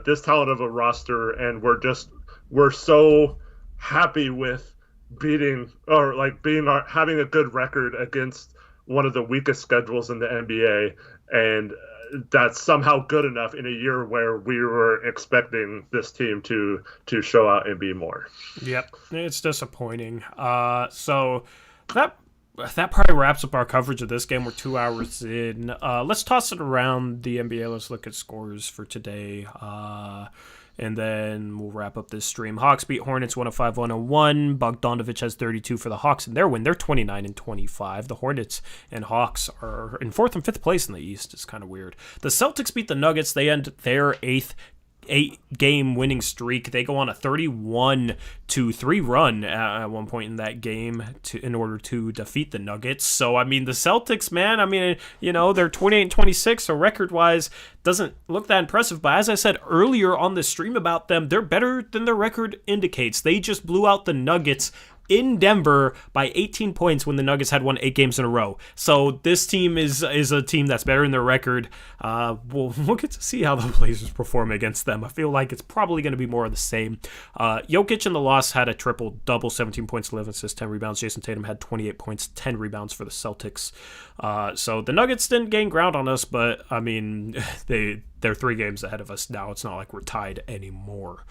this talent of a roster, and we're so happy with beating or having a good record against one of the weakest schedules in the NBA, and that's somehow good enough in a year where we were expecting this team to show out and be more. Yep, it's disappointing. So that probably wraps up our coverage of this game. We're 2 hours in. Let's toss it around the NBA. Let's look at scores for today. And then we'll wrap up this stream. Hawks beat Hornets 105-101. Bogdanovic has 32 for the Hawks in their win. They're 29-25. The Hornets and Hawks are in 4th and 5th place in the East. It's kind of weird. The Celtics beat the Nuggets. They end their 8-game winning streak. They go on a 31-3 run at one point in that game in order to defeat the Nuggets. So, I mean, the Celtics, man, they're 28-26, so record-wise doesn't look that impressive. But as I said earlier on the stream about them, they're better than their record indicates. They just blew out the Nuggets in Denver by 18 points when the Nuggets had won 8 games in a row. So this team is a team that's better in their record. We'll get to see how the Blazers perform against them. I feel like it's probably going to be more of the same. Jokic in the loss had a triple-double, 17 points, 11 assists, 10 rebounds. Jason Tatum had 28 points, 10 rebounds for the Celtics. So the Nuggets didn't gain ground on us, but, I mean, they're 3 games ahead of us now. It's not like we're tied anymore.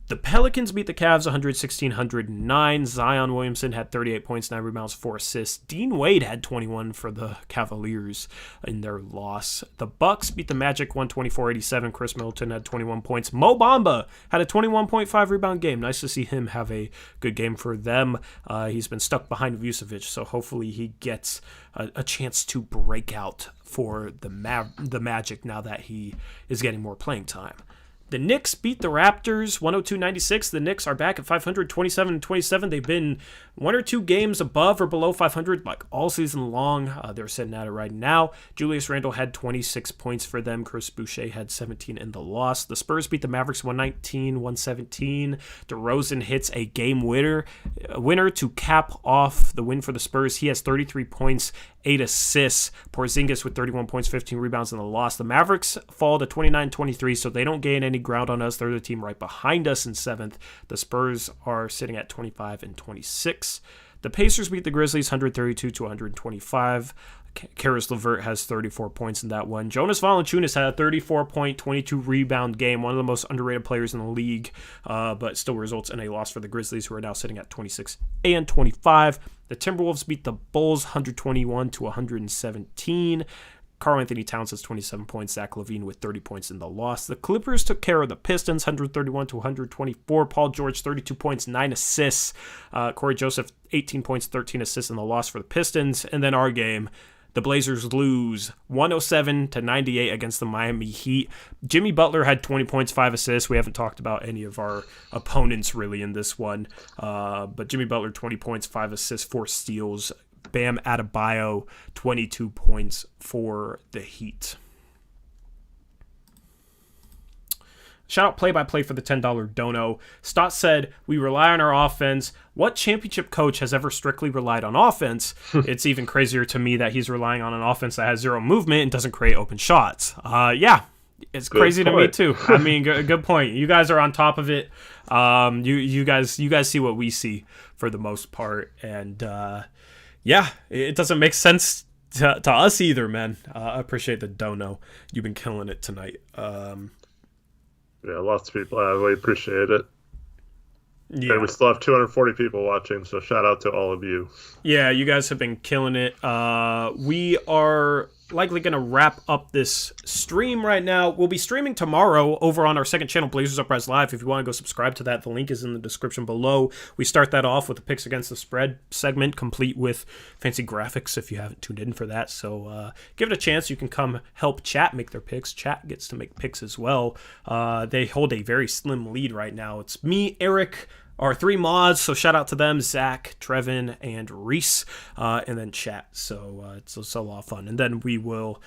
The Pelicans beat the Cavs 116-109. Zion Williamson had 38 points, 9 rebounds, 4 assists. Dean Wade had 21 for the Cavaliers in their loss. The Bucks beat the Magic 124-87. Chris Middleton had 21 points. Mo Bamba had a 21.5 rebound game. Nice to see him have a good game for them. He's been stuck behind Vucevic, so hopefully he gets a chance to break out for the Magic now that he is getting more playing time. The Knicks beat the Raptors 102-96. The Knicks are back at 500, 27-27. They've been 1 or 2 games above or below 500 like all season long. They're sitting at it right now. Julius Randle had 26 points for them. Chris Boucher had 17 in the loss. The Spurs beat the Mavericks 119-117. DeRozan hits a game winner to cap off the win for the Spurs. He has 33 points, 8 assists. Porzingis with 31 points, 15 rebounds in the loss. The Mavericks fall to 29-23, so they don't gain any ground on us. They're the team right behind us in 7th. The Spurs are sitting at 25-26. The Pacers beat the Grizzlies 132-125. Karis LeVert has 34 points in that one. Jonas Valanciunas had a 34-point, 22-rebound game, one of the most underrated players in the league, but still results in a loss for the Grizzlies, who are now sitting at 26-25. The Timberwolves beat the Bulls 121-117. Karl Anthony Towns has 27 points. Zach LaVine with 30 points in the loss. The Clippers took care of the Pistons 131-124. Paul George 32 points, 9 assists. Corey Joseph 18 points, 13 assists in the loss for the Pistons. And then our game, the Blazers lose 107-98 against the Miami Heat. Jimmy Butler had 20 points, 5 assists. We haven't talked about any of our opponents really in this one. But Jimmy Butler 20 points, 5 assists, 4 steals. Bam Adebayo, 22 points for the Heat. Shout out play-by-play for the $10 dono. Stott said, we rely on our offense. What championship coach has ever strictly relied on offense? It's even crazier to me that he's relying on an offense that has 0 movement and doesn't create open shots. Yeah, it's good crazy point. To me too. I mean, good point. You guys are on top of it. You guys see what we see for the most part. And yeah, it doesn't make sense to us either, man. I appreciate the dono. You've been killing it tonight. Yeah, lots of people. I really appreciate it. Yeah. And we still have 240 people watching, so shout out to all of you. Yeah, you guys have been killing it. We are likely going to wrap up this stream right now. We'll be streaming tomorrow over on our second channel, Blazers Uprise Live. If you want to go subscribe to that, the link is in the description below. We start that off with the picks against the spread segment, complete with fancy graphics if you haven't tuned in for that. So give it a chance. You can come help chat make their picks. Chat gets to make picks as well. They hold a very slim lead right now. It's me, Eric, our 3 mods, so shout out to them, Zach, Trevin, and Reese, and then chat. So it's a lot of fun. And then we will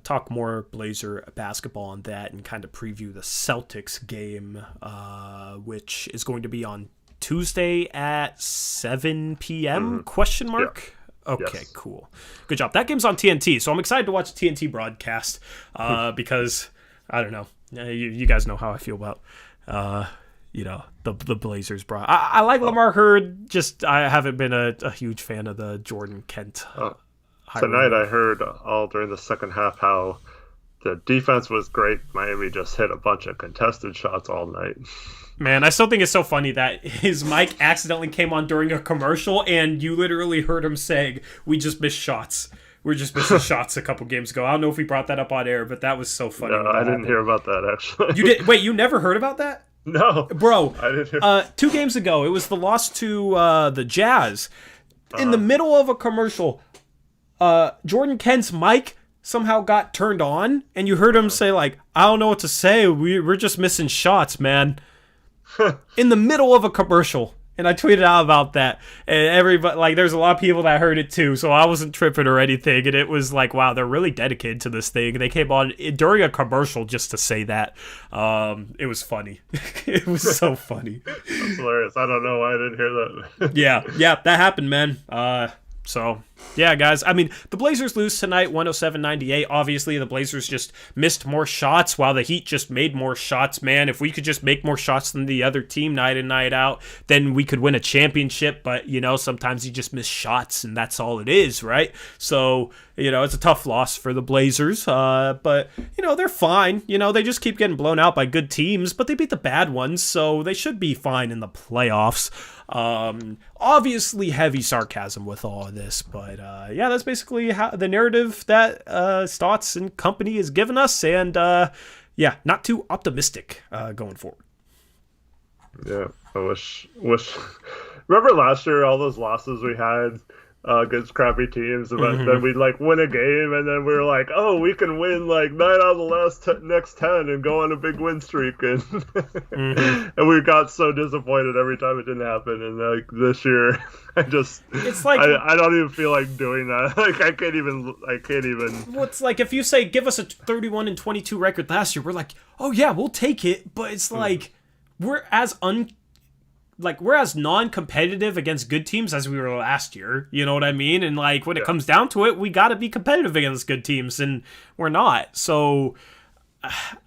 talk more Blazer basketball on that and kind of preview the Celtics game, which is going to be on Tuesday at 7 p.m. Question mark? Yeah. Okay, yes. Cool. Good job. That game's on TNT, so I'm excited to watch the TNT broadcast because, I don't know, you guys know how I feel about the Blazers brought. I like Lamar Hurd, just I haven't been a huge fan of the Jordan Kent. Tonight I heard all during the second half how the defense was great. Miami just hit a bunch of contested shots all night. Man, I still think it's so funny that his mic accidentally came on during a commercial and you literally heard him saying, we just missed shots. We're just missing shots a couple games ago. I don't know if we brought that up on air, but that was so funny. No, I didn't hear about that, actually. You did? Wait, you never heard about that? No. Bro, I didn't hear. 2 games ago, it was the loss to the Jazz. In the middle of a commercial, Jordan Kent's mic somehow got turned on, and you heard him say, like, I don't know what to say. We're just missing shots, man. In the middle of a commercial. And I tweeted out about that, and everybody, like, there's a lot of people that heard it too, so I wasn't tripping or anything, and it was like, wow, they're really dedicated to this thing. They came on during a commercial just to say that. It was funny. It was so funny. That's hilarious. I don't know why I didn't hear that. Yeah, that happened, man. So, yeah, guys. I mean, the Blazers lose tonight, 107-98. Obviously, the Blazers just missed more shots while the Heat just made more shots, man. If we could just make more shots than the other team night in, night out, then we could win a championship. But, sometimes you just miss shots, and that's all it is, right? So, it's a tough loss for the Blazers. But, they're fine. They just keep getting blown out by good teams, but they beat the bad ones, so they should be fine in the playoffs. Obviously heavy sarcasm with all of this, but that's basically how the narrative that Stotts and company has given us, and not too optimistic going forward. Yeah, I wish. Remember last year, all those losses we had against crappy teams, but then we'd win a game, and then we were like, oh, we can win 9 out of the next 10 and go on a big win streak, and and we got so disappointed every time it didn't happen. And this year, it's like I don't even feel like doing that. I can't even. Well, it's like if you say give us a 31-22 record last year, we're like, oh yeah, we'll take it, but it's like we're as non-competitive against good teams as we were last year. You know what I mean? And when it comes down to it, we got to be competitive against good teams, and we're not. So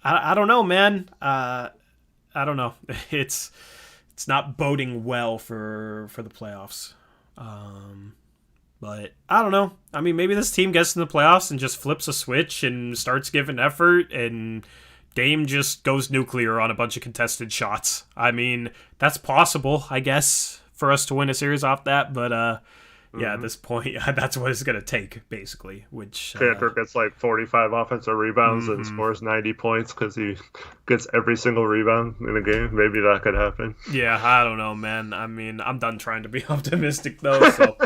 I don't know, man. I don't know. It's not boding well for the playoffs. But I don't know. I mean, maybe this team gets in the playoffs and just flips a switch and starts giving effort, and Dame just goes nuclear on a bunch of contested shots. I mean, that's possible, I guess, for us to win a series off that. But, at this point, that's what it's going to take, basically. Which Cantor gets 45 offensive rebounds and scores 90 points because he gets every single rebound in a game. Maybe that could happen. Yeah, I don't know, man. I mean, I'm done trying to be optimistic, though. So,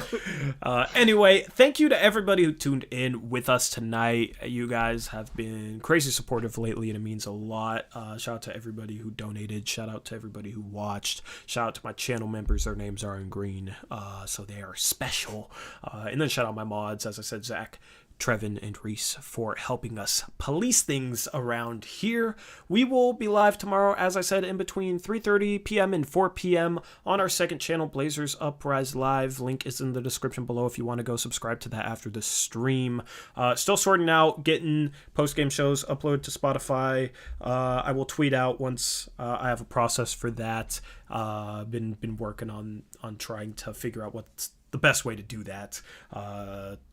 anyway, thank you to everybody who tuned in with us tonight. You guys have been crazy supportive lately, and it means a lot. Shout out to everybody who donated. Shout out to everybody who watched. Shout out to my channel members. Their names are in green, so they are special. And then shout out my mods, as I said, Zach, Trevin, and Reese, for helping us police things around here. We will be live tomorrow, as I said, in between 3:30 p.m. and 4 p.m. on our second channel, Blazers Uprise Live. Link is in the description below if you want to go subscribe to that after the stream. Still sorting out getting post-game shows uploaded to Spotify. I will tweet out once I have a process for that. Been working on trying to figure out what's the best way to do that.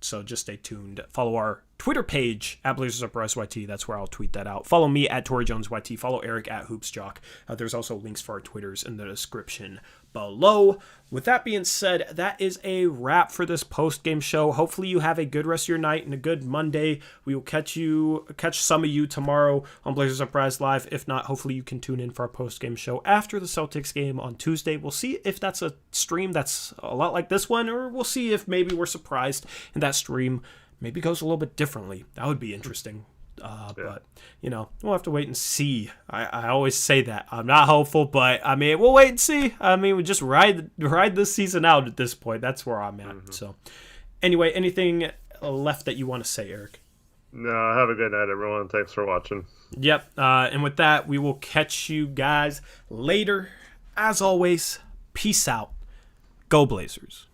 So just stay tuned. Follow our Twitter page at Blazers Uprise YT. That's where I'll tweet that out. Follow me at Tori Jones YT. Follow Eric at HoopsJock. There's also links for our Twitters in the description below. With that being said, that is a wrap for this post-game show. Hopefully you have a good rest of your night and a good Monday. We will catch some of you tomorrow on Blazers Uprise Live. If not, hopefully you can tune in for our post-game show after the Celtics game on Tuesday. We'll see if that's a stream that's a lot like this one, or we'll see if maybe we're surprised and that stream maybe goes a little bit differently. That would be interesting. But, we'll have to wait and see. I always say that. I'm not hopeful, but, I mean, we'll wait and see. I mean, we just ride this season out at this point. That's where I'm at. So, anyway, anything left that you want to say, Eric? No, have a good night, everyone. Thanks for watching. Yep. And with that, we will catch you guys later. As always, peace out. Go Blazers.